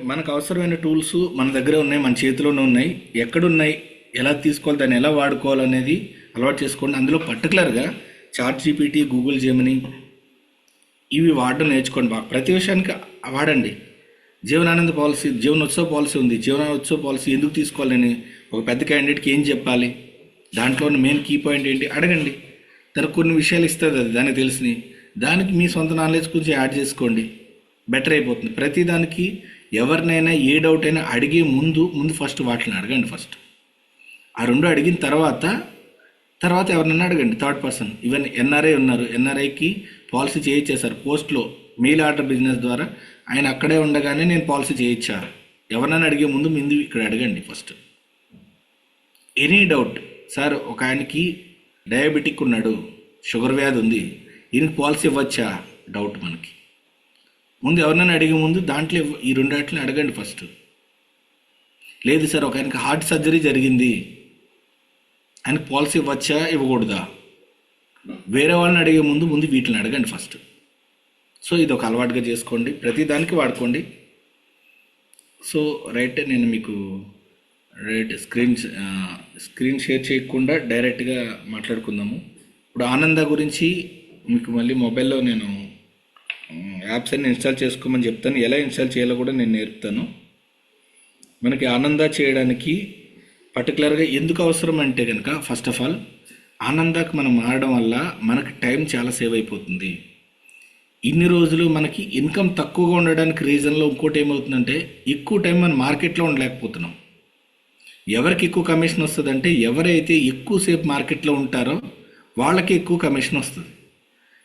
మనకు అవసరమైన టూల్స్ మన దగ్గర ఉన్నాయి, మన చేతిలోనే ఉన్నాయి. ఎక్కడున్నాయి, ఎలా తీసుకోవాలి, దాన్ని ఎలా వాడుకోవాలనేది అలవాటు చేసుకోండి. అందులో పర్టికులర్గా చాట్ జీపీటీ, గూగుల్ జెమిని ఇవి వాడడం నేర్చుకోండి. బాగా ప్రతి విషయానికి వాడండి. జీవనానంద పాలసీ, జీవనోత్సవ పాలసీ ఉంది. జీవనోత్సవ పాలసీ ఎందుకు తీసుకోవాలని ఒక పెద్ద క్యాండిడేట్కి ఏం చెప్పాలి, దాంట్లో మెయిన్ కీ పాయింట్ ఏంటి అడగండి. తనకు కొన్ని విషయాలు ఇస్తుంది, అది దానికి తెలిసినవి. దానికి మీ సొంత నాలెడ్జ్ కొంచెం యాడ్ చేసుకోండి, బెటర్ అయిపోతుంది. ప్రతిదానికి ఎవరినైనా ఏ డౌట్ అయినా అడిగే ముందు ఫస్ట్ వాటిని అడగండి. ఫస్ట్ ఆ రెండు అడిగిన తర్వాత ఎవరినైనా అడగండి. థర్డ్ పర్సన్, ఈవెన్ ఎన్ఆర్ఐ ఉన్నారు, ఎన్ఆర్ఐకి పాలసీ చేయించేశారు పోస్ట్లో, మెయిల్ ఆర్డర్ బిజినెస్ ద్వారా. ఆయన అక్కడే ఉండగానే నేను పాలసీ చేయించాను. ఎవరినైనా అడిగే ముందు ఇక్కడ అడగండి ఫస్ట్. ఎనీ డౌట్, సార్ ఒక ఆయనకి డయాబెటిక్ ఉన్నాడు, షుగర్ వ్యాధి ఉంది, ఈయనకి పాలసీ ఇవ్వచ్చా, డౌట్ మనకి. ముందు ఎవరినైనా అడిగే ముందు దాంట్లో ఈ రెండాటిని అడగండి ఫస్ట్. లేదు సార్ ఒక ఆయనకి హార్ట్ సర్జరీ జరిగింది, ఆయనకు పాలసీ ఇవ్వచ్చా, ఇవ్వకూడదా, వేరే వాళ్ళని అడిగే ముందు వీటిని అడగండి ఫస్ట్. సో ఇది ఒక అలవాటుగా చేసుకోండి, ప్రతి దానికి వాడుకోండి. సో రైట్, నేను మీకు స్క్రీన్ షేర్ చేయకుండా డైరెక్ట్గా మాట్లాడుకుందాము. ఇప్పుడు ఆనంద గురించి మీకు మళ్ళీ మొబైల్లో నేను యాప్స్ అన్ని ఇన్స్టాల్ చేసుకోమని చెప్తాను. ఎలా ఇన్స్టాల్ చేయాలో కూడా నేను నేర్పుతాను. మనకి ఆనంద చేయడానికి పర్టికులర్గా ఎందుకు అవసరం అంటే కనుక, ఫస్ట్ ఆఫ్ ఆల్ ఆనందాకి మనం మారడం వల్ల మనకి టైం చాలా సేవ్ అయిపోతుంది. ఇన్ని రోజులు మనకి ఇన్కమ్ తక్కువగా ఉండడానికి రీజన్లో ఇంకోటి ఏమవుతుందంటే, ఎక్కువ టైం మనం మార్కెట్లో ఉండలేకపోతున్నాం. ఎవరికి ఎక్కువ కమిషన్ వస్తుందంటే, ఎవరైతే ఎక్కువసేపు మార్కెట్లో ఉంటారో వాళ్ళకి ఎక్కువ కమిషన్ వస్తుంది.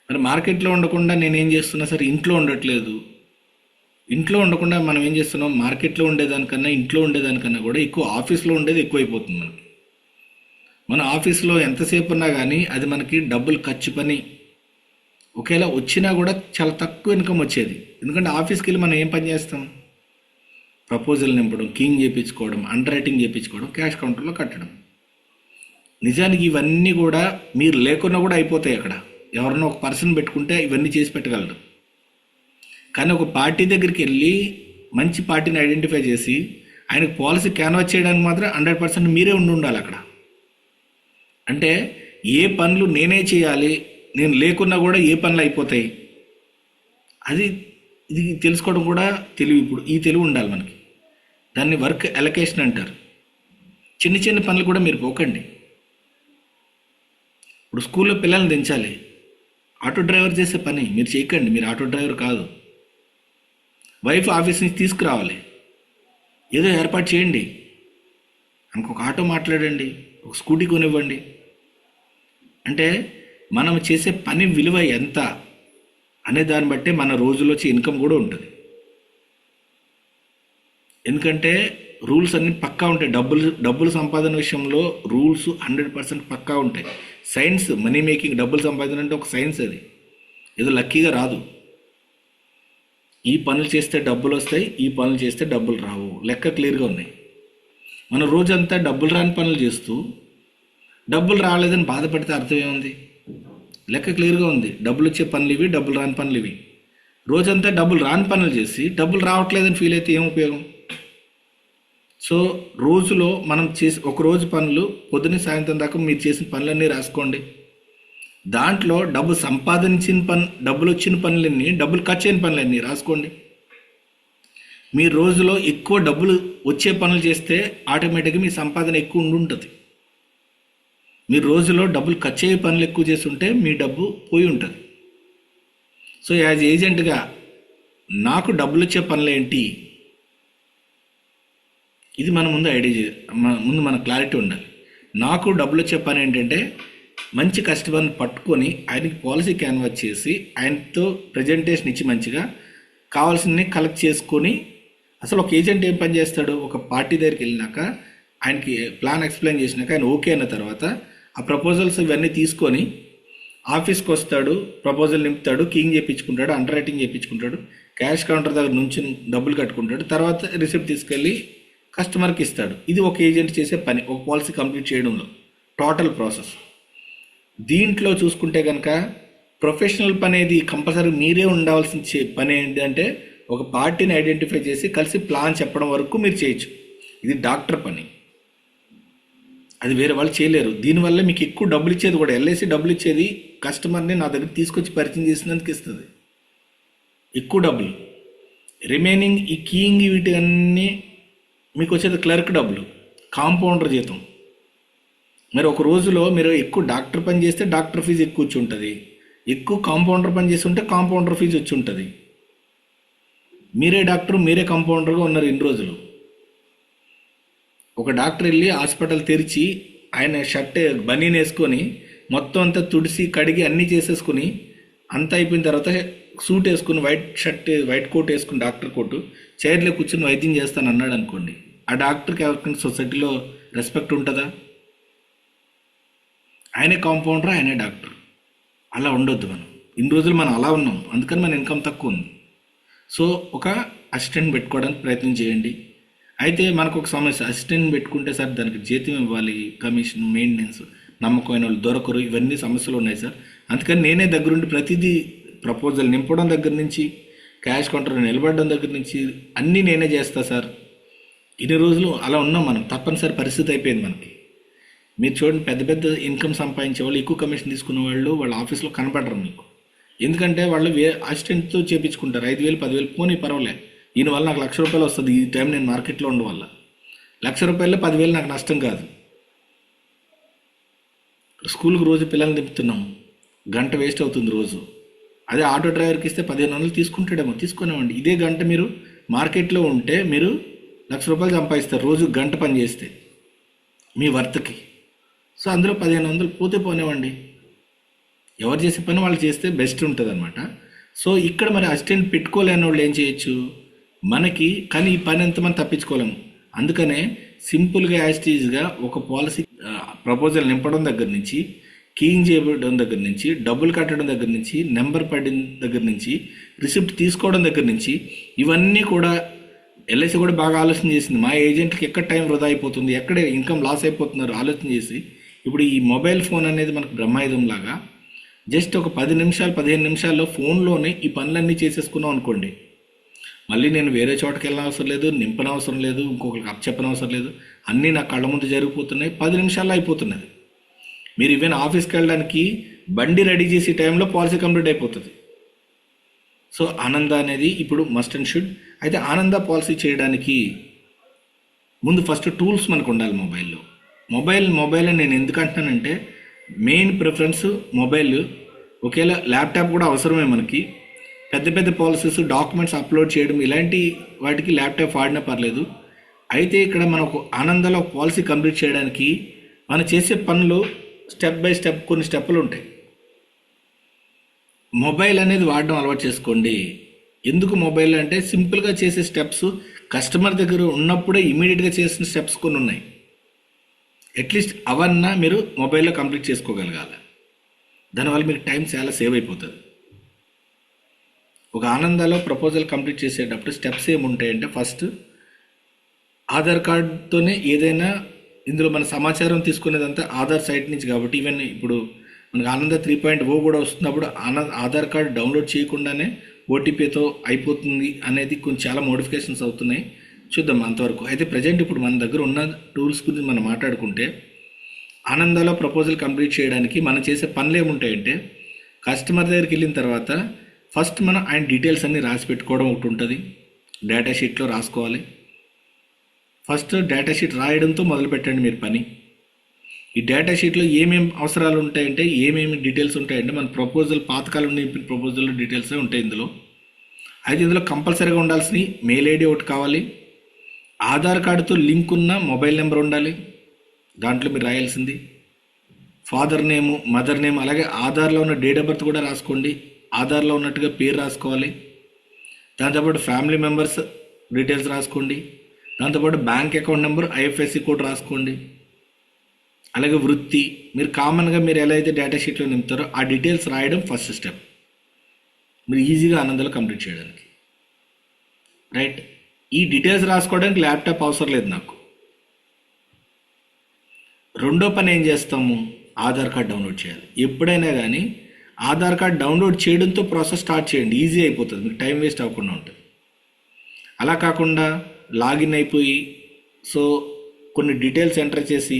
మరి మార్కెట్లో ఉండకుండా నేనేం చేస్తున్నా సార్, ఇంట్లో ఉండట్లేదు. ఇంట్లో ఉండకుండా మనం ఏం చేస్తున్నాం, మార్కెట్లో ఉండేదానికన్నా ఇంట్లో ఉండేదానికన్నా కూడా ఎక్కువ ఆఫీస్లో ఉండేది ఎక్కువైపోతుంది మనకి. మన ఆఫీస్లో ఎంతసేపు ఉన్నా కానీ అది మనకి డబ్బులు ఖర్చు పని. ఒకేలా వచ్చినా కూడా చాలా తక్కువ ఇన్కమ్ వచ్చేది. ఎందుకంటే ఆఫీస్కి వెళ్ళి మనం ఏం పని చేస్తాం, ప్రపోజల్ నింపడం, కీయింగ్ చేయించుకోవడం, అండర్ రైటింగ్ చేయించుకోవడం, క్యాష్ కౌంటర్లో కట్టడం. నిజానికి ఇవన్నీ కూడా మీరు లేకున్నా కూడా అయిపోతాయి. అక్కడ ఎవరన్నా ఒక పర్సన్ పెట్టుకుంటే ఇవన్నీ చేసి పెట్టగలరు. కానీ ఒక పార్టీ దగ్గరికి వెళ్ళి మంచి పార్టీని ఐడెంటిఫై చేసి ఆయనకు పాలసీ క్యాన్వాస్ చేయడానికి మాత్రం 100% మీరే ఉండాలి అక్కడ. అంటే ఏ పనులు నేనే చేయాలి, నేను లేకున్నా కూడా ఏ పనులు అయిపోతాయి, ఇది తెలుసుకోవడం కూడా తెలివి. ఇప్పుడు ఈ తెలివి ఉండాలి మనకి. దాన్ని వర్క్ అలొకేషన్ అంటారు. చిన్న చిన్న పనులు కూడా మీరు పోకండి. ఇప్పుడు స్కూల్లో పిల్లల్ని దించాలి, ఆటో డ్రైవర్ చేసే పని మీరు చేయకండి, మీరు ఆటో డ్రైవర్ కాదు. వైఫ్ ఆఫీస్ నుంచి తీసుకురావాలి, ఏదో ఏర్పాటు చేయండి. ఒక ఆటో మాట్లాడండి, ఒక స్కూటీ కొనివ్వండి. అంటే మనం చేసే పని విలువ ఎంత అనే దాన్ని బట్టే మన రోజులో వచ్చే ఇన్కమ్ కూడా ఉంటుంది. ఎందుకంటే రూల్స్ అన్నీ పక్కా ఉంటాయి. డబ్బులు సంపాదన విషయంలో రూల్స్ 100% పక్కా ఉంటాయి. సైన్స్, మనీ మేకింగ్, డబ్బులు సంపాదన అంటే ఒక సైన్స్. అది ఏదో లక్కీగా రాదు. ఈ పనులు చేస్తే డబ్బులు వస్తాయి, ఈ పనులు చేస్తే డబ్బులు రావు, లెక్క క్లియర్గా ఉన్నాయి. మనం రోజంతా డబ్బులు రాని పనులు చేస్తూ డబ్బులు రాలేదని బాధపడితే అర్థం ఏముంది? లెక్క క్లియర్గా ఉంది. డబ్బులు వచ్చే పనులు ఇవి, డబ్బులు రాని పనులు ఇవి. రోజంతా డబ్బులు రాని పనులు చేసి డబ్బులు రావట్లేదని ఫీల్ అయితే ఏం ఉపయోగం? సో రోజులో మనం చేసి ఒక రోజు పనులు పొద్దున్న సాయంత్రం దాకా మీరు చేసిన పనులన్నీ రాసుకోండి. దాంట్లో డబ్బు సంపాదించిన డబ్బులు వచ్చిన పనులన్నీ, డబ్బులు ఖర్చు అయిన పనులన్నీ రాసుకోండి. మీ రోజులో ఎక్కువ డబ్బులు వచ్చే పనులు చేస్తే ఆటోమేటిక్గా మీ సంపాదన ఎక్కువ ఉంటుంది. మీరు రోజులో డబ్బులు ఖర్చు అయ్యే పనులు ఎక్కువ చేస్తుంటే మీ డబ్బు పోయి ఉంటుంది. సో యాజ్ ఏజెంట్గా నాకు డబ్బులు వచ్చే పనులు ఏంటి, ఇది మన ముందు మన క్లారిటీ ఉండాలి. నాకు డబ్బులు వచ్చే పని ఏంటంటే, మంచి కస్టమర్ని పట్టుకొని ఆయనకి పాలసీ క్యాన్వాస్ చేసి ఆయనతో ప్రజెంటేషన్ ఇచ్చి మంచిగా కావాల్సినవి కలెక్ట్ చేసుకొని. అసలు ఒక ఏజెంట్ ఏం పని చేస్తాడు, ఒక పార్టీ దగ్గరికి వెళ్ళినాక ఆయనకి ప్లాన్ ఎక్స్ప్లెయిన్ చేసినాక ఆయన ఓకే అయిన తర్వాత ఆ ప్రపోజల్స్ ఇవన్నీ తీసుకొని ఆఫీస్కి వస్తాడు, ప్రపోజల్ నింపుతాడు, కీయింగ్ చేయించుకుంటాడు, అండర్ రైటింగ్ చేయించుకుంటాడు, క్యాష్ కౌంటర్ దగ్గర నుంచి డబ్బులు కట్టుకుంటాడు, తర్వాత రిసిప్ట్ తీసుకెళ్ళి కస్టమర్కి ఇస్తాడు. ఇది ఒక ఏజెంట్ చేసే పని, ఒక పాలసీ కంప్లీట్ చేయడంలో టోటల్ ప్రాసెస్. దీంట్లో చూసుకుంటే కనుక ప్రొఫెషనల్ పని అనేది కంపల్సరీ మీరే ఉండాల్సిన పని ఏంటంటే ఒక పార్టీని ఐడెంటిఫై చేసి కలిసి ప్లాన్ చెప్పడం వరకు మీరు చేయొచ్చు. ఇది డాక్టర్ పని, అది వేరే వాళ్ళు చేయలేరు. దీనివల్ల మీకు ఎక్కువ డబ్బులు ఇచ్చేది కూడా ఎల్ఐసి డబ్బులు ఇచ్చేది కస్టమర్ని నా దగ్గర తీసుకొచ్చి పరిచయం చేసినందుకు ఇస్తుంది ఎక్కువ డబ్బులు. రిమైనింగ్ ఈ కీయింగ్ వీటి అన్నీ మీకు వచ్చేది క్లర్క్ డబ్బులు, కాంపౌండర్ జీతం. మరి ఒక రోజులో మీరు ఎక్కువ డాక్టర్ పని చేస్తే డాక్టర్ ఫీజు ఎక్కువ వచ్చి ఉంటుంది, ఎక్కువ కాంపౌండర్ పని చేస్తుంటే కాంపౌండర్ ఫీజు వచ్చి ఉంటుంది. మీరే డాక్టర్ మీరే కాంపౌండర్గా ఉన్నారు ఇన్ని రోజులు. ఒక డాక్టర్ వెళ్ళి హాస్పిటల్ తెరిచి ఆయన షర్ట్ బనీన్ వేసుకొని మొత్తం అంతా తుడిసి కడిగి అన్నీ చేసేసుకుని అంతా అయిపోయిన తర్వాత సూట్ వేసుకుని వైట్ కోట్ వేసుకుని డాక్టర్ కోటు చైర్లో కూర్చుని వైద్యం చేస్తాను అన్నాడు అనుకోండి, ఆ డాక్టర్కి ఎవరికైనా సొసైటీలో రెస్పెక్ట్ ఉంటుందా? ఆయనే కాంపౌండర్ ఆయనే డాక్టర్. అలా ఉండొద్దు. మనం ఇన్ని రోజులు మనం అలా ఉన్నాం, అందుకని మన ఇన్కమ్ తక్కువ ఉంది. సో ఒక అసిస్టెంట్ పెట్టుకోవడానికి ప్రయత్నం చేయండి. అయితే మనకు ఒక సమస్య, అసిస్టెంట్ పెట్టుకుంటే సార్ దానికి జీతం ఇవ్వాలి, కమిషన్, మెయింటెనెన్స్, నమ్మకమైన వాళ్ళు దొరకరు, ఇవన్నీ సమస్యలు ఉన్నాయి సార్. అందుకని నేనే దగ్గరుండి ప్రతిదీ ప్రపోజల్ నింపడం దగ్గర నుంచి క్యాష్ కౌంటర్ నిలబడడం దగ్గర నుంచి అన్నీ నేనే చేస్తా సార్. ఇన్ని రోజులు అలా ఉన్నాం మనం, తప్పనిసరి పరిస్థితి అయిపోయింది మనకి. మీరు చూడండి, పెద్ద పెద్ద ఇన్కమ్ సంపాదించే వాళ్ళు, ఎక్కువ కమిషన్ తీసుకునే వాళ్ళు వాళ్ళ ఆఫీస్లో కనపడరు మీకు. ఎందుకంటే వాళ్ళు అసిస్టెంట్తో చేయించుకుంటారు. 5,000 10,000 పోనీ పర్వాలే, దీనివల్ల నాకు ₹1,00,000 వస్తుంది. ఈ టైం నేను మార్కెట్లో ఉండడం వల్ల ₹1,00,000 10,000 నాకు నష్టం కాదు. స్కూల్కి రోజు పిల్లల్ని దింపుతున్నాం, గంట వేస్ట్ అవుతుంది రోజు. అదే ఆటో డ్రైవర్కి ఇస్తే 1,500 తీసుకుంటాడేమో, తీసుకునేవ్వండి. ఇదే గంట మీరు మార్కెట్లో ఉంటే మీరు ₹1,00,000 సంపాదిస్తారు రోజు గంట పని చేస్తే మీ వర్త్కి. సో అందులో 1,500 పోతే పోనివ్వండి, ఎవరు చేసే పని వాళ్ళు చేస్తే బెస్ట్ ఉంటుంది అనమాట. సో ఇక్కడ మరి అసిస్టెంట్ పెట్టుకోలేని వాళ్ళు ఏం చేయొచ్చు మనకి, కానీ ఈ పని అంతా మనం తప్పించుకోలేము. అందుకనే సింపుల్గా యాస్టీజ్గా ఒక పాలసీ ప్రపోజల్ నింపడం దగ్గర నుంచి, కీయింగ్ చేయడం దగ్గర నుంచి, డబ్బులు కట్టడం దగ్గర నుంచి, నెంబర్ పడిన దగ్గర నుంచి, రిసిప్ట్ తీసుకోవడం దగ్గర నుంచి, ఇవన్నీ కూడా ఎల్ఐసి కూడా బాగా ఆలోచన చేసింది. మా ఏజెంట్కి ఎక్కడ టైం వృధా అయిపోతుంది, ఎక్కడ ఇన్కమ్ లాస్ అయిపోతున్నారు ఆలోచన చేసి ఇప్పుడు ఈ మొబైల్ ఫోన్ అనేది మనకు బ్రహ్మాయుధం లాగా జస్ట్ ఒక 10 నిమిషాలు 15 నిమిషాల్లో ఫోన్లోనే ఈ పనులన్నీ చేసేసుకున్నాం అనుకోండి, మళ్ళీ నేను వేరే చోటకి వెళ్ళిన అవసరం లేదు, నింపనవసరం లేదు, ఇంకొకరికి అప్పచెప్పనవసరం లేదు, అన్నీ నా కళ్ళ ముందు జరిగిపోతున్నాయి, 10 నిమిషాల్లో అయిపోతున్నది. మీరు ఈవెన్ ఆఫీస్కి వెళ్ళడానికి బండి రెడీ చేసే టైంలో పాలసీ కంప్లీట్ అయిపోతుంది. సో ఆనంద అనేది ఇప్పుడు మస్ట్ అండ్ షుడ్. అయితే ఆనంద పాలసీ చేయడానికి ముందు ఫస్ట్ టూల్స్ మనకు ఉండాలి మొబైల్లో. మొబైల్ అని నేను ఎందుకు అంటున్నానంటే, మెయిన్ ప్రిఫరెన్స్ మొబైల్. ఒకేలా ల్యాప్టాప్ కూడా అవసరమే మనకి. పెద్ద పెద్ద పాలసీస్, డాక్యుమెంట్స్ అప్లోడ్ చేయడం ఇలాంటి వాటికి ల్యాప్టాప్ వాడినా పర్లేదు. అయితే ఇక్కడ మనకు ఆనందంలో పాలసీ కంప్లీట్ చేయడానికి మనం చేసే పనులు స్టెప్ బై స్టెప్ కొన్ని స్టెప్పులు ఉంటాయి. మొబైల్ అనేది వాడడం అలవాటు చేసుకోండి. ఎందుకు మొబైల్ అంటే సింపుల్గా చేసే స్టెప్స్ కస్టమర్ దగ్గర ఉన్నప్పుడే ఇమీడియట్గా చేసిన స్టెప్స్ కొన్ని ఉన్నాయి. అట్లీస్ట్ అవన్నా మీరు మొబైల్లో కంప్లీట్ చేసుకోగలగాలి. దానివల్ల మీకు టైం చాలా సేవ్ అయిపోతుంది. ఒక ఆనందాలో ప్రపోజల్ కంప్లీట్ చేసేటప్పుడు స్టెప్స్ ఏముంటాయంటే, ఫస్ట్ ఆధార్ కార్డుతోనే ఏదైనా, ఇందులో మన సమాచారం తీసుకునేదంతా ఆధార్ సైట్ నుంచి కాబట్టి, ఈవెన్ ఇప్పుడు మనకు ఆనంద 3.0 కూడా వస్తున్నప్పుడు ఆధార్ కార్డు డౌన్లోడ్ చేయకుండానే ఓటీపీతో అయిపోతుంది అనేది కొంచెం చాలా మోడిఫికేషన్స్ అవుతున్నాయి. చూద్దాం అంతవరకు. అయితే ప్రజెంట్ ఇప్పుడు మన దగ్గర ఉన్న టూల్స్ గురించి మనం మాట్లాడుకుంటే, ఆనందాలో ప్రపోజల్ కంప్లీట్ చేయడానికి మనం చేసే పనులు ఏముంటాయంటే, కస్టమర్ దగ్గరికి వెళ్ళిన తర్వాత ఫస్ట్ మనం ఆయన డీటెయిల్స్ అన్నీ రాసి పెట్టుకోవడం ఒకటి ఉంటుంది. డేటా షీట్లో రాసుకోవాలి. ఫస్ట్ డేటా షీట్ రాయడంతో మొదలు పెట్టండి మీరు పని. ఈ డేటా షీట్లో ఏమేమి అవసరాలు ఉంటాయంటే, ఏమేమి డీటెయిల్స్ ఉంటాయంటే, మన ప్రపోజల్ పాతకాలం నింపిన ప్రపోజల్ డీటెయిల్సే ఉంటాయి ఇందులో. అయితే ఇందులో కంపల్సరీగా ఉండాల్సినవి మెయిల్ ఐడి ఒకటి కావాలి, ఆధార్ కార్డుతో లింక్ ఉన్న మొబైల్ నెంబర్ ఉండాలి, దాంట్లో మీరు రాయాల్సింది ఫాదర్ నేము, మదర్ నేమ్, అలాగే ఆధార్లో ఉన్న డేట్ ఆఫ్ బర్త్ కూడా రాసుకోండి, ఆధార్లో ఉన్నట్టుగా పేరు రాసుకోవాలి. దాంతోపాటు ఫ్యామిలీ మెంబర్స్ డీటెయిల్స్ రాసుకోండి, దాంతోపాటు bank account number, IFSC code రాసుకోండి. అలాగే వృత్తి, మీరు కామన్గా మీరు ఎలా అయితే డేటా షీట్లో నింపుతారో ఆ డీటెయిల్స్ రాయడం ఫస్ట్ స్టెప్, మీరు ఈజీగా ఆనందాలు కంప్లీట్ చేయడానికి. రైట్, ఈ డీటెయిల్స్ రాసుకోవడానికి ల్యాప్టాప్ అవసరం లేదు నాకు. రెండో పని ఏం చేస్తాము, ఆధార్ కార్డ్ డౌన్లోడ్ చేయాలి. ఎప్పుడైనా కానీ ఆధార్ కార్డ్ డౌన్లోడ్ చేయడంతో ప్రాసెస్ స్టార్ట్ చేయండి, ఈజీ అయిపోతుంది, మీకు టైం వేస్ట్ అవ్వకుండా ఉంటుంది. అలా కాకుండా లాగిన్ అయిపోయి సో కొన్ని డీటెయిల్స్ ఎంటర్ చేసి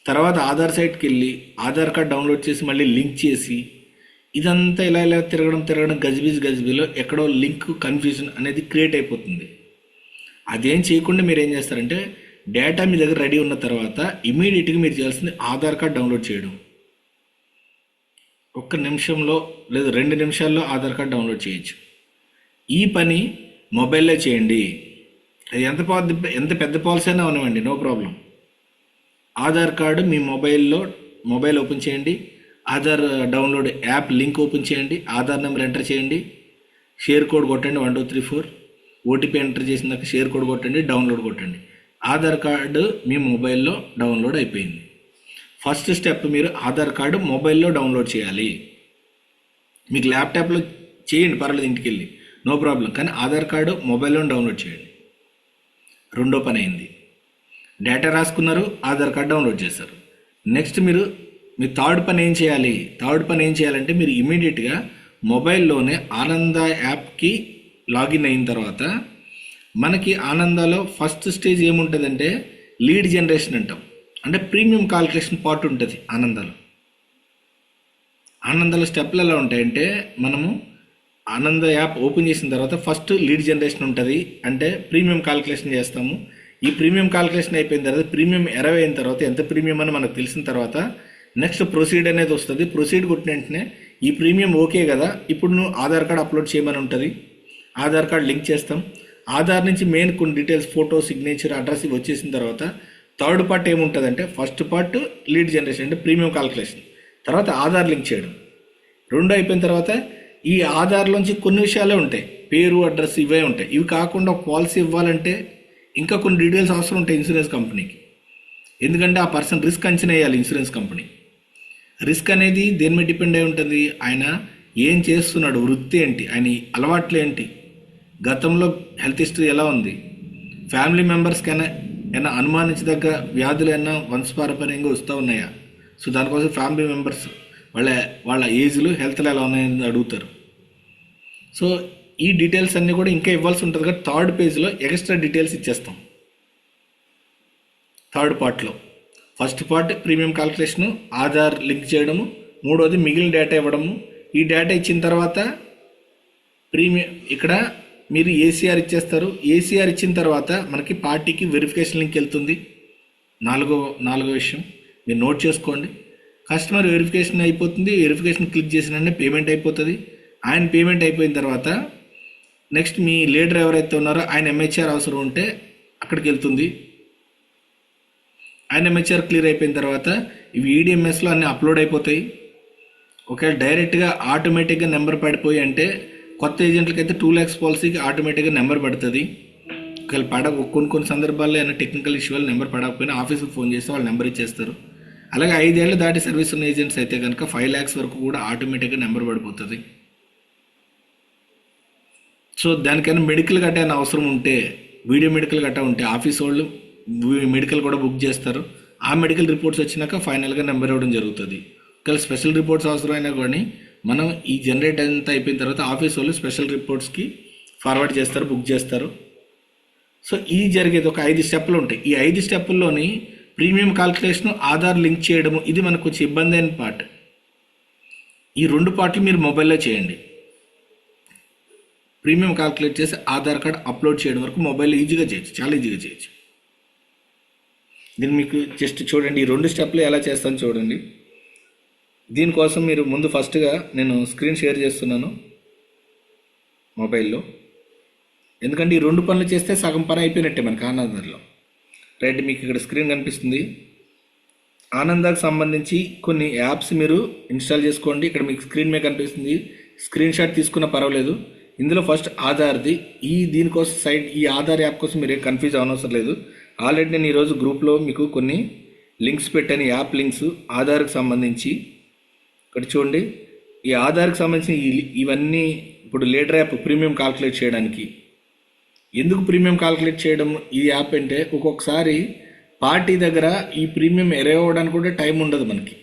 తర్వాత ఆధార్ సైట్కి వెళ్ళి ఆధార్ కార్డ్ డౌన్లోడ్ చేసి మళ్ళీ లింక్ చేసి ఇదంతా ఇలా తిరగడం గజిబిజిలో ఎక్కడో లింక్ కన్ఫ్యూజన్ అనేది క్రియేట్ అయిపోతుంది. అదేం చేయకుండా మీరు ఏం చేస్తారంటే డేటా మీ దగ్గర రెడీ ఉన్న తర్వాత ఇమీడియట్గా మీరు చేయాల్సింది ఆధార్ కార్డ్ డౌన్లోడ్ చేయడం. 1 నిమిషంలో లేదా 2 నిమిషాల్లో ఆధార్ కార్డ్ డౌన్లోడ్ చేయొచ్చు. ఈ పని మొబైల్లో చేయండి. అది ఎంత పెద్ద పాలసీ అయినా అవనివ్వండి, నో ప్రాబ్లం. ఆధార్ కార్డు మీ మొబైల్ ఓపెన్ చేయండి, Aadhaar download app link open చేయండి, ఆధార్ నెంబర్ ఎంటర్ చేయండి, షేర్ కోడ్ కొట్టండి 1234, ఓటీపీ ఎంటర్ చేసినాక షేర్ కోడ్ కొట్టండి, డౌన్లోడ్ కొట్టండి. ఆధార్ కార్డు మీ మొబైల్లో డౌన్లోడ్ అయిపోయింది. ఫస్ట్ స్టెప్ మీరు ఆధార్ కార్డు మొబైల్లో డౌన్లోడ్ చేయాలి. మీకు ల్యాప్టాప్లో చేయండి పర్వాలేదు, ఇంటికి వెళ్ళి నో ప్రాబ్లం, కానీ ఆధార్ కార్డు మొబైల్లో డౌన్లోడ్ చేయండి. రెండో పని అయింది. డేటా రాసుకున్నారు, ఆధార్ కార్డు డౌన్లోడ్ చేశారు. నెక్స్ట్ మీ థర్డ్ పని ఏం చేయాలంటే మీరు ఇమీడియట్గా మొబైల్లోనే ఆనంద యాప్కి లాగిన్ అయిన తర్వాత మనకి ఆనందాలో ఫస్ట్ స్టేజ్ ఏముంటుందంటే లీడ్ జనరేషన్ అంటాం. అంటే ప్రీమియం కాల్కులేషన్ పార్ట్ ఉంటుంది ఆనందాలో స్టెప్లు ఎలా ఉంటాయంటే మనము ఆనంద యాప్ ఓపెన్ చేసిన తర్వాత ఫస్ట్ లీడ్ జనరేషన్ ఉంటుంది. అంటే ప్రీమియం కాల్కులేషన్ చేస్తాము. ఈ ప్రీమియం కాల్కులేషన్ అయిపోయిన తర్వాత ప్రీమియం 20 అయిన తర్వాత ఎంత ప్రీమియం అని మనకు తెలిసిన తర్వాత నెక్స్ట్ ప్రొసీడ్ అనేది వస్తుంది. ప్రొసీడ్ కొట్టిన వెంటనే ఈ ప్రీమియం ఓకే కదా, ఇప్పుడు నువ్వు ఆధార్ కార్డ్ అప్లోడ్ చేయమని ఉంటుంది. ఆధార్ కార్డ్ లింక్ చేస్తాం. ఆధార్ నుంచి మెయిన్ కొన్ని డీటెయిల్స్ ఫోటో, సిగ్నేచర్, అడ్రస్ ఇవి వచ్చేసిన తర్వాత థర్డ్ పార్ట్ ఏముంటుందంటే ఫస్ట్ పార్ట్ లీడ్ జనరేషన్ అంటే ప్రీమియం కాల్కులేషన్, తర్వాత ఆధార్ లింక్ చేయడం. రెండు అయిపోయిన తర్వాత ఈ ఆధార్లోంచి కొన్ని విషయాలే ఉంటాయి, పేరు, అడ్రస్ ఇవే ఉంటాయి. ఇవి కాకుండా పాలసీ ఇవ్వాలంటే ఇంకా కొన్ని డీటెయిల్స్ అవసరం ఉంటాయి ఇన్సూరెన్స్ కంపెనీకి. ఎందుకంటే ఆ పర్సన్ రిస్క్ అంచనా వేయాలి ఇన్సూరెన్స్ కంపెనీ. రిస్క్ అనేది దేని మీద డిపెండ్ అయి ఉంటుంది, ఆయన ఏం చేస్తున్నాడు, వృత్తి ఏంటి, ఆయన అలవాట్లు ఏంటి, గతంలో హెల్త్ హిస్టరీ ఎలా ఉంది, ఫ్యామిలీ మెంబర్స్కైనా ఏమైనా అనుమానించదగ్గ వ్యాధులు ఏమైనా వంశపారపర్యంగా వస్తూ ఉన్నాయా. సో దానికోసం ఫ్యామిలీ మెంబర్స్ వాళ్ళ ఏజ్లు హెల్త్లు ఎలా ఉన్నాయని అడుగుతారు. సో ఈ డీటెయిల్స్ అన్నీ కూడా ఇంకా ఇవ్వాల్సి ఉంటుంది కాబట్టి థర్డ్ పేజ్లో ఎక్స్ట్రా డీటెయిల్స్ ఇచ్చేస్తాం. థర్డ్ పార్ట్లో first part premium calculation, Aadhaar link చేయడము, మూడోది మిగిలిన డేటా ఇవ్వడము. ఈ డేటా ఇచ్చిన తర్వాత ప్రీమియం ఇక్కడ మీరు ఏసీఆర్ ఇచ్చేస్తారు. ఏసీఆర్ ఇచ్చిన తర్వాత మనకి పార్టీకి వెరిఫికేషన్ లింక్ వెళ్తుంది. నాలుగో విషయం మీరు నోట్ చేసుకోండి. కస్టమర్ వెరిఫికేషన్ అయిపోతుంది. వెరిఫికేషన్ క్లిక్ చేసిన పేమెంట్ అయిపోతుంది. ఆయన పేమెంట్ అయిపోయిన తర్వాత నెక్స్ట్ మీ లీడర్ ఎవరైతే ఉన్నారో ఆయన ఎంహెచ్ఆర్ అవసరం ఉంటే అక్కడికి వెళ్తుంది. ఆయన ఎంహెచ్ఆర్ క్లియర్ అయిపోయిన తర్వాత ఇవి ఈడిఎంఎస్లో అన్నీ అప్లోడ్ అయిపోతాయి. ఒకవేళ డైరెక్ట్గా ఆటోమేటిక్గా నెంబర్ పడిపోయి అంటే కొత్త ఏజెంట్లకి అయితే 2 lakhs పాలసీకి ఆటోమేటిక్గా నెంబర్ పడుతుంది. ఒకవేళ కొన్ని సందర్భాల్లో ఏమైనా టెక్నికల్ ఇష్యూ వల్ల నెంబర్ పడకపోయినా ఆఫీస్కి ఫోన్ చేస్తే వాళ్ళు నెంబర్ ఇచ్చేస్తారు. అలాగే 5 ఏళ్ళు దాటి సర్వీస్ ఉన్న ఏజెంట్స్ అయితే కనుక 5 lakhs వరకు కూడా ఆటోమేటిక్గా నెంబర్ పడిపోతుంది. సో దానికైనా మెడికల్ గట్టా అవసరం ఉంటే, వీడియో మెడికల్ గట్టా ఉంటే ఆఫీస్ వాళ్ళు మెడికల్ కూడా బుక్ చేస్తారు. ఆ మెడికల్ రిపోర్ట్స్ వచ్చినాక ఫైనల్గా నెంబర్ ఇవ్వడం జరుగుతుంది. ఒకవేళ స్పెషల్ రిపోర్ట్స్ అవసరమైనా కానీ మనం ఈ జనరేట్ అంతా అయిపోయిన తర్వాత ఆఫీస్ వాళ్ళు స్పెషల్ రిపోర్ట్స్కి ఫార్వర్డ్ చేస్తారు, బుక్ చేస్తారు. సో ఇది జరిగేది ఒక 5 స్టెప్పులు ఉంటాయి. ఈ 5 స్టెప్పుల్లోని ప్రీమియం కాల్కులేషన్, ఆధార్ లింక్ చేయడము ఇది మనకు కొంచెం ఇబ్బంది అయిన పార్ట్. ఈ 2 పార్ట్లు మీరు మొబైల్లో చేయండి. ప్రీమియం కాల్కులేట్ చేసి ఆధార్ కార్డ్ అప్లోడ్ చేయడం వరకు మొబైల్లో ఈజీగా చేయొచ్చు, చాలా ఈజీగా చేయొచ్చు. దీన్ని మీకు జస్ట్ చూడండి, ఈ 2 స్టెప్లు ఎలా చేస్తాను చూడండి. దీనికోసం మీరు ముందు ఫస్ట్గా నేను స్క్రీన్ షేర్ చేస్తున్నాను మొబైల్లో. ఎందుకంటే ఈ 2 పనులు చేస్తే సగం పని అయిపోయినట్టే మనకి ఆనందంలో. రైట్, మీకు ఇక్కడ స్క్రీన్ కనిపిస్తుంది. ఆనందాకు సంబంధించి కొన్ని యాప్స్ మీరు ఇన్స్టాల్ చేసుకోండి. ఇక్కడ మీకు స్క్రీన్ మీద కనిపిస్తుంది, స్క్రీన్ షాట్ తీసుకున్నా పర్వాలేదు. ఇందులో ఫస్ట్ ఆధార్ది. దీనికోసం ఈ ఆధార్ యాప్ కోసం మీరు కన్ఫ్యూజ్ అవ్వనవసరం లేదు. ఆల్రెడీ నేను ఈరోజు గ్రూప్లో మీకు కొన్ని లింక్స్ పెట్టాను, యాప్ లింక్స్ ఆధార్కి సంబంధించి. ఇక్కడ చూడండి, ఈ ఆధార్కి సంబంధించిన ఇవన్నీ ఇప్పుడు లీడర్ యాప్ ప్రీమియం కాల్కులేట్ చేయడానికి. ఎందుకు ప్రీమియం కాల్కులేట్ చేయడం ఈ యాప్ అంటే ఒక్కొక్కసారి పార్టీ దగ్గర ఈ ప్రీమియం ఎరేవ్ అవ్వడానికి కూడా టైం ఉండదు మనకి.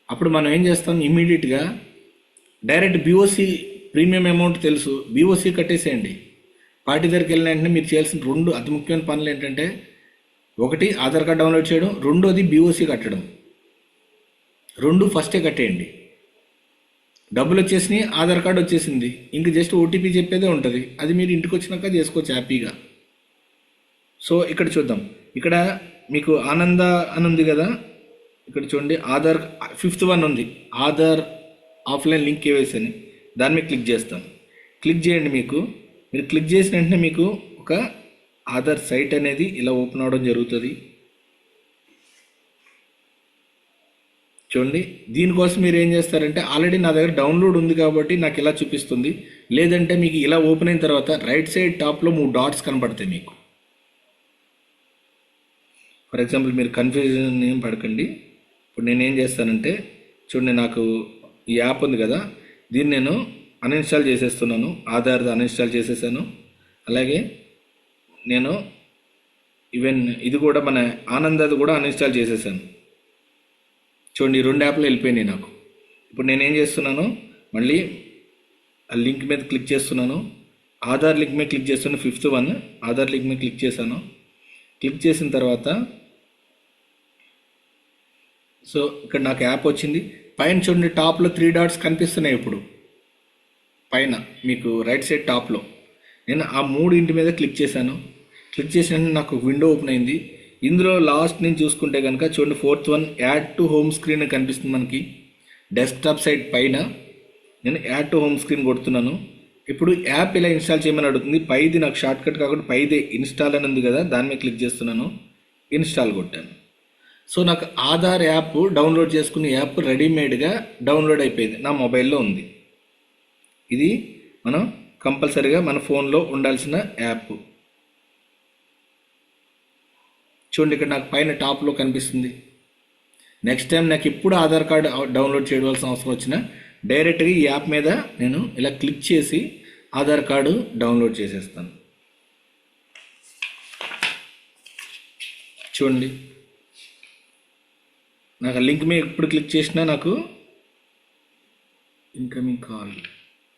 అప్పుడు మనం ఏం చేస్తాం, ఇమీడియట్గా డైరెక్ట్ బీఓసీ ప్రీమియం అమౌంట్ తెలుసు, బీఓసీ కట్టేసేయండి. పార్టీ దగ్గరికి వెళ్ళిన వెంటనే మీరు చేయాల్సిన రెండు అతి ముఖ్యమైన పనులు ఏంటంటే, ఒకటి ఆధార్ కార్డ్ డౌన్లోడ్ చేయడం, రెండోది బీఓసీ కట్టడం. రెండు ఫస్టే కట్టేయండి. డబ్బులు వచ్చేసినాయి, ఆధార్ కార్డు వచ్చేసింది, ఇంక జస్ట్ ఓటీపీ చెప్పేదే ఉంటుంది. అది మీరు ఇంటికి వచ్చినాక చేసుకోవచ్చు హ్యాపీగా. సో ఇక్కడ చూద్దాం. ఇక్కడ మీకు ఆనంద అని ఉంది కదా, ఇక్కడ చూడండి ఆధార్ 5th వన్ ఉంది, ఆధార్ ఆఫ్లైన్ లింక్ కేవైసీ అని. దాని మీద క్లిక్ చేస్తాం. క్లిక్ చేయండి. మీరు క్లిక్ చేసిన వెంటనే మీకు ఒక ఆధార్ సైట్ అనేది ఇలా ఓపెన్ అవ్వడం జరుగుతుంది. చూడండి, దీనికోసం మీరు ఏం చేస్తారంటే, ఆల్రెడీ నా దగ్గర డౌన్లోడ్ ఉంది కాబట్టి నాకు ఇలా చూపిస్తుంది. లేదంటే మీకు ఇలా ఓపెన్ అయిన తర్వాత రైట్ సైడ్ టాప్లో 3 డాట్స్ కనపడతాయి మీకు. ఫర్ ఎగ్జాంపుల్ మీరు కన్ఫ్యూజన్ ఏం పడకండి. ఇప్పుడు నేనేం చేస్తానంటే, చూడండి నాకు ఈ యాప్ ఉంది కదా, దీన్ని నేను అన్ఇన్స్టాల్ చేసేస్తున్నాను. ఆధార్ అన్ఇన్స్టాల్ చేసేసాను. అలాగే నేను ఈవెన్ ఇది కూడా మన ఆనందది కూడా అన్ఇన్స్టాల్ చేసేసాను. చూడండి, ఈ 2 యాప్లు వెళ్ళిపోయినాయి నాకు. ఇప్పుడు నేనేం చేస్తున్నాను, మళ్ళీ ఆ లింక్ మీద క్లిక్ చేస్తున్నాను. ఆధార్ లింక్ మీద క్లిక్ చేస్తున్నాను. 5th వన్ ఆధార్ లింక్ మీద క్లిక్ చేశాను. క్లిక్ చేసిన తర్వాత సో ఇక్కడ నాకు యాప్ వచ్చింది. పైన చూడండి టాప్లో 3 డాట్స్ కనిపిస్తున్నాయి. ఇప్పుడు పైన మీకు రైట్ సైడ్ టాప్లో నేను ఆ 3 మీద క్లిక్ చేశాను. క్లిక్ చేసిన నాకు విండో ఓపెన్ అయింది. ఇందులో లాస్ట్ నుంచి చూసుకుంటే కనుక చూడండి 4th one add to home screen కనిపిస్తుంది మనకి. డెస్క్టాప్ సైడ్ పైన నేను యాడ్ టు హోమ్ స్క్రీన్ కొడుతున్నాను. ఇప్పుడు యాప్ ఇలా ఇన్స్టాల్ చేయమని అడుగుతుంది. పైది నాకు షార్ట్ కట్ కాకుండా పైదే ఇన్స్టాల్ అని ఉంది కదా, దాని మీద క్లిక్ చేస్తున్నాను. ఇన్స్టాల్ కొట్టాను. సో నాకు ఆధార్ యాప్ డౌన్లోడ్ చేసుకునే యాప్ రెడీమేడ్గా డౌన్లోడ్ అయిపోయింది, నా మొబైల్లో ఉంది. ఇది మనం కంపల్సరీగా మన ఫోన్లో ఉండాల్సిన యాప్. చూడండి, ఇక్కడ నాకు పైన టాప్లో కనిపిస్తుంది. నెక్స్ట్ టైం నాకు ఎప్పుడు ఆధార్ కార్డు డౌన్లోడ్ చేయవలసిన అవసరం వచ్చినా డైరెక్ట్గా ఈ యాప్ మీద నేను ఇలా క్లిక్ చేసి ఆధార్ కార్డు డౌన్లోడ్ చేసేస్తాను. చూడండి, నాకు ఆ లింక్ మీద ఎప్పుడు క్లిక్ చేసినా నాకు ఇన్కమింగ్ కాల్,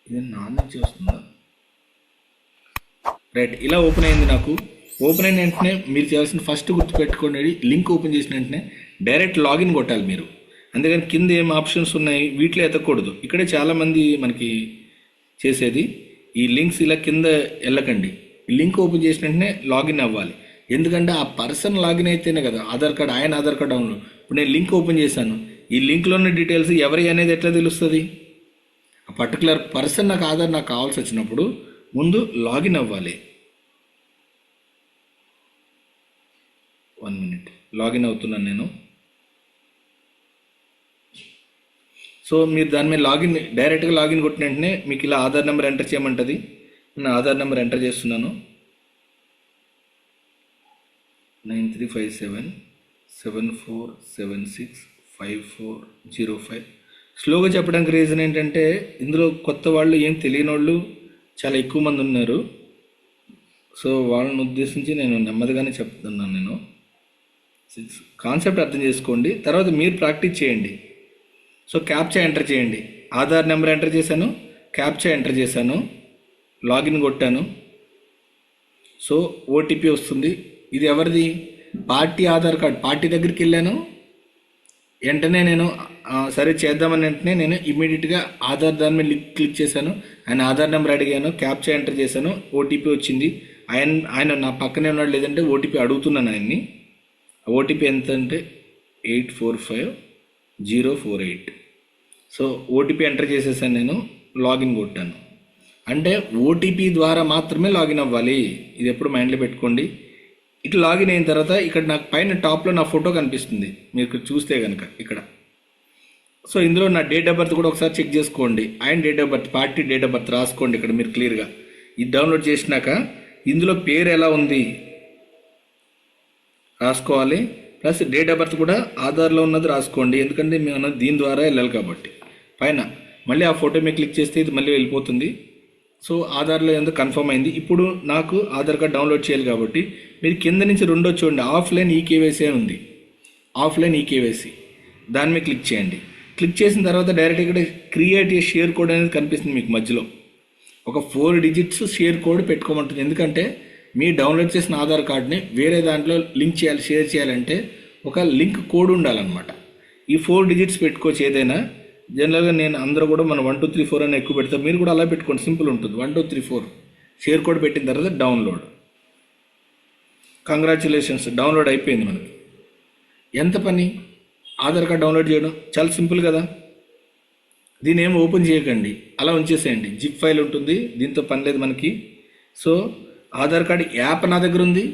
ఇది నా నుంచి వస్తుందా? రైట్, ఇలా ఓపెన్ అయింది నాకు. ఓపెన్ అయిన వెంటనే మీరు చేయాల్సిన ఫస్ట్ గుర్తుపెట్టుకోండి, లింక్ ఓపెన్ చేసిన వెంటనే డైరెక్ట్ లాగిన్ కొట్టాలి మీరు. అందుకని కింద ఏం ఆప్షన్స్ ఉన్నాయి వీటిలో ఎతకూడదు. ఇక్కడే చాలామంది మనకి చేసేది, ఈ లింక్స్ ఇలా కింద వెళ్ళకండి. ఈ లింక్ ఓపెన్ చేసిన వెంటనే లాగిన్ అవ్వాలి. ఎందుకంటే ఆ పర్సన్ లాగిన్ అయితేనే కదా ఆధార్ కార్డు, ఆయన ఆధార్ కార్డు డౌన్లోడ్. ఇప్పుడు నేను లింక్ ఓపెన్ చేశాను, ఈ లింక్లో ఉన్న డీటెయిల్స్ ఎవరి అనేది ఎట్లా తెలుస్తుంది? ఆ పర్టికులర్ పర్సన్ నాకు ఆధార్ నాకు కావాల్సి వచ్చినప్పుడు ముందు లాగిన్ అవ్వాలి. 1 minute లాగిన్ అవుతున్నాను నేను. సో మీరు దాని మీద లాగిన్ డైరెక్ట్గా లాగిన్ కొట్టిన వెంటనే మీకు ఇలా ఆధార్ నెంబర్ ఎంటర్ చేయమంటుంది. నేను ఆధార్ నెంబర్ ఎంటర్ చేస్తున్నాను. 935774765405. స్లోగా చెప్పడానికి రీజన్ ఏంటంటే ఇందులో కొత్త వాళ్ళు ఏం తెలియని వాళ్ళు చాలా ఎక్కువ మంది ఉన్నారు. సో వాళ్ళని ఉద్దేశించి నేను నెమ్మదిగానే చెప్తున్నాను. నేను కాన్సెప్ట్ అర్థం చేసుకోండి, తర్వాత మీరు ప్రాక్టీస్ చేయండి. సో క్యాప్చా ఎంటర్ చేయండి. ఆధార్ నెంబర్ ఎంటర్ చేశాను, క్యాప్చా ఎంటర్ చేశాను, లాగిన్ కొట్టాను. సో ఓటీపీ వస్తుంది. ఇది ఎవరిది? Party Aadhaar card. పార్టీ దగ్గరికి వెళ్ళాను, వెంటనే నేను సరే చేద్దామని వెంటనే నేను ఇమీడియట్గా ఆధార్ దాని మీద క్లిక్ చేశాను. ఆయన ఆధార్ నెంబర్ అడిగాను, క్యాప్చా ఎంటర్ చేశాను, ఓటీపీ వచ్చింది. ఆయన నా పక్కనే ఉన్నాడు, లేదంటే ఓటీపీ అడుగుతున్నాను ఆయన్ని. ఓటీపీ ఎంత అంటే 845048. సో ఓటీపీ ఎంటర్ చేసేసాను, నేను లాగిన్ కొట్టాను. అంటే ఓటీపీ ద్వారా మాత్రమే లాగిన్ అవ్వాలి, ఇది ఎప్పుడు మైండ్లో పెట్టుకోండి. ఇట్లా లాగిన్ అయిన తర్వాత ఇక్కడ నాకు పైన టాప్లో నా ఫోటో కనిపిస్తుంది, మీరు చూస్తే కనుక ఇక్కడ. సో ఇందులో నా డేట్ ఆఫ్ బర్త్ కూడా ఒకసారి చెక్ చేసుకోండి. ఆయన date of birth, party date of birth రాసుకోండి ఇక్కడ మీరు క్లియర్గా. ఇది డౌన్లోడ్ చేసినాక ఇందులో పేరు ఎలా ఉంది రాసుకోవాలి, ప్లస్ డేట్ ఆఫ్ బర్త్ కూడా ఆధార్లో ఉన్నది రాసుకోండి, ఎందుకంటే మేము దీని ద్వారా వెళ్ళాలి కాబట్టి. పైన మళ్ళీ ఆ ఫోటో మీద క్లిక్ చేస్తే ఇది మళ్ళీ వెళ్ళిపోతుంది. సో ఆధార్లో ఎందుకు కన్ఫర్మ్ అయింది. ఇప్పుడు నాకు ఆధార్ కార్డ్ డౌన్లోడ్ చేయాలి కాబట్టి మీరు కింద నుంచి రెండో చూడండి, ఆఫ్లైన్ ఈకేవైసీ అని ఉంది. ఆఫ్లైన్ ఈకేవైసీ దాని మీద క్లిక్ చేయండి. క్లిక్ చేసిన తర్వాత డైరెక్ట్ ఇక్కడ క్రియేట్ ఏ షేర్ కోడ్ అనేది కనిపిస్తుంది మీకు మధ్యలో. ఒక 4 డిజిట్స్ షేర్ కోడ్ పెట్టుకోమంటుంది. ఎందుకంటే మీ డౌన్లోడ్ చేసిన ఆధార్ కార్డ్ని వేరే దాంట్లో లింక్ చేయాలి, షేర్ చేయాలంటే ఒక లింక్ కోడ్ ఉండాలన్నమాట. ఈ 4 డిజిట్స్ పెట్టుకోవచ్చు ఏదైనా. జనరల్గా నేను అందరూ కూడా మనం 1 2 3 4 అని ఎక్కువ పెడతాం. మీరు కూడా అలా పెట్టుకోండి, సింపుల్ ఉంటుంది. 1 2 3 4 షేర్ కోడ్ పెట్టిన తర్వాత డౌన్లోడ్. కంగ్రాచులేషన్స్, డౌన్లోడ్ అయిపోయింది మనకి. ఎంత పని ఆధార్ కార్డ్ డౌన్లోడ్ చేయడం, చాలా సింపుల్ కదా. దీన్ని ఏం ఓపెన్ చేయకండి, అలా ఉంచేసేయండి. జిప్ ఫైల్ ఉంటుంది, దీంతో పని లేదు మనకి. సో ఆధార్ కార్డ్ యాప్ నా దగ్గర ఉంది.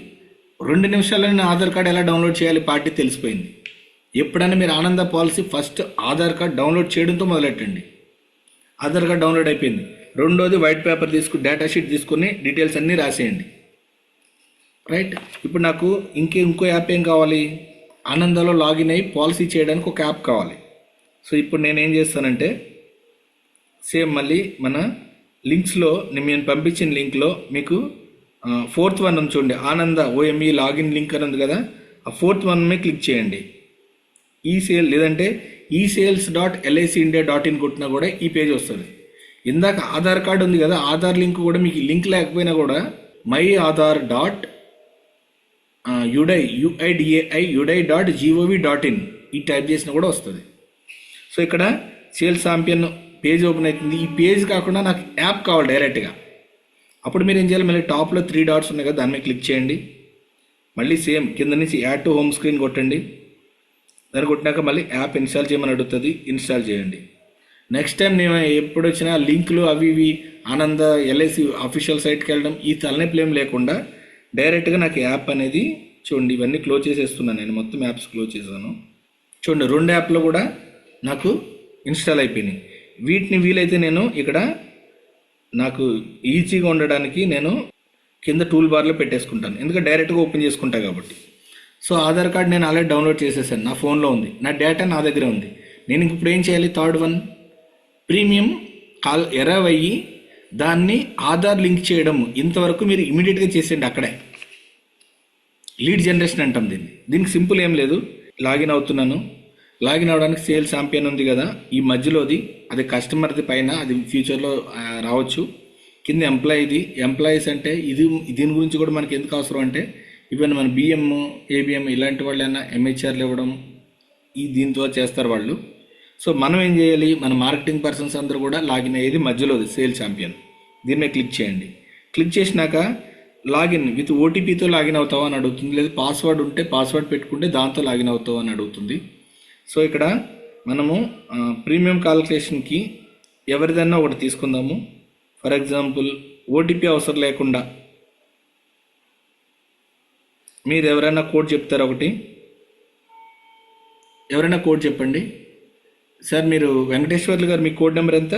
2 నిమిషాల్లో నేను ఆధార్ కార్డ్ ఎలా డౌన్లోడ్ చేయాలి పార్టీ తెలిసిపోయింది. ఎప్పుడైనా మీరు ఆనంద policy first Aadhaar card download చేయడంతో మొదలెట్టండి. ఆధార్ కార్డ్ డౌన్లోడ్ అయిపోయింది. రెండోది వైట్ పేపర్ డేటా షీట్ తీసుకుని డీటెయిల్స్ అన్నీ రాసేయండి. రైట్. ఇప్పుడు నాకు ఇంకో యాప్ ఏం కావాలి, ఆనందాలో లాగిన్ అయ్యి పాలసీ చేయడానికి ఒక యాప్ కావాలి. సో ఇప్పుడు నేను ఏం చేస్తానంటే సేమ్ మళ్ళీ మన లింక్స్లో నేను పంపించిన లింక్లో మీకు 4th వన్ చూడండి, ఆనంద ఓఎంఈ లాగిన్ లింక్ అని ఉంది కదా, ఆ 4th వన్ మీద క్లిక్ చేయండి. ఈసేల్ లేదంటే eSales.LICindia.in కొట్టినా కూడా ఈ పేజ్ వస్తుంది. ఇందాక ఆధార్ కార్డు ఉంది కదా, ఆధార్ లింక్ కూడా మీకు లింక్ లేకపోయినా కూడా మై ఆధార్ డాట్ UIDAI.gov.in ఈ టైప్ చేసినా కూడా వస్తుంది. సో ఇక్కడ సేల్స్ ఛాంపియన్ పేజ్ ఓపెన్ అవుతుంది. ఈ పేజ్ కాకుండా నాకు యాప్ కావాలి డైరెక్ట్గా. అప్పుడు మీరు ఏం చేయాలి, మళ్ళీ టాప్లో 3 డాట్స్ ఉన్నాయి కదా, దాని మీద క్లిక్ చేయండి. మళ్ళీ సేమ్ కింద నుంచి యాడ్ టు హోమ్ స్క్రీన్ కొట్టండి. దాన్ని కొట్టినాక మళ్ళీ యాప్ ఇన్స్టాల్ చేయమని అడుగుతుంది, ఇన్స్టాల్ చేయండి. నెక్స్ట్ టైం నేను ఎప్పుడు వచ్చినా లింకులు అవి ఇవి ఆనంద ఎల్ఐసి అఫీషియల్ సైట్కి వెళ్ళడం ఈ తలనొప్పులు ఏం లేకుండా డైరెక్ట్గా నాకు యాప్ అనేది చూడండి. ఇవన్నీ క్లోజ్ చేసేస్తున్నాను, నేను మొత్తం యాప్స్ క్లోజ్ చేశాను. చూడండి 2 యాప్లో కూడా నాకు ఇన్స్టాల్ అయిపోయినాయి. వీటిని వీలైతే నేను ఇక్కడ నాకు ఈజీగా ఉండడానికి నేను కింద టూల్ బార్లో పెట్టేసుకుంటాను, ఎందుకంటే డైరెక్ట్గా ఓపెన్ చేసుకుంటా కాబట్టి. సో ఆధార్ కార్డ్ నేను ఆల్రెడీ డౌన్లోడ్ చేసేసాను, నా ఫోన్లో ఉంది, నా డేటా నా దగ్గరే ఉంది. నేను ఇప్పుడు ఏం చేయాలి, 3rd వన్ ప్రీమియం కాల్ ఎరవ్ అయ్యి దాన్ని ఆధార్ లింక్ చేయడం. ఇంతవరకు మీరు ఇమీడియట్గా చేసేయండి అక్కడే. లీడ్ జనరేషన్ అంటాం దీనికి సింపుల్ ఏం లేదు. లాగిన్ అవుతున్నాను. లాగిన్ అవడానికి సేల్స్ ఛాంపియన్ ఉంది కదా, ఈ మధ్యలోది అది కస్టమర్ది పైన, అది ఫ్యూచర్లో రావచ్చు. కింద ఎంప్లాయీస్ అంటే దీని గురించి కూడా మనకి ఎందుకు అవసరం అంటే ఈవెన్ మన బిఎం ఏబిఎం ఇలాంటి వాళ్ళైనా ఎంహెచ్ఆర్లు ఇవ్వడం దీంతో చేస్తారు వాళ్ళు. సో మనం ఏం చేయాలి, మన మార్కెటింగ్ పర్సన్స్ అందరూ కూడా లాగిన్ అయ్యేది మధ్యలోది సేల్స్ ఛాంపియన్. దీని మీద క్లిక్ చేయండి. క్లిక్ చేసినాక లాగిన్ విత్ ఓటీపీతో లాగిన్ అవుతావు అని అడుగుతుంది, లేదా పాస్వర్డ్ ఉంటే పాస్వర్డ్ పెట్టుకుంటే దాంతో లాగిన్ అవుతావు అని అడుగుతుంది. సో ఇక్కడ మనము ప్రీమియం కాల్కులేషన్కి ఎవరిదన్నా ఒకటి తీసుకుందాము. ఫర్ ఎగ్జాంపుల్ ఓటీపీ అవసరం లేకుండా మీరు ఎవరైనా కోడ్ చెప్తారా, ఒకటి ఎవరైనా కోడ్ చెప్పండి. సార్ మీరు వెంకటేశ్వర్లు గారు, మీ కోడ్ నెంబర్ ఎంత?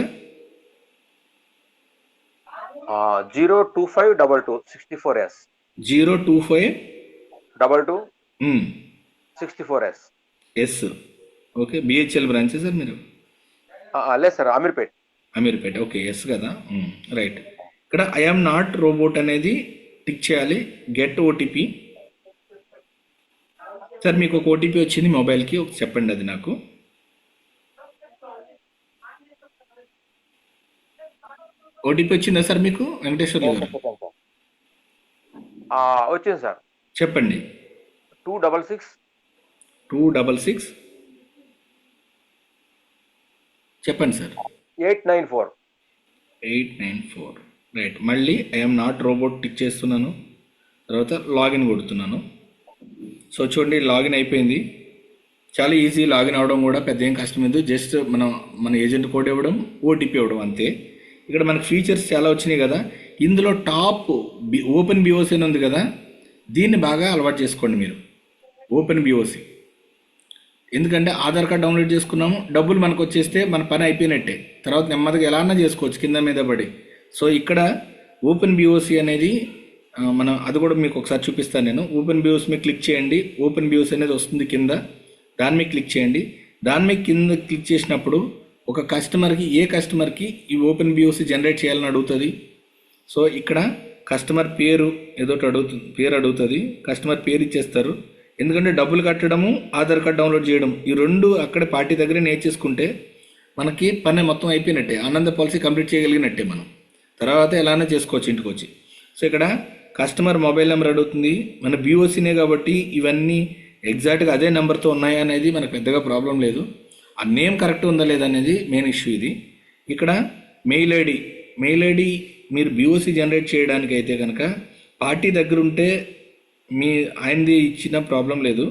02522 64S 02522 64S. Yes. Okay. BHEL branch sir మీరు? లేదు సార్, అమీర్పేట్. ఓకే, ఎస్ కదా, రైట్. ఇక్కడ ఐఎమ్ నాట్ రోబోట్ అనేది టిక్ చేయాలి. Get OTP. సార్ మీకు ఒక ఓటీపీ వచ్చింది మొబైల్కి, చెప్పండి అది నాకు. ఓటీపీ వచ్చిందా సార్ మీకు వెంకటేశ్వర్లు గారు? వచ్చింది సార్, చెప్పండి. 266 చెప్పండి సార్. 894. రైట్. మళ్ళీ ఐఎమ్ నాట్ రోబోట్ టిక్ చేస్తున్నాను, తర్వాత లాగిన్ కొడుతున్నాను. సో చూడండి లాగిన్ అయిపోయింది. చాలా ఈజీ లాగిన్ అవ్వడం కూడా, పెద్ద ఏం కష్టం లేదు. జస్ట్ మన ఏజెంట్ కోడ్ ఇవ్వడం, ఓటీపీ ఇవ్వడం అంతే. ఇక్కడ మనకు ఫీచర్స్ చాలా వచ్చినాయి కదా. ఇందులో టాప్ ఓపెన్ బిఓసి అని ఉంది కదా, దీన్ని బాగా అలవాటు చేసుకోండి మీరు. ఓపెన్ బిఓసి ఎందుకంటే ఆధార్ కార్డ్ డౌన్లోడ్ చేసుకున్నాము, డబ్బులు మనకు వచ్చేస్తే మన పని అయిపోయినట్టే. తర్వాత నెమ్మదిగా ఎలా అన్నా చేసుకోవచ్చు కింద మీద పడి. సో ఇక్కడ ఓపెన్ బిఓసి అనేది మనం అది కూడా మీకు ఒకసారి చూపిస్తాను నేను. ఓపెన్ బిఓసి మీద క్లిక్ చేయండి. ఓపెన్ బిఓసి అనేది వస్తుంది కింద, దాని మీద క్లిక్ చేయండి. దాని మీద కింద క్లిక్ చేసినప్పుడు ఒక కస్టమర్కి, ఏ కస్టమర్కి ఈ ఓపెన్ బిఓసి జనరేట్ చేయాలని అడుగుతుంది. సో ఇక్కడ కస్టమర్ పేరు ఏదో అడుగుతుంది. కస్టమర్ పేరు ఇచ్చేస్తారు. ఎందుకంటే డబ్బులు కట్టడము, ఆధార్ కార్డ్ డౌన్లోడ్ చేయడం, ఈ రెండు అక్కడే పార్టీ దగ్గరే నేర్చేసుకుంటే మనకి పని మొత్తం అయిపోయినట్టే. ఆనంద పాలసీ కంప్లీట్ చేయగలిగినట్టే మనం. తర్వాత ఎలానో చేసుకోవచ్చు ఇంటికి వచ్చి. సో ఇక్కడ కస్టమర్ మొబైల్ నెంబర్ అడుగుతుంది, మన బీఓసీనే కాబట్టి ఇవన్నీ ఎగ్జాక్ట్గా అదే నెంబర్తో ఉన్నాయా అనేది మనకు పెద్దగా ప్రాబ్లం లేదు. ఆ నేమ్ కరెక్ట్ ఉందా లేదా అనేది మెయిన్ ఇష్యూ ఇది. ఇక్కడ మెయిల్ ఐడి మీరు బీఓసీ జనరేట్ చేయడానికి అయితే కనుక పార్టీ దగ్గర ఉంటే ఆయనది ఇచ్చిన ప్రాబ్లం లేదు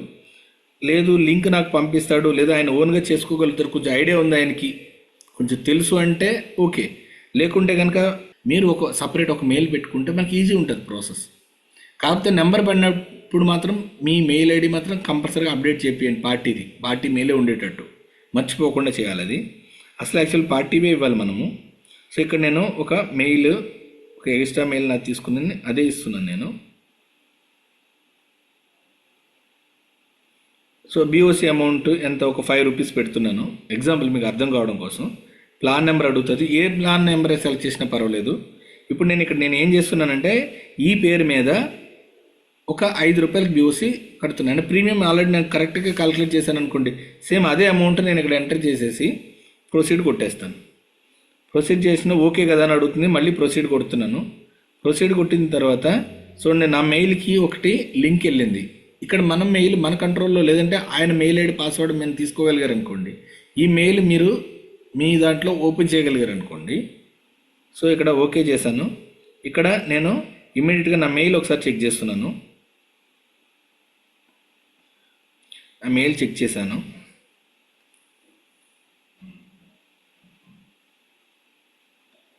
లింక్ నాకు పంపిస్తాడు, లేదా ఆయన ఓన్గా చేసుకోగలుగుతారు, కొంచెం ఐడియా ఉంది ఆయనకి, కొంచెం తెలుసు అంటే ఓకే. లేకుంటే కనుక మీరు సపరేట్ ఒక మెయిల్ పెట్టుకుంటే మనకి ఈజీ ఉంటుంది ప్రాసెస్. కాకపోతే నెంబర్ పడినప్పుడు మాత్రం మీ మెయిల్ ఐడి మాత్రం కంపల్సరీగా అప్డేట్ చేయండి. పార్టీ మెయిలే ఉండేటట్టు మర్చిపోకుండా చేయాలి అది. అసలు యాక్చువల్ పార్టీవే ఇవ్వాలి మనము. సో ఇక్కడ నేను ఒక ఎక్స్ట్రా మెయిల్ నాకు తీసుకుని అదే ఇస్తున్నాను నేను. సో బీఓసీ అమౌంట్ ఎంత, ఒక 5 రూపీస్ పెడుతున్నాను ఎగ్జాంపుల్ మీకు అర్థం కావడం కోసం. ప్లాన్ నెంబర్ అడుగుతుంది, ఏ ప్లాన్ నెంబర్ సెలెక్ట్ చేసినా పర్వాలేదు. ఇప్పుడు నేను ఏం చేస్తున్నానంటే ఈ పేరు మీద ఒక 5 రూపాయలకి బీఓసీ కడుతున్నాను. ప్రీమియం ఆల్రెడీ నేను కరెక్ట్గా క్యాలిక్యులేట్ చేశాను అనుకోండి, సేమ్ అదే అమౌంట్ నేను ఇక్కడ ఎంటర్ చేసేసి ప్రొసీడ్ కొట్టేస్తాను. ప్రొసీడ్ చేసిన ఓకే కదా అని అడుగుతుంది, మళ్ళీ ప్రొసీడ్ కొడుతున్నాను. ప్రొసీడ్ కొట్టిన తర్వాత చూడండి నా మెయిల్కి ఒకటి లింక్ వెళ్ళింది. ఇక్కడ మన మెయిల్ మన కంట్రోల్లో లేదంటే ఆయన మెయిల్ ఐడి పాస్వర్డ్ మేము తీసుకోగలిగారు అనుకోండి, ఈ మెయిల్ మీరు మీ దాంట్లో ఓపెన్ చేయగలిగారు అనుకోండి. సో ఇక్కడ ఓకే చేశాను. ఇక్కడ నేను ఇమ్మీడియట్గా నా మెయిల్ ఒకసారి చెక్ చేస్తున్నాను. ఆ మెయిల్ చెక్ చేశాను.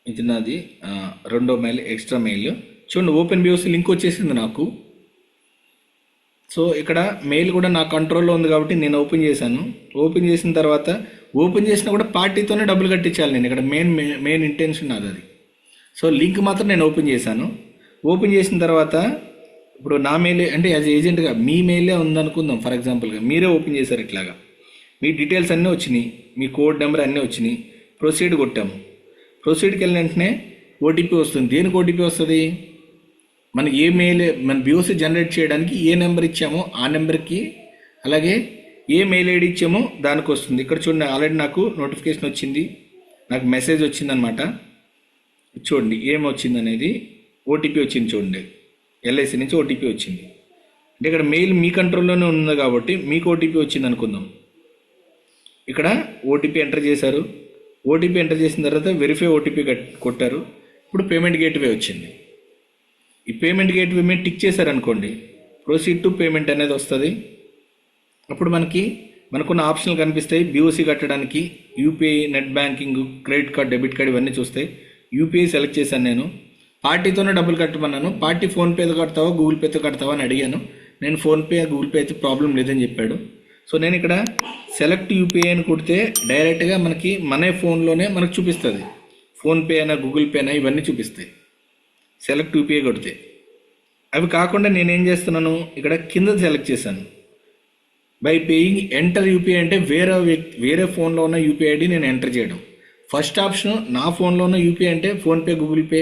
ఇది నాది రెండో మెయిల్, ఎక్స్ట్రా మెయిల్. చూడండి ఓపెన్ బీఓసీ లింక్ వచ్చేసింది నాకు. సో ఇక్కడ మెయిల్ కూడా నా కంట్రోల్లో ఉంది కాబట్టి నేను ఓపెన్ చేశాను. ఓపెన్ చేసిన తర్వాత ఓపెన్ చేసినా కూడా పార్టీతోనే డబ్బులు కట్టించాలి నేను. ఇక్కడ మెయిన్ ఇంటెన్షన్ అది. సో లింక్ మాత్రం నేను ఓపెన్ చేశాను. ఓపెన్ చేసిన తర్వాత ఇప్పుడు నా మెయిల్ అంటే యాజ్ ఏజెంట్గా మీ మెయిలే ఉందనుకుందాం. ఫర్ ఎగ్జాంపుల్గా మీరే ఓపెన్ చేశారు, ఇట్లాగా మీ డీటెయిల్స్ అన్నీ వచ్చినాయి, మీ కోడ్ నెంబర్ అన్నీ వచ్చినాయి. ప్రొసీడ్ కొట్టాము. ప్రొసీడ్కి వెళ్ళిన వెంటనే ఓటీపీ వస్తుంది. దేనికి ఓటీపీ వస్తుంది? మన మన బీఓసీ జనరేట్ చేయడానికి ఏ నెంబర్ ఇచ్చామో ఆ నెంబర్కి, అలాగే ఏ మెయిల్ ఐడి ఇచ్చామో దానికి వస్తుంది. ఇక్కడ చూడండి ఆల్రెడీ నాకు నోటిఫికేషన్ వచ్చింది, నాకు మెసేజ్ వచ్చిందనమాట. చూడండి ఏమొచ్చింది అనేది, ఓటీపీ వచ్చింది. చూడండి ఎల్ఐసి నుంచి ఓటీపీ వచ్చింది. అంటే ఇక్కడ మెయిల్ మీ కంట్రోల్లోనే ఉంది కాబట్టి మీకు ఓటీపీ వచ్చింది అనుకుందాం. ఇక్కడ ఓటీపీ ఎంటర్ చేశారు. ఓటీపీ ఎంటర్ చేసిన తర్వాత వెరిఫై ఓటీపీ కొట్టారు. ఇప్పుడు పేమెంట్ గేట్వే వచ్చింది. ఈ పేమెంట్ గేట్వే మీద టిక్ చేశారనుకోండి, ప్రొసీడ్ టు పేమెంట్ అనేది వస్తుంది. అప్పుడు మనకున్న ఆప్షన్లు కనిపిస్తాయి. బీఓసీ కట్టడానికి UPI, net banking, credit card, debit card ఇవన్నీ చూస్తాయి. యూపీఐ సెలెక్ట్ చేశాను నేను. పార్టీతోనే డబ్బులు కట్టమన్నాను. పార్టీ ఫోన్పేతో కడతావా గూగుల్ పేతో కడతావా అని అడిగాను. నేను ఫోన్పే గూగుల్ పే అయితే ప్రాబ్లం లేదని చెప్పాడు. సో నేను ఇక్కడ సెలెక్ట్ యూపీఐ అని కొడితే డైరెక్ట్గా మన ఫోన్లోనే మనకు చూపిస్తుంది. ఫోన్పే అయినా గూగుల్ పే అయినా ఇవన్నీ చూపిస్తాయి సెలెక్ట్ యూపీఐ కొడితే. అవి కాకుండా నేనేం చేస్తున్నాను, ఇక్కడ కింద సెలెక్ట్ చేశాను బై పేయింగ్ ఎంటర్ యూపీఐ అంటే వేరే ఫోన్లో ఉన్న యూపీఐ ఐడి నేను ఎంటర్ చేయడం. ఫస్ట్ ఆప్షన్ నా ఫోన్లో ఉన్న యూపీఐ అంటే ఫోన్పే, గూగుల్ పే,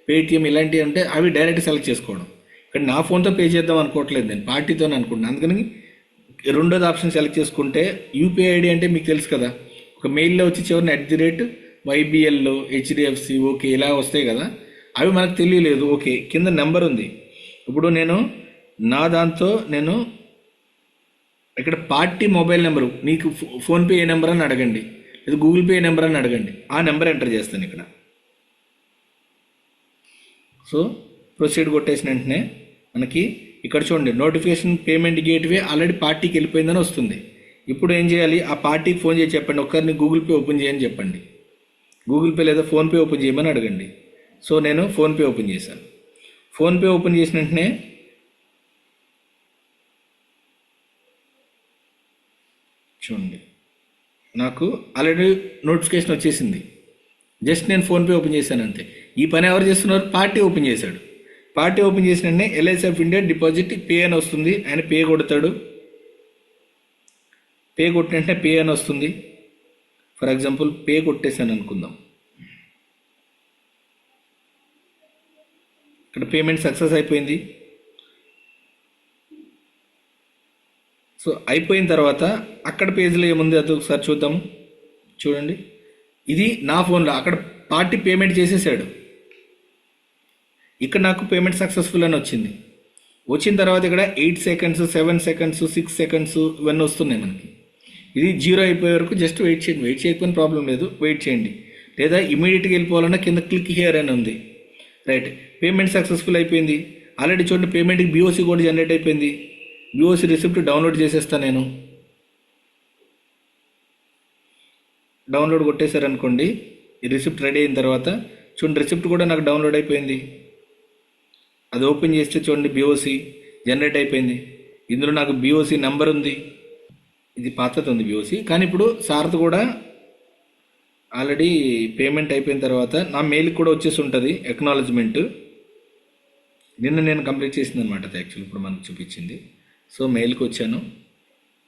పేటిఎం ఇలాంటివి అంటే అవి డైరెక్ట్ సెలెక్ట్ చేసుకోవడం. ఇక్కడ నా ఫోన్తో పే చేద్దాం అనుకోవట్లేదు, నేను పార్టీతోనే అనుకుంటున్నాను. అందుకని రెండోది ఆప్షన్ సెలెక్ట్ చేసుకుంటే యూపీఐ ఐడి అంటే మీకు తెలుసు కదా, ఒక మెయిల్లో వచ్చి చివరిని @YBL, HDFC, ఓకే ఇలా వస్తాయి కదా, అవి మనకు తెలియలేదు. ఓకే కింద నెంబర్ ఉంది. ఇప్పుడు నా దాంతో ఇక్కడ పార్టీ మొబైల్ నెంబరు, నీకు ఫోన్పే ఏ నెంబర్ అని అడగండి, లేదా గూగుల్ పే ఏ నెంబర్ అని అడగండి, ఆ నెంబర్ ఎంటర్ చేస్తాను ఇక్కడ. సో ప్రొసీడ్ కొట్టేసిన వెంటనే మనకి ఇక్కడ చూడండి నోటిఫికేషన్ పేమెంట్ గేట్వే ఆల్రెడీ పార్టీకి వెళ్ళిపోయిందని వస్తుంది. ఇప్పుడు ఏం చేయాలి, ఆ పార్టీకి ఫోన్ చేసి చెప్పండి, ఒకరిని గూగుల్ పే ఓపెన్ చేయని చెప్పండి, గూగుల్ పే లేదా ఫోన్పే ఓపెన్ చేయమని అడగండి. సో నేను ఫోన్పే ఓపెన్ చేశాను. ఫోన్పే ఓపెన్ చేసిన వెంటనే చూడండి నాకు ఆల్రెడీ నోటిఫికేషన్ వచ్చేసింది. జస్ట్ నేను ఫోన్పే ఓపెన్ చేశాను అంతే. ఈ పని ఎవరు చేస్తున్నారు, పార్టీ ఓపెన్ చేశాడు. పార్టీ ఓపెన్ చేసిన వెంటనే LIC of India deposit pay అని వస్తుంది. ఆయన పే కొడతాడు. పే కొట్టిన వెంటనే పే అని వస్తుంది. ఫర్ ఎగ్జాంపుల్ పే కొట్టేశాను అనుకుందాం. ఇక్కడ పేమెంట్ సక్సెస్ అయిపోయింది. సో అయిపోయిన తర్వాత అక్కడ పేజ్లో ఏముంది అది ఒకసారి చూద్దాము. చూడండి ఇది నా ఫోన్లో, అక్కడ పార్టీ పేమెంట్ చేసేసాడు. ఇక్కడ నాకు పేమెంట్ సక్సెస్ఫుల్ అని వచ్చింది. వచ్చిన తర్వాత ఇక్కడ 8 సెకండ్స్, 7 సెకండ్స్, 6 సెకండ్స్ ఇవన్నీ వస్తున్నాయి మనకి. ఇది 0 అయిపోయే వరకు జస్ట్ వెయిట్ చేయండి. వెయిట్ చేయకపోయిన ప్రాబ్లం లేదు, వెయిట్ చేయండి. లేదా ఇమీడియట్గా వెళ్ళిపోవాలన్నా కింద క్లిక్ హియర్ అని ఉంది. రైట్, పేమెంట్ సక్సెస్ఫుల్ అయిపోయింది. ఆల్రెడీ చూడండి పేమెంట్కి బీఓసి కూడా జనరేట్ అయిపోయింది. బీఓసి రిసిప్ట్ డౌన్లోడ్ చేసేస్తాను నేను. డౌన్లోడ్ కొట్టేశారనుకోండి, ఈ రిసిప్ట్ రెడీ అయిన తర్వాత చూడండి రిసిప్ట్ కూడా నాకు డౌన్లోడ్ అయిపోయింది. అది ఓపెన్ చేస్తే చూడండి బీఓసి జనరేట్ అయిపోయింది. ఇందులో నాకు బీఓసి నెంబర్ ఉంది. ఇది పాతది ఉంది బీఓసి, కానీ ఇప్పుడు సార్ది కూడా ఆల్రెడీ పేమెంట్ అయిపోయిన తర్వాత నా మెయిల్కి కూడా వచ్చేసి ఉంటుంది ఎక్నాలజ్మెంట్. నిన్న నేను కంప్లీట్ చేసింది అనమాట అది యాక్చువల్ ఇప్పుడు మనకు చూపించింది. సో మెయిల్కి వచ్చాను.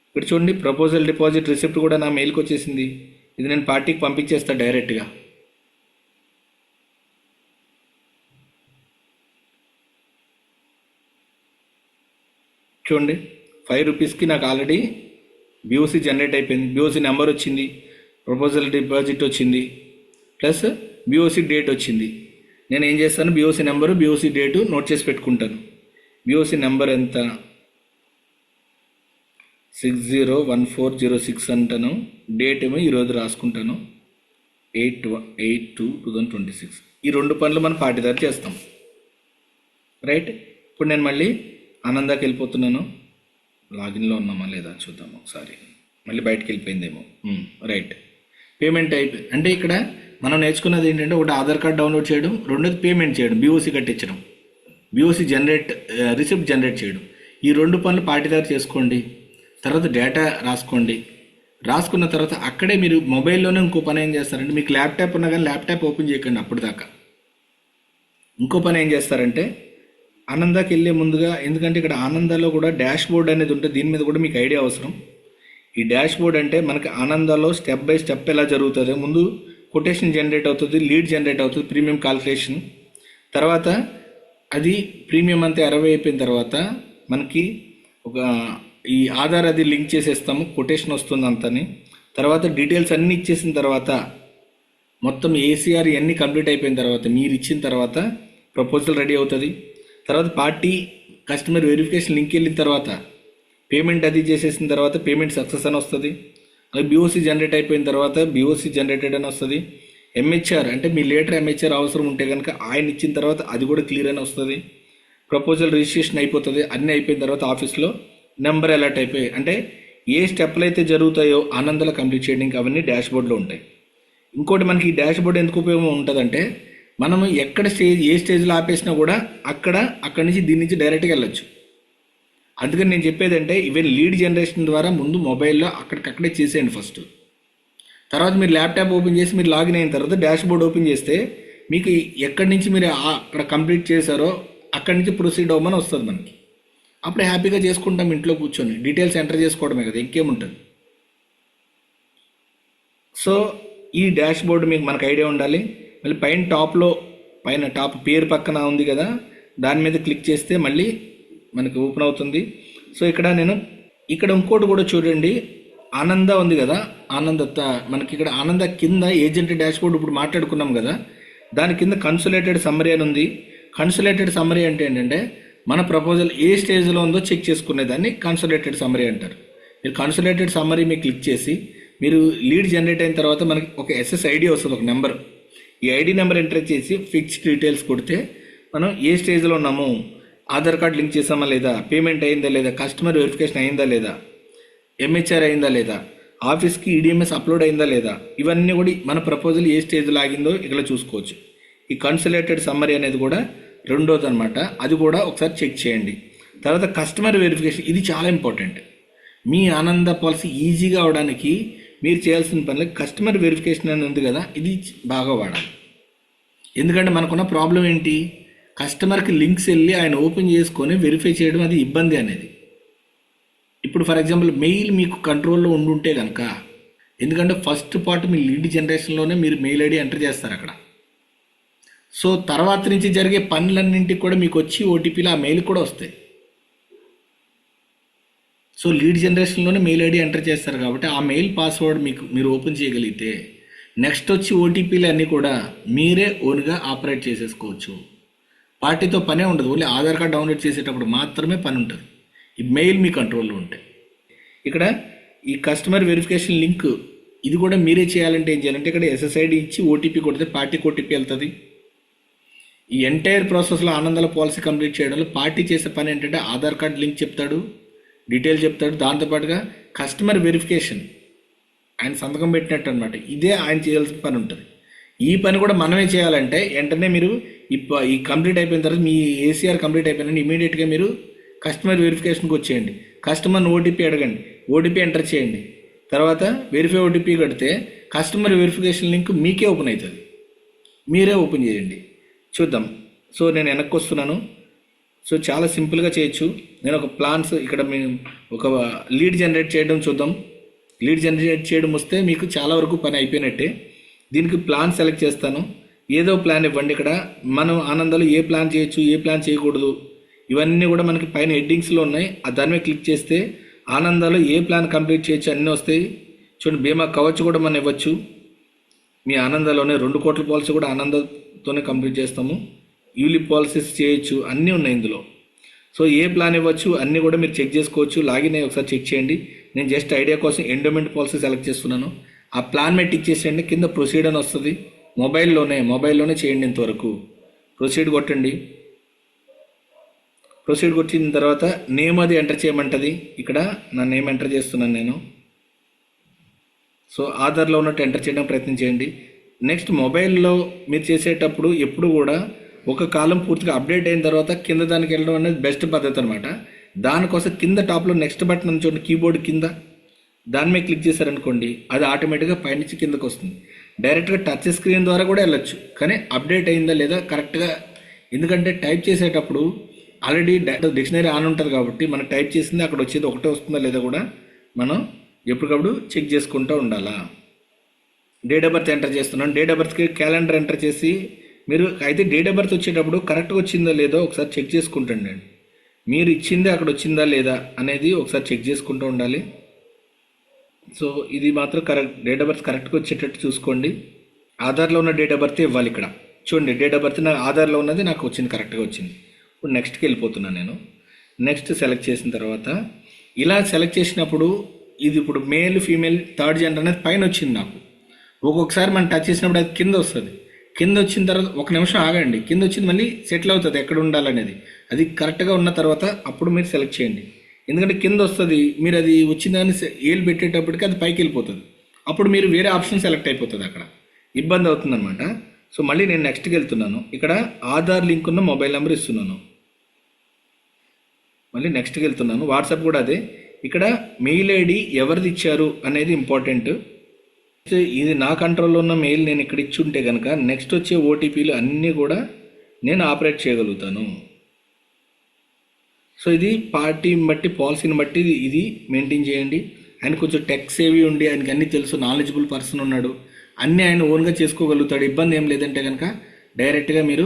ఇక్కడ చూడండి ప్రపోజల్ డిపాజిట్ రిసిప్ట్ కూడా నా మెయిల్కి వచ్చేసింది. ఇది నేను పార్టీకి పంపించేస్తాను డైరెక్ట్గా. చూడండి 5 రూపీస్కి నాకు ఆల్రెడీ బీఓసి జనరేట్ అయిపోయింది. బీఓసి నెంబర్ వచ్చింది, ప్రపోజల్ డిపాజిట్ వచ్చింది, ప్లస్ బీఓసి డేట్ వచ్చింది. నేను ఏం చేస్తాను, BOC number BOC date note చేసి పెట్టుకుంటాను. బీఓసి నెంబర్ ఎంత 601406 అంటాను. డేట్ ఏమో ఈరోజు రాసుకుంటాను 8/2/2026. ఈ 2 పనులు మనం పార్టీ దగ్గర చేస్తాం. రైట్, ఇప్పుడు నేను మళ్ళీ ఆనందాకి వెళ్ళిపోతున్నాను. లాగిన్లో ఉన్నామా లేదా చూద్దాం ఒకసారి. మళ్ళీ బయటకు వెళ్ళిపోయిందేమో. రైట్, పేమెంట్ అయిపోయింది. అంటే ఇక్కడ మనం నేర్చుకున్నది ఏంటంటే ఒకటి ఆధార్ కార్డ్ డౌన్లోడ్ చేయడం, రెండోది పేమెంట్ చేయడం, బీఓసి కట్టించడం, బీఓసి రిసిప్ట్ జనరేట్ చేయడం. ఈ 2 పనులు పార్టీ దగ్గర చేసుకోండి. తర్వాత డేటా రాసుకోండి. రాసుకున్న తర్వాత అక్కడే మీరు మొబైల్లోనే ఇంకో పని ఏం చేస్తారంటే, మీకు ల్యాప్టాప్ ఉన్నా కానీ ల్యాప్టాప్ ఓపెన్ చేయకండి అప్పుడు దాకా. ఇంకో పని ఏం చేస్తారంటే ఆనందాకి వెళ్ళే ముందుగా, ఎందుకంటే ఇక్కడ ఆనందాలో కూడా డాష్ బోర్డ్ అనేది ఉంటుంది. దీని మీద కూడా మీకు ఐడియా అవసరం. ఈ డాష్ బోర్డ్ అంటే మనకి ఆనందాలో స్టెప్ బై స్టెప్ ఎలా జరుగుతుంది. ముందు కొటేషన్ జనరేట్ అవుతుంది, లీడ్ జనరేట్ అవుతుంది, ప్రీమియం కాల్కులేషన్. తర్వాత అది ప్రీమియం అంతా 60 అయిపోయిన తర్వాత మనకి ఒక ఈ ఆధార్ అది లింక్ చేసేస్తాము, కొటేషన్ వస్తుంది అంతని. తర్వాత డీటెయిల్స్ అన్నీ ఇచ్చేసిన తర్వాత మొత్తం ఏసీఆర్ ఇవన్నీ కంప్లీట్ అయిపోయిన తర్వాత మీరు ఇచ్చిన తర్వాత ప్రపోజల్ రెడీ అవుతుంది. తర్వాత పార్టీ కస్టమర్ వెరిఫికేషన్ లింక్ వెళ్ళిన తర్వాత పేమెంట్ అది చేసేసిన తర్వాత పేమెంట్ సక్సెస్ అని వస్తుంది. అలాగే బీఓసి జనరేట్ అయిపోయిన తర్వాత బీఓసి జనరేటెడ్ అని వస్తుంది. ఎంహెచ్ఆర్ అంటే మీ లేటర్ ఎంహెచ్ఆర్ అవసరం ఉంటే కనుక ఆయన ఇచ్చిన తర్వాత అది కూడా క్లియర్ అని వస్తుంది. ప్రపోజల్ రిజిస్ట్రేషన్ అయిపోతుంది. అన్నీ అయిపోయిన తర్వాత ఆఫీస్లో నెంబర్ అలర్ట్ అయిపోయి, అంటే ఏ స్టెప్లు అయితే జరుగుతాయో ఆనందాలు కంప్లీట్ చేయడానికి అవన్నీ డాష్ బోర్డ్లో ఉంటాయి. ఇంకోటి మనకి ఈ డాష్ బోర్డ్ ఎందుకు ఉపయోగం ఉంటుందంటే, మనం ఎక్కడ ఏ స్టేజ్లో ఆపేసినా కూడా అక్కడి నుంచి దీని నుంచి డైరెక్ట్గా వెళ్ళొచ్చు. అందుకని నేను చెప్పేది అంటే, ఈవెన్ లీడ్ జనరేషన్ ద్వారా ముందు మొబైల్లో అక్కడికక్కడే చేసేయండి ఫస్ట్. తర్వాత మీరు ల్యాప్టాప్ ఓపెన్ చేసి మీరు లాగిన్ అయిన తర్వాత డాష్ బోర్డ్ ఓపెన్ చేస్తే మీకు ఎక్కడి నుంచి మీరు అక్కడ కంప్లీట్ చేశారో అక్కడి నుంచి ప్రొసీడ్ అవ్వమని వస్తుంది మనకి. అప్పుడు హ్యాపీగా చేసుకుంటాం ఇంట్లో కూర్చొని, డీటెయిల్స్ ఎంటర్ చేసుకోవడమే కదా, ఇంకేముంటుంది. సో ఈ డాష్ బోర్డు మీకు మనకు ఐడియా ఉండాలి. మళ్ళీ పైన టాప్ పేరు పక్కన ఉంది కదా, దాని మీద క్లిక్ చేస్తే మళ్ళీ మనకి ఓపెన్ అవుతుంది. సో ఇక్కడ ఇంకోటి కూడా చూడండి, ఆనంద ఉంది కదా, మనకి ఇక్కడ ఆనంద కింద ఏజెంట్ డాష్ బోర్డు ఇప్పుడు మాట్లాడుకున్నాం కదా, దాని కింద కన్సులేటెడ్ సమ్మరీ అని ఉంది. కన్సులేటెడ్ సమ్మరీ అంటే ఏంటంటే, మన ప్రపోజల్ ఏ స్టేజ్లో ఉందో చెక్ చేసుకునేదాన్ని కన్సులేటెడ్ సమ్మరీ అంటారు. మీరు కన్సులేటెడ్ సమ్మరీ మీకు క్లిక్ చేసి మీరు లీడ్ జనరేట్ అయిన తర్వాత మనకి ఒక ఎస్ఎస్ ఐడి వస్తుంది, ఒక నెంబర్. ఈ ఐడి నెంబర్ ఎంటర్ చేసి ఫిక్స్డ్ డీటెయిల్స్ కొడితే మనం ఏ స్టేజ్లో ఉన్నాము, ఆధార్ కార్డ్ లింక్ చేసామా లేదా, పేమెంట్ అయిందా లేదా, కస్టమర్ వెరిఫికేషన్ అయిందా లేదా, ఎంహెచ్ఆర్ అయిందా లేదా, ఆఫీస్కి ఈడిఎంఎస్ అప్లోడ్ అయిందా లేదా, ఇవన్నీ కూడా మన ప్రపోజల్ ఏ స్టేజ్లో ఆగిందో ఇక్కడ చూసుకోవచ్చు. ఈ కన్సులేటెడ్ సమ్మరీ అనేది కూడా రెండోది అనమాట, అది కూడా ఒకసారి చెక్ చేయండి. తర్వాత కస్టమర్ వెరిఫికేషన్, ఇది చాలా ఇంపార్టెంట్. మీ ఆనంద పాలసీ ఈజీగా అవడానికి మీరు చేయాల్సిన పనులు కస్టమర్ వెరిఫికేషన్ అని ఉంది కదా, ఇది బాగా వాడాలి. ఎందుకంటే మనకున్న ప్రాబ్లం ఏంటి, కస్టమర్కి లింక్స్ వెళ్ళి ఆయన ఓపెన్ చేసుకొని వెరిఫై చేయడం అది ఇబ్బంది అనేది. ఇప్పుడు ఫర్ ఎగ్జాంపుల్ మెయిల్ మీకు కంట్రోల్లో ఉండుంటే కనుక, ఎందుకంటే ఫస్ట్ పార్ట్ మీ లీడ్ జనరేషన్లోనే మీరు మెయిల్ ఐడి ఎంటర్ చేస్తారు అక్కడ. సో తర్వాత నుంచి జరిగే పనులన్నింటికి కూడా మీకు వచ్చి ఓటీపీలు ఆ మెయిల్ కూడా వస్తాయి. సో లీడ్ జనరేషన్లోనే మెయిల్ ఐడి ఎంటర్ చేస్తారు కాబట్టి ఆ మెయిల్ పాస్వర్డ్ మీరు ఓపెన్ చేయగలిగితే నెక్స్ట్ వచ్చి ఓటీపీలు అన్నీ కూడా మీరే ఓన్గా ఆపరేట్ చేసేసుకోవచ్చు. పార్టీతో పనే ఉండదు, ఓన్లీ ఆధార్ కార్డ్ డౌన్లోడ్ చేసేటప్పుడు మాత్రమే పని ఉంటుంది. ఈ మెయిల్ మీ కంట్రోల్లో ఉంటాయి. ఇక్కడ ఈ కస్టమర్ వెరిఫికేషన్ లింక్ ఇది కూడా మీరే చేయాలంటే ఏం చేయాలంటే ఇక్కడ SSID ఇచ్చి ఓటీపీ కొడితే పార్టీకి ఓటీపీ వెళ్తుంది. ఈ ఎంటైర్ ప్రాసెస్లో ఆనందాల పాలసీ కంప్లీట్ చేయడంలో పార్టీ చేసే పని ఏంటంటే ఆధార్ కార్డ్ లింక్ చెప్తాడు, డీటెయిల్ చెప్తాడు, దాంతోపాటుగా కస్టమర్ వెరిఫికేషన్ ఆయన సంతకం పెట్టినట్టు అనమాట. ఇదే ఆయన చేయాల్సిన పని ఉంటుంది. ఈ పని కూడా మనమే చేయాలంటే వెంటనే మీరు ఈ కంప్లీట్ అయిపోయిన తర్వాత మీ ACR కంప్లీట్ అయిపోయిన ఇమీడియట్గా మీరు కస్టమర్ వెరిఫికేషన్కి వచ్చేయండి. కస్టమర్ని ఓటీపీ అడగండి, ఓటీపీ ఎంటర్ చేయండి, తర్వాత వెరిఫై ఓటీపీ కడితే కస్టమర్ వెరిఫికేషన్ లింక్ మీకే ఓపెన్ అవుతుంది. మీరే ఓపెన్ చేయండి. చూద్దాం. సో నేను వెనక్కి వస్తున్నాను. సో చాలా సింపుల్గా చేయొచ్చు. నేను ఒక ప్లాన్స్ ఇక్కడ మేము ఒక లీడ్ జనరేట్ చేయడం చూద్దాం. లీడ్ జనరేట్ చేయడం వస్తే మీకు చాలా వరకు పని అయిపోయినట్టే. దీనికి ప్లాన్ సెలెక్ట్ చేస్తాను. ఏదో ప్లాన్ ఇవ్వండి. ఇక్కడ మనం ఆనందాలు ఏ ప్లాన్ చేయొచ్చు, ఏ ప్లాన్ చేయకూడదు, ఇవన్నీ కూడా మనకి పైన హెడ్డింగ్స్లో ఉన్నాయి. దాని మీద క్లిక్ చేస్తే ఆనందాలు ఏ ప్లాన్ కంప్లీట్ చేయొచ్చు అన్నీ వస్తాయి. చూడండి, బీమా కవచ్ కూడా మనం ఇవ్వచ్చు. మీ ఆనందాలోనే 2 కోట్ల పాలసీ కూడా ఆనందంతోనే కంప్లీట్ చేస్తాము. యూలిప్ పాలసీస్ చేయొచ్చు, అన్నీ ఉన్నాయి ఇందులో. సో ఏ ప్లాన్ ఇవ్వచ్చు అన్నీ కూడా మీరు చెక్ చేసుకోవచ్చు. లాగిన్ అయ్యి ఒకసారి చెక్ చేయండి. నేను జస్ట్ ఐడియా కోసం ఎండోమెంట్ పాలసీ సెలెక్ట్ చేస్తున్నాను. ఆ ప్లాన్ మీద టిక్ చేసేయండి. కింద ప్రొసీడ్ అని వస్తుంది. మొబైల్లోనే చేయండి. ఇంతవరకు ప్రొసీడ్ కొట్టండి. ప్రొసీడ్ కొట్టిన తర్వాత నేమ్ అది ఎంటర్ చేయమంటుంది. ఇక్కడ నా నేమ్ ఎంటర్ చేస్తున్నాను నేను. సో ఆధార్లో ఉన్నట్టు ఎంటర్ చేయడానికి ప్రయత్నం చేయండి. నెక్స్ట్ మొబైల్లో మీరు చేసేటప్పుడు ఎప్పుడు కూడా ఒక కాలం పూర్తిగా అప్డేట్ అయిన తర్వాత కింద దానికి వెళ్ళడం అనేది బెస్ట్ పద్ధతి అనమాట. దానికోసం కింద టాప్లో నెక్స్ట్ బటన్ ఉంది చూడండి, కీబోర్డ్ కింద, దాని మీద క్లిక్ చేశారనుకోండి అది ఆటోమేటిక్గా పైనుంచి కిందకు వస్తుంది. డైరెక్ట్గా టచ్ స్క్రీన్ ద్వారా కూడా వెళ్ళొచ్చు. కానీ అప్డేట్ అయిందా లేదా కరెక్ట్గా, ఎందుకంటే టైప్ చేసేటప్పుడు ఆల్రెడీ డిక్షనరీ ఆన్ ఉంటుంది కాబట్టి మనం టైప్ చేసింది అక్కడ వచ్చేది ఒకటే వస్తుందా లేదా కూడా మనం ఎప్పటికప్పుడు చెక్ చేసుకుంటూ ఉండాలా. డేట్ ఆఫ్ బర్త్ ఎంటర్ చేస్తున్నాను. డేట్ ఆఫ్ బర్త్కి క్యాలెండర్ ఎంటర్ చేసి మీరు అయితే డేట్ ఆఫ్ బర్త్ వచ్చేటప్పుడు కరెక్ట్గా వచ్చిందా లేదో ఒకసారి చెక్ చేసుకుంటండి. మీరు ఇచ్చింది అక్కడ వచ్చిందా లేదా అనేది ఒకసారి చెక్ చేసుకుంటూ ఉండాలి. సో ఇది మాత్రం కరెక్ట్, డేట్ ఆఫ్ బర్త్ కరెక్ట్గా వచ్చేటట్టు చూసుకోండి. ఆధార్లో ఉన్న డేట్ ఆఫ్ బర్త్ ఇవ్వాలి. ఇక్కడ చూడండి, డేట్ ఆఫ్ బర్త్ నా ఆధార్లో ఉన్నది నాకు వచ్చింది, కరెక్ట్గా వచ్చింది. ఇప్పుడు నెక్స్ట్కి వెళ్ళిపోతున్నాను నేను. నెక్స్ట్ సెలెక్ట్ చేసిన తర్వాత ఇలా సెలెక్ట్ చేసినప్పుడు ఇది ఇప్పుడు మేల్ ఫీమేల్ థర్డ్ జెండర్ అనేది పైన వచ్చింది నాకు. ఒక్కొక్కసారి మనం టచ్ చేసినప్పుడు అది కింద వస్తుంది. కింద వచ్చిన తర్వాత ఒక నిమిషం ఆగండి, కింద వచ్చింది మళ్ళీ సెటిల్ అవుతుంది ఎక్కడ ఉండాలనేది. అది కరెక్ట్గా ఉన్న తర్వాత అప్పుడు మీరు సెలెక్ట్ చేయండి. ఎందుకంటే కింద వస్తుంది, మీరు అది వచ్చిందని ఏలు పెట్టేటప్పటికి అది పైకి వెళ్ళిపోతుంది. అప్పుడు మీరు వేరే ఆప్షన్ సెలెక్ట్ అయిపోతుంది, అక్కడ ఇబ్బంది అవుతుంది అనమాట. సో మళ్ళీ నేను నెక్స్ట్కి వెళ్తున్నాను. ఇక్కడ ఆధార్ లింక్ ఉన్న మొబైల్ నెంబర్ ఇస్తున్నాను. మళ్ళీ నెక్స్ట్కి వెళ్తున్నాను. వాట్సాప్ కూడా అదే. ఇక్కడ మెయిల్ ఐడి ఎవరిది ఇచ్చారు అనేది ఇంపార్టెంట్. ఇది నా కంట్రోల్లో ఉన్న మెయిల్ నేను ఇక్కడ ఇచ్చి ఉంటే కనుక నెక్స్ట్ వచ్చే ఓటీపీలు అన్నీ కూడా నేను ఆపరేట్ చేయగలుగుతాను. సో ఇది పార్టీని బట్టి పాలసీని బట్టి ఇది మెయింటైన్ చేయండి. ఆయన కొంచెం టెక్ సేవీ ఉండి ఆయనకి అన్నీ తెలుసు, నాలెడ్జబుల్ పర్సన్ ఉన్నాడు, అన్నీ ఆయన ఓన్గా చేసుకోగలుగుతాడు, ఇబ్బంది ఏం లేదంటే కనుక డైరెక్ట్గా మీరు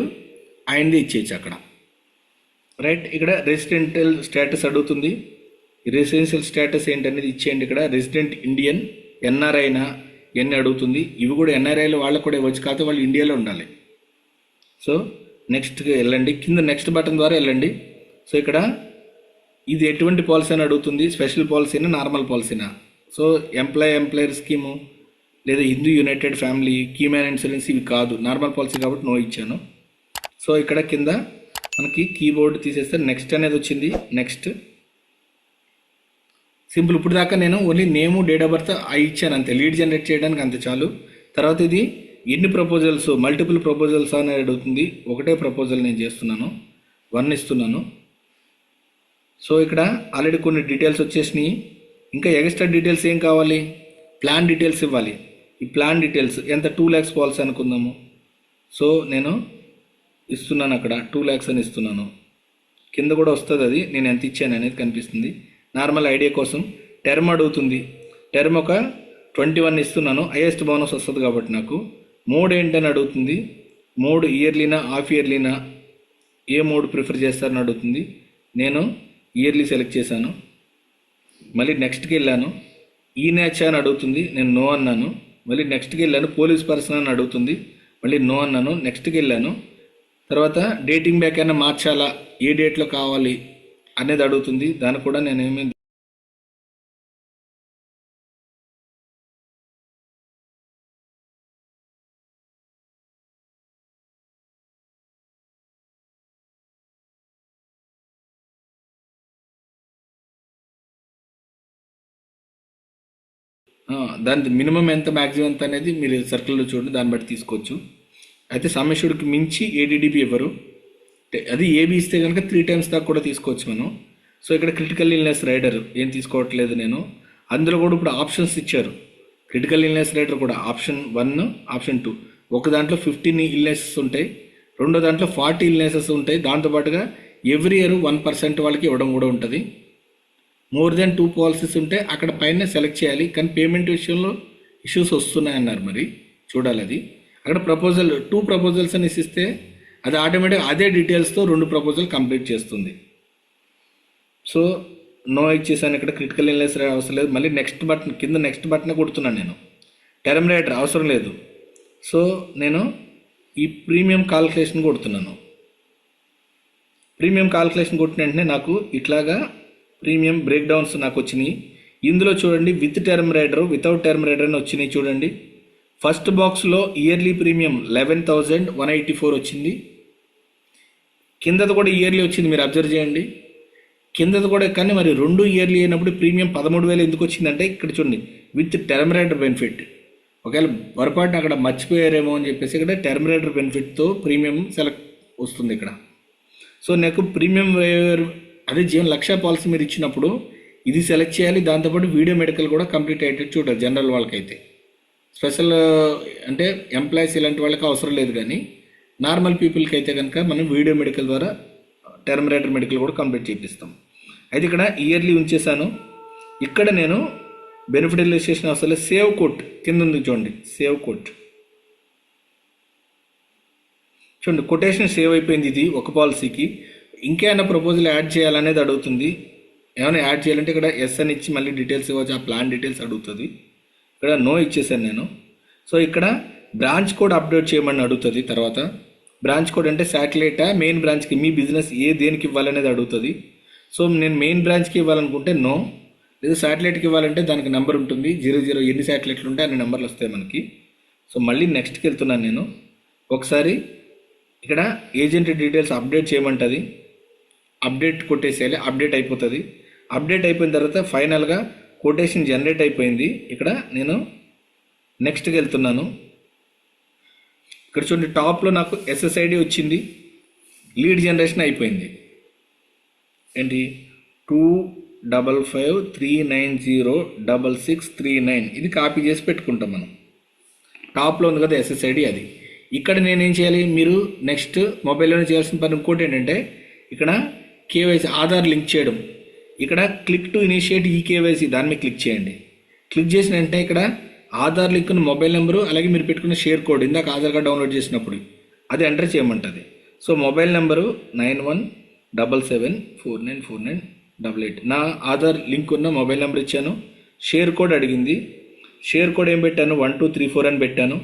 ఆయనది ఇచ్చేయచ్చు అక్కడ. రైట్, ఇక్కడ రెసిడెంటల్ స్టేటస్ అడుగుతుంది. రెసిడెన్షియల్ స్టేటస్ ఏంటనేది ఇచ్చేయండి. ఇక్కడ రెసిడెంట్ ఇండియన్, ఎన్ఆర్ఐ అయినా ఇవన్నీ అడుగుతుంది. ఇవి కూడా ఎన్ఆర్ఐలో వాళ్ళకు కూడా ఇవ్వచ్చు, కాకపోతే వాళ్ళు ఇండియాలో ఉండాలి. సో నెక్స్ట్కి వెళ్ళండి, కింద నెక్స్ట్ బటన్ ద్వారా వెళ్ళండి. సో ఇక్కడ ఇది ఎటువంటి పాలసీ అని అడుగుతుంది, స్పెషల్ పాలసీనా నార్మల్ పాలసీనా. సో ఎంప్లాయర్ స్కీము లేదా Hindu united family, keyman insurance ఇవి కాదు, నార్మల్ పాలసీ కాబట్టి నో ఇచ్చాను. సో ఇక్కడ కింద మనకి కీబోర్డ్ తీసేస్తే నెక్స్ట్ అనేది వచ్చింది. Next simple. ఇప్పుడు దాకా నేను only name date of birth అవి ఇచ్చాను అంతే, లీడ్ జనరేట్ చేయడానికి అంతే చాలు. తర్వాత ఇది ఎన్ని ప్రపోజల్స్, మల్టిపుల్ ప్రపోజల్స్ అని అడుగుతుంది. ఒకటే ప్రపోజల్ నేను చేస్తున్నాను, 1 ఇస్తున్నాను. సో ఇక్కడ ఆల్రెడీ కొన్ని డీటెయిల్స్ వచ్చేసినాయి. ఇంకా ఎక్స్ట్రా డీటెయిల్స్ ఏం కావాలి, ప్లాన్ డీటెయిల్స్ ఇవ్వాలి. ఈ ప్లాన్ డీటెయిల్స్ ఎంత 2 lakhs పాలసీ అనుకుందాము. సో నేను ఇస్తున్నాను అక్కడ 2 lakhs అని ఇస్తున్నాను. కింద కూడా వస్తుంది అది నేను ఎంత ఇచ్చాను అనేది కనిపిస్తుంది. నార్మల్ ఐడియా కోసం టర్మ్ అడుగుతుంది. టర్మ్ ఒక 21 ఇస్తున్నాను, హైయెస్ట్ బోనస్ వస్తుంది కాబట్టి నాకు. మోడ్ ఏంటని అడుగుతుంది. మోడ్ ఇయర్లీనా హాఫ్ ఇయర్లీనా, ఏ మోడ్ ప్రిఫర్ చేస్తారని అడుగుతుంది. నేను ఇయర్లీ సెలెక్ట్ చేశాను. మళ్ళీ నెక్స్ట్కి వెళ్ళాను. ఈ నేచర్ అని అడుగుతుంది, నేను నో అన్నాను. మళ్ళీ నెక్స్ట్కి వెళ్ళాను. పోలీస్ పర్సన్ అని అడుగుతుంది, మళ్ళీ నో అన్నాను. నెక్స్ట్కి వెళ్ళాను. తర్వాత డేటింగ్ బ్యాక్ అయినా మార్చాలా, ఏ డేట్లో కావాలి అనేది అడుగుతుంది. దానికి కూడా నేనేమి దాని మినిమం ఎంత, మ్యాక్సిమం ఎంత అనేది మీరు సర్కిల్లో చూడండి, దాన్ని బట్టి తీసుకోవచ్చు. అయితే సమ్మేషుడికి మించి ఏడీడీబీ ఇవ్వరు. అది ఏబీ ఇస్తే కనుక 3 times దాకా కూడా తీసుకోవచ్చు మనం. సో ఇక్కడ క్రిటికల్ ఇల్నెస్ రైడర్ ఏం తీసుకోవట్లేదు నేను. అందులో కూడా ఇప్పుడు ఆప్షన్స్ ఇచ్చారు. క్రిటికల్ ఇల్నెస్ రైడర్ కూడా ఆప్షన్ 1, ఆప్షన్ 2, ఒక దాంట్లో 15 ఇల్నెసెస్ ఉంటాయి, రెండో దాంట్లో 40 ఇల్నెసెస్ ఉంటాయి. దాంతోపాటుగా ఎవ్రీ ఇయర్ 1% వాళ్ళకి ఇవ్వడం కూడా ఉంటుంది. మోర్ దెన్ 2 పాలసీస్ ఉంటే అక్కడ పైన సెలెక్ట్ చేయాలి. కానీ పేమెంట్ విషయంలో ఇష్యూస్ వస్తున్నాయన్నారు, మరి చూడాలి అది. అక్కడ ప్రపోజల్ 2 ప్రపోజల్స్ అని ఇస్తే అది ఆటోమేటిక్గా అదే డీటెయిల్స్తో 2 ప్రపోజల్ కంప్లీట్ చేస్తుంది. సో నో ఇచ్చేసాను. ఇక్కడ క్రిటికల్ ఇల్నెస్ అవసరం లేదు. మళ్ళీ నెక్స్ట్ బటన్ కింద నెక్స్ట్ బటన్ కొడుతున్నాను నేను. టర్మ్ రైడర్ అవసరం లేదు. సో నేను ఈ ప్రీమియం కాల్కులేషన్ కొడుతున్నాను. ప్రీమియం కాల్కులేషన్ కొట్టిన వెంటనే నాకు ఇట్లాగా ప్రీమియం బ్రేక్ డౌన్స్ నాకు వచ్చినాయి. ఇందులో చూడండి with term rider, without term rider అని వచ్చినాయి చూడండి. ఫస్ట్ బాక్స్లో ఇయర్లీ ప్రీమియం 11,184 వచ్చింది. కిందది కూడా ఇయర్లీ వచ్చింది, మీరు అబ్జర్వ్ చేయండి. కిందది కూడా, కానీ మరి 2 ఇయర్లీ అయినప్పుడు ప్రీమియం 13,000 ఎందుకు వచ్చిందంటే ఇక్కడ చూడండి విత్ టర్మ్ రైడర్ బెనిఫిట్. ఒకవేళ పొరపాటున అక్కడ మర్చిపోయారేమో అని చెప్పేసి ఇక్కడ టర్మ్ రైడర్ బెనిఫిట్తో ప్రీమియం సెలెక్ట్ వస్తుంది ఇక్కడ. సో నాకు ప్రీమియం అదే జీవన్ 1,00,000 పాలసీ మీరు ఇచ్చినప్పుడు ఇది సెలెక్ట్ చేయాలి. దాంతోపాటు వీడియో మెడికల్ కూడా కంప్లీట్ అయ్యేటట్టు చూడాలి. జనరల్ వాళ్ళకైతే, స్పెషల్ అంటే ఎంప్లాయీస్ ఇలాంటి వాళ్ళకి అవసరం లేదు. కానీ నార్మల్ పీపుల్కి అయితే కనుక మనం వీడియో మెడికల్ ద్వారా టర్మ్ రైడర్ మెడికల్ కూడా కంప్లీట్ చేపిస్తాం. అయితే ఇక్కడ ఇయర్లీ ఉంచేసాను. ఇక్కడ నేను బెనిఫిట్ రిజిస్ట్రేషన్ అవసరం లేదు. సేవ్ కోట్ కింద ఉంది చూడండి, సేవ్ కోట్ చూడండి. కొటేషన్ సేవ్ అయిపోయింది. ఇది ఒక పాలసీకి. ఇంకేమైనా ప్రపోజల్ యాడ్ చేయాలనేది అడుగుతుంది. ఏమైనా యాడ్ చేయాలంటే ఇక్కడ ఎస్ అని ఇచ్చి మళ్ళీ డీటెయిల్స్ ఇవ్వచ్చు, ఆ ప్లాన్ డీటెయిల్స్ అడుగుతుంది. ఇక్కడ నో ఇచ్చేసాను నేను. సో ఇక్కడ బ్రాంచ్ కోడ్ అప్డేట్ చేయమని అడుగుతుంది. తర్వాత బ్రాంచ్ కోడ్ అంటే శాటిలైటా మెయిన్ బ్రాంచ్కి, మీ బిజినెస్ దేనికి ఇవ్వాలనేది అడుగుతుంది. సో నేను మెయిన్ బ్రాంచ్కి ఇవ్వాలనుకుంటే నో, లేదా శాటిలైట్కి ఇవ్వాలంటే దానికి నెంబర్ ఉంటుంది. 00 ఎన్ని శాటిలైట్లు ఉంటే అన్ని నెంబర్లు వస్తాయి మనకి. సో మళ్ళీ నెక్స్ట్కి వెళ్తున్నాను నేను. ఒకసారి ఇక్కడ ఏజెంట్ డీటెయిల్స్ అప్డేట్ చేయమంటుంది. అప్డేట్ కొట్టేసేయాలి, అప్డేట్ అయిపోతుంది. అప్డేట్ అయిపోయిన తర్వాత ఫైనల్గా కొటేషన్ జనరేట్ అయిపోయింది. ఇక్కడ నేను నెక్స్ట్కి వెళ్తున్నాను. ఇక్కడ చూడండి టాప్లో నాకు ఎస్ఎస్ఐడి వచ్చింది. లీడ్ జనరేషన్ అయిపోయింది. ఏంటి 255390669, ఇది కాపీ చేసి పెట్టుకుంటాం మనం. టాప్లో ఉంది కదా ఎస్ఎస్ఐడి, అది. ఇక్కడ నేనేం చేయాలి, మీరు నెక్స్ట్ మొబైల్లోనే చేయాల్సిన పని ఇంకోటి ఏంటంటే ఇక్కడ కేవైసీ ఆధార్ లింక్ చేయడం. ఇక్కడ క్లిక్ టు ఇనిషియేట్ ఈ కేవైసీ దాని మీద క్లిక్ చేయండి. క్లిక్ చేసిన వెంటనే ఇక్కడ ఆధార్ లింక్ మొబైల్ నెంబరు అలాగే మీరు పెట్టుకున్న షేర్ కోడ్, ఇందాక ఆధార్ కార్డ్ డౌన్లోడ్ చేసినప్పుడు అది ఎంటర్ చేయమంటుంది. So mobile number 9177494988. నా ఆధార్ లింక్ ఉన్న మొబైల్ నెంబర్ ఇచ్చాను. షేర్ కోడ్ అడిగింది. షేర్ కోడ్ ఏం పెట్టాను, 1234 అని పెట్టాను.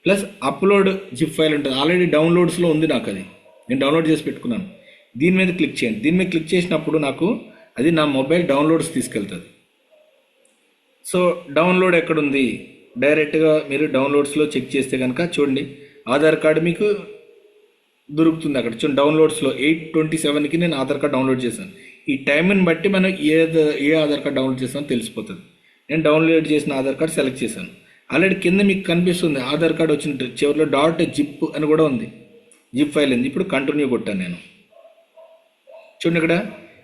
ప్లస్ అప్లోడ్ జిప్ ఫైల్ ఉంటుంది, ఆల్రెడీ డౌన్లోడ్స్లో ఉంది నాకు, అది నేను డౌన్లోడ్ చేసి పెట్టుకున్నాను. దీని మీద క్లిక్ చేయండి. దీని మీద క్లిక్ చేసినప్పుడు నాకు అది నా మొబైల్ డౌన్లోడ్స్ తీసుకెళ్తుంది. సో డౌన్లోడ్ ఎక్కడుంది, డైరెక్ట్గా మీరు డౌన్లోడ్స్లో చెక్ చేస్తే కనుక చూడండి ఆధార్ కార్డు మీకు దొరుకుతుంది అక్కడ. చూడండి డౌన్లోడ్స్లో 8/27కి నేను ఆధార్ కార్డు డౌన్లోడ్ చేశాను. ఈ టైంని బట్టి మనం ఏ ఆధార్ కార్డు డౌన్లోడ్ చేసామో తెలిసిపోతుంది. నేను డౌన్లోడ్ చేసిన ఆధార్ కార్డు సెలెక్ట్ చేశాను. ఆల్రెడీ కింద మీకు కనిపిస్తుంది ఆధార్ కార్డు వచ్చిన చివరిలో .zip అని కూడా ఉంది, జిప్ ఫైల్ ఉంది. ఇప్పుడు కంటిన్యూ కొట్టాను నేను. చూడండి ఇక్కడ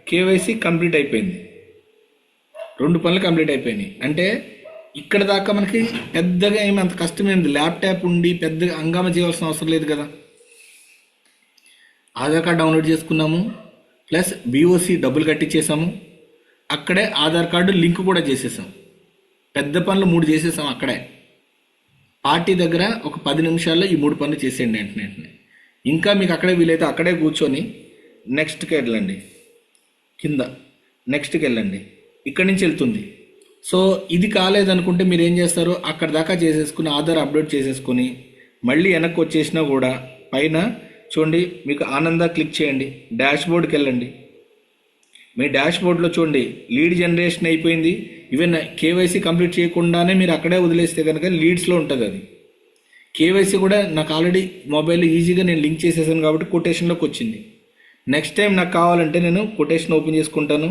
కేవైసీ కంప్లీట్ అయిపోయింది. 2 పనులు కంప్లీట్ అయిపోయినాయి. అంటే ఇక్కడ దాకా మనకి పెద్దగా ఏమి అంత కష్టమైంది, ల్యాప్టాప్ ఉండి పెద్దగా హంగామా చేయాల్సిన అవసరం లేదు కదా. ఆధార్ కార్డు డౌన్లోడ్ చేసుకున్నాము, ప్లస్ బీఓసి డబ్బులు కట్టించేసాము, అక్కడే ఆధార్ కార్డు లింక్ కూడా చేసేసాం. పెద్ద పనులు 3 చేసేసాం అక్కడే. పార్టీ దగ్గర ఒక 10 నిమిషాల్లో ఈ 3 పనులు చేసేయండి వెంటనే. ఇంకా మీకు అక్కడే వీలైతే అక్కడే కూర్చొని నెక్స్ట్కి వెళ్ళండి, కింద నెక్స్ట్కి వెళ్ళండి, ఇక్కడి నుంచి వెళ్తుంది. సో ఇది కాలేదనుకుంటే మీరు ఏం చేస్తారు, అక్కడ దాకా చేసేసుకుని ఆధార్ అప్డేట్ చేసేసుకొని మళ్ళీ వెనక్కి వచ్చేసినా కూడా పైన చూడండి, మీకు ఆనంద క్లిక్ చేయండి, డాష్ బోర్డ్కి వెళ్ళండి. మీ డాష్ బోర్డ్లో చూడండి లీడ్ జనరేషన్ అయిపోయింది. ఈవెన్ కేవైసీ కంప్లీట్ చేయకుండానే మీరు అక్కడే వదిలేస్తే కనుక లీడ్స్లో ఉంటుంది అది. కేవైసీ కూడా నాకు ఆల్రెడీ మొబైల్లో ఈజీగా నేను లింక్ చేసేసాను కాబట్టి కొటేషన్లోకి వచ్చింది. నెక్స్ట్ టైం నాకు కావాలంటే నేను కొటేషన్ ఓపెన్ చేసుకుంటాను.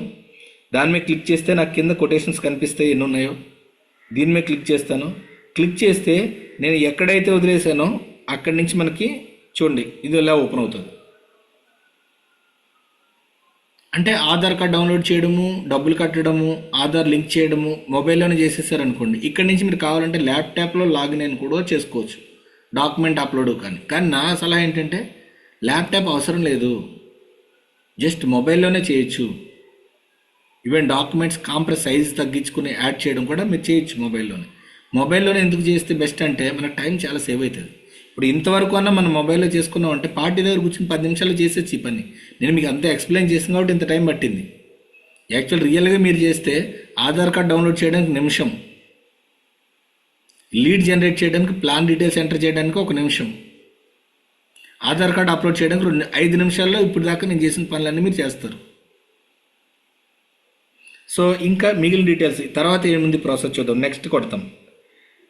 దాని మీద క్లిక్ చేస్తే నాకు కింద కొటేషన్స్ కనిపిస్తాయి ఎన్ని ఉన్నాయో. దీని మీద క్లిక్ చేస్తాను. క్లిక్ చేస్తే నేను ఎక్కడైతే వదిలేసానో అక్కడి నుంచి మనకి చూడండి ఇది ఇలా ఓపెన్ అవుతుంది. అంటే ఆధార్ కార్డ్ డౌన్లోడ్ చేయడము, డబ్బులు కట్టడము, ఆధార్ లింక్ చేయడము మొబైల్లోనే చేసేసారనుకోండి. ఇక్కడి నుంచి మీరు కావాలంటే ల్యాప్టాప్లో లాగిన్ అయిన కూడా చేసుకోవచ్చు, డాక్యుమెంట్ అప్లోడ్ కానీ నా సలహా ఏంటంటే ల్యాప్టాప్ అవసరం లేదు, జస్ట్ మొబైల్లోనే చేయొచ్చు. ఈవెన్ డాక్యుమెంట్స్ కాంప్రెస్ సైజ్ తగ్గించుకుని యాడ్ చేయడం కూడా మీరు చేయొచ్చు మొబైల్లోనే ఎందుకు చేస్తే బెస్ట్ అంటే మనకు టైం చాలా సేవ్ అవుతుంది. ఇప్పుడు ఇంతవరకు అన్నా మనం మొబైల్లో చేసుకున్నాం అంటే పార్టీ దగ్గర కూర్చొని 10 నిమిషాలు చేసేచ్చు ఈ పని. నేను మీకు అంతా ఎక్స్ప్లెయిన్ చేసిన కాబట్టి ఇంత టైం పట్టింది. యాక్చువల్ రియల్గా మీరు చేస్తే ఆధార్ కార్డ్ డౌన్లోడ్ చేయడానికి నిమిషం, లీడ్ జనరేట్ చేయడానికి, ప్లాన్ డీటెయిల్స్ ఎంటర్ చేయడానికి 1 నిమిషం, ఆధార్ కార్డ్ అప్లోడ్ చేయడానికి 5 నిమిషాల్లో ఇప్పుడు దాకా నేను చేసిన పనులన్నీ మీరు చేస్తారు. సో ఇంకా మిగిలిన డీటెయిల్స్ తర్వాత ఏముంది ప్రాసెస్ చూద్దాం. నెక్స్ట్ కొడతాం.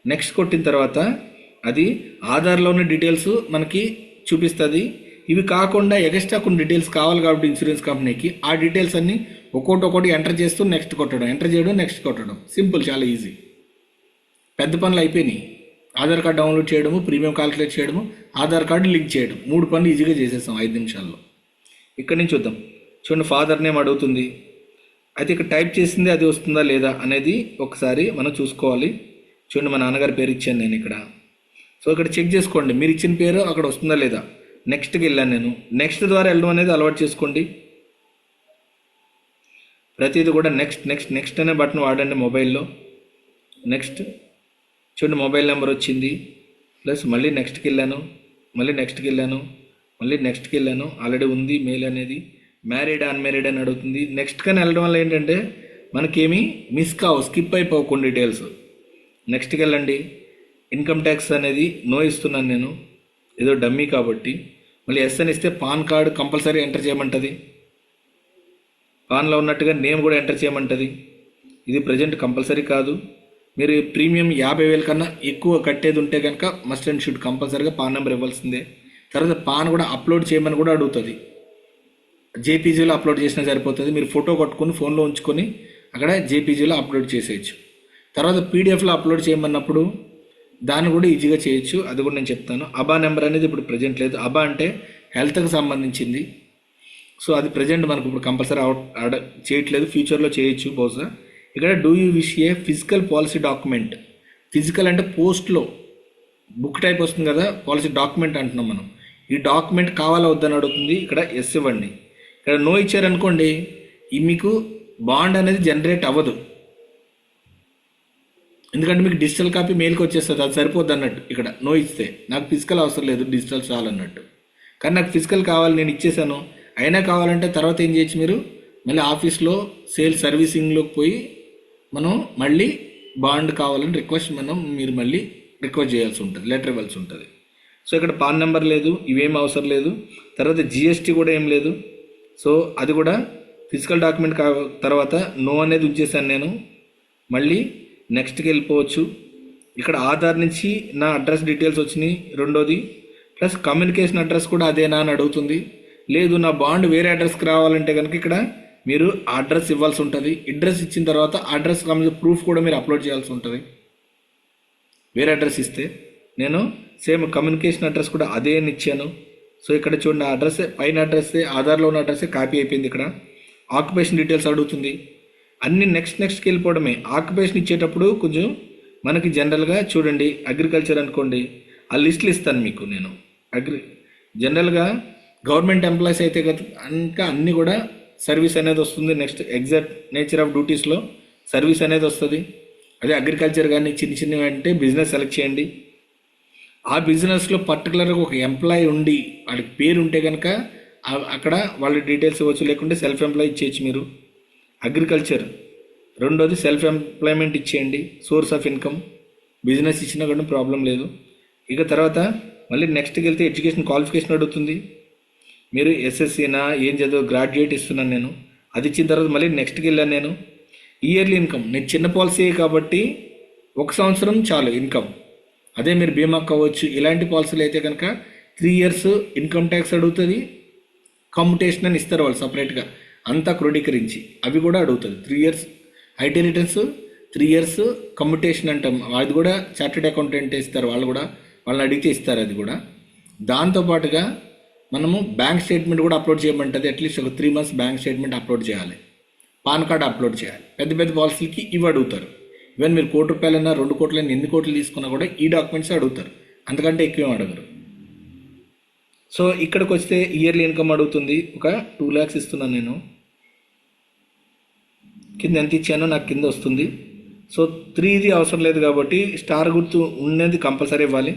నెక్స్ట్ కొట్టిన తర్వాత అది ఆధార్లో ఉన్న డీటెయిల్స్ మనకి చూపిస్తుంది. ఇవి కాకుండా ఎక్స్ట్రా కొన్ని డీటెయిల్స్ కావాలి కాబట్టి ఇన్సూరెన్స్ కంపెనీకి ఆ డీటెయిల్స్ అన్నీ ఒక్కొక్కటి ఎంటర్ చేస్తూ నెక్స్ట్ కొట్టడం, ఎంటర్ చేయడం, నెక్స్ట్ కొట్టడం. సింపుల్, చాలా ఈజీ. పెద్ద పనులు అయిపోయినాయి. ఆధార్ కార్డు డౌన్లోడ్ చేయడము, ప్రీమియం కాల్కులేట్ చేయడము, ఆధార్ కార్డు లింక్ చేయడం, 3 పనులు ఈజీగా చేసేస్తాం 5 నిమిషాల్లో. ఇక్కడి నుంచి చూద్దాం. చూడండి, ఫాదర్ నేమ్ అడుగుతుంది. అయితే ఇక్కడ టైప్ చేసింది అది వస్తుందా లేదా అనేది ఒకసారి మనం చూసుకోవాలి. చూడండి, మా నాన్నగారి పేరు ఇచ్చాను నేను ఇక్కడ. సో ఇక్కడ చెక్ చేసుకోండి మీరు ఇచ్చిన పేరు అక్కడ వస్తుందా లేదా. నెక్స్ట్కి వెళ్ళాను నేను. నెక్స్ట్ ద్వారా వెళ్ళడం అనేది అలవాటు చేసుకోండి. ప్రతిదీ కూడా నెక్స్ట్ నెక్స్ట్ నెక్స్ట్ అనే బటన్ వాడండి మొబైల్లో. నెక్స్ట్ చూడండి, మొబైల్ నెంబర్ వచ్చింది. ప్లస్ మళ్ళీ నెక్స్ట్కి వెళ్ళాను, మళ్ళీ నెక్స్ట్కి వెళ్ళాను, మళ్ళీ నెక్స్ట్కి వెళ్ళాను. ఆల్రెడీ ఉంది మెయిల్ అనేది. మ్యారీడ్ అన్మ్యారీడ్ అని అడుగుతుంది. నెక్స్ట్ కానీ వెళ్ళడం వల్ల ఏంటంటే మనకేమీ మిస్ కావు, స్కిప్ అయిపోకుండా డీటెయిల్స్. నెక్స్ట్కి వెళ్ళండి. ఇన్కమ్ ట్యాక్స్ అనేది నో ఇస్తున్నాను నేను, ఏదో డమ్మీ కాబట్టి. మళ్ళీ ఎస్ అని ఇస్తే పాన్ కార్డు కంపల్సరీ ఎంటర్ చేయమంటుంది. పాన్లో ఉన్నట్టుగా నేమ్ కూడా ఎంటర్ చేయమంటుంది. ఇది ప్రజెంట్ కంపల్సరీ కాదు. మీరు ప్రీమియం 50,000 కన్నా ఎక్కువ కట్టేది ఉంటే కనుక మస్ట్ అండ్ షుడ్ కంపల్సరీగా పాన్ నెంబర్ ఇవ్వాల్సిందే. తర్వాత పాన్ కూడా అప్లోడ్ చేయమని కూడా అడుగుతుంది. జేపీజీలో అప్లోడ్ చేసినా సరిపోతుంది. మీరు ఫోటో కొట్టుకొని ఫోన్లో ఉంచుకొని అక్కడ జేపీజీలో అప్లోడ్ చేసేయచ్చు. తర్వాత పీడిఎఫ్లో అప్లోడ్ చేయమన్నప్పుడు దాన్ని కూడా ఈజీగా చేయొచ్చు, అది కూడా నేను చెప్తాను. అబా నెంబర్ అనేది ఇప్పుడు ప్రజెంట్ లేదు. అబా అంటే హెల్త్కి సంబంధించింది. సో అది ప్రజెంట్ మనకు ఇప్పుడు కంపల్సరీ చేయట్లేదు, ఫ్యూచర్లో చేయొచ్చు బహుశా. ఇక్కడ do you wish a physical policy document. Physical అంటే పోస్ట్లో బుక్ టైప్ వస్తుంది కదా, పాలసీ డాక్యుమెంట్ అంటున్నాం మనం. ఈ డాక్యుమెంట్ కావాలా వద్దని అడుగుతుంది. ఇక్కడ ఎస్ ఇవ్వండి. ఇక్కడ నో ఇచ్చారనుకోండి మీకు బాండ్ అనేది జనరేట్ అవ్వదు. ఎందుకంటే మీకు డిజిటల్ కాపీ మెయిల్కి వచ్చేస్తుంది, అది సరిపోద్ది అన్నట్టు. ఇక్కడ నో ఇస్తే నాకు ఫిజికల్ అవసరం లేదు, డిజిటల్ చాలు అన్నట్టు. కానీ నాకు ఫిజికల్ కావాలి, నేను ఇచ్చేసాను. అయినా కావాలంటే తర్వాత ఏం చేయొచ్చు, మీరు మళ్ళీ ఆఫీస్లో సేల్స్ సర్వీసింగ్లోకి పోయి మనం మళ్ళీ బాండ్ కావాలని మీరు మళ్ళీ రిక్వెస్ట్ చేయాల్సి ఉంటుంది, లెటర్ ఇవ్వాల్సి ఉంటుంది. సో ఇక్కడ పాన్ నెంబర్ లేదు, ఇవేం అవసరం లేదు. తర్వాత జిఎస్టీ కూడా ఏం లేదు. సో అది కూడా ఫిజికల్ డాక్యుమెంట్ తర్వాత నో అనేది ఉంచేసాను నేను. మళ్ళీ నెక్స్ట్కి వెళ్ళిపోవచ్చు. ఇక్కడ ఆధార్ నుంచి నా అడ్రస్ డీటెయిల్స్ వచ్చినాయి రెండోది. ప్లస్ కమ్యూనికేషన్ అడ్రస్ కూడా అదేనా అని అడుగుతుంది. లేదు నా బాండ్ వేరే అడ్రస్కి రావాలంటే కనుక ఇక్కడ మీరు అడ్రస్ ఇవ్వాల్సి ఉంటుంది. అడ్రస్ ఇచ్చిన తర్వాత అడ్రస్ ప్రూఫ్ కూడా మీరు అప్లోడ్ చేయాల్సి ఉంటుంది. వేరే అడ్రస్ ఇస్తే నేను సేమ్ కమ్యూనికేషన్ అడ్రస్ కూడా అదే అని ఇచ్చాను. సో ఇక్కడ చూడండి, ఆ అడ్రస్ పైన అడ్రస్సే, ఆధార్లో ఉన్న అడ్రస్సే కాపీ అయిపోయింది. ఇక్కడ ఆక్యుపేషన్ డీటెయిల్స్ అడుగుతుంది. అన్ని నెక్స్ట్కి వెళ్ళిపోవడమే. ఆక్యుపేషన్ ఇచ్చేటప్పుడు కొంచెం మనకి జనరల్గా చూడండి, అగ్రికల్చర్ అనుకోండి, ఆ లిస్టులు ఇస్తాను మీకు నేను. జనరల్గా గవర్నమెంట్ ఎంప్లాయీస్ అయితే ఇంకా అన్నీ కూడా సర్వీస్ అనేది వస్తుంది. నెక్స్ట్ ఎగ్జాక్ట్ నేచర్ ఆఫ్ డ్యూటీస్లో సర్వీస్ అనేది వస్తుంది. అదే అగ్రికల్చర్ కానీ చిన్నవి అంటే బిజినెస్ సెలెక్ట్ చేయండి. ఆ బిజినెస్లో పర్టికులర్గా ఒక ఎంప్లాయీ ఉండి వాడికి పేరు ఉంటే కనుక అక్కడ వాళ్ళ డీటెయిల్స్ ఇవ్వచ్చు, లేకుంటే సెల్ఫ్ ఎంప్లాయీ ఇచ్చేయచ్చు మీరు. అగ్రికల్చర్ రెండోది సెల్ఫ్ ఎంప్లాయ్మెంట్ ఇచ్చేయండి, సోర్స్ ఆఫ్ ఇన్కమ్. బిజినెస్ ఇచ్చినా కూడా ప్రాబ్లం లేదు. ఇక తర్వాత మళ్ళీ నెక్స్ట్కి వెళ్తే ఎడ్యుకేషన్ క్వాలిఫికేషన్ అడుగుతుంది. మీరు ఎస్ఎస్సీనా ఏం చదువు గ్రాడ్యుయేట్ ఇస్తున్నాను నేను. అది ఇచ్చిన తర్వాత మళ్ళీ నెక్స్ట్కి వెళ్ళాను నేను. ఇయర్లీ ఇన్కమ్ నేను చిన్న పాలసీ కాబట్టి 1 సంవత్సరం చాలు ఇన్కమ్. అదే మీరు బీమా కావచ్చు ఇలాంటి పాలసీలు అయితే కనుక 3 years ఇన్కమ్ ట్యాక్స్ అడుగుతుంది, కమ్యుటేషన్ అని ఇస్తారు వాళ్ళు సపరేట్గా అంతా క్రోడీకరించి అవి కూడా అడుగుతుంది. 3 years IT returns, 3 years commutation అంటాం, అది కూడా చార్టెడ్ అకౌంటెంట్ ఇస్తారు వాళ్ళు కూడా, వాళ్ళని అడిగితే ఇస్తారు అది కూడా. దాంతోపాటుగా మనము బ్యాంక్ స్టేట్మెంట్ కూడా అప్లోడ్ చేయమంటుంది. అట్లీస్ట్ ఒక 3 months బ్యాంక్ స్టేట్మెంట్ అప్లోడ్ చేయాలి, పాన్ కార్డ్ అప్లోడ్ చేయాలి. పెద్ద పెద్ద పాలసీలకి ఇవి అడుగుతారు. ఈవెన్ మీరు 1 కోటి రూపాయలైనా 2 కోట్లైనా ఎన్ని కోట్లు తీసుకున్నా కూడా ఈ డాక్యుమెంట్స్ అడుగుతారు, అంతకంటే ఎక్కువ అడగరు. సో ఇక్కడికి వస్తే ఇయర్లీ ఇన్కమ్ అడుగుతుంది. ఒక 2 lakhs ఇస్తున్నాను నేను. కింద ఎంత ఇచ్చానో నాకు కింద వస్తుంది. సో 3ది అవసరం లేదు కాబట్టి స్టార్ గుర్తు ఉన్నది కంపల్సరీ ఇవ్వాలి.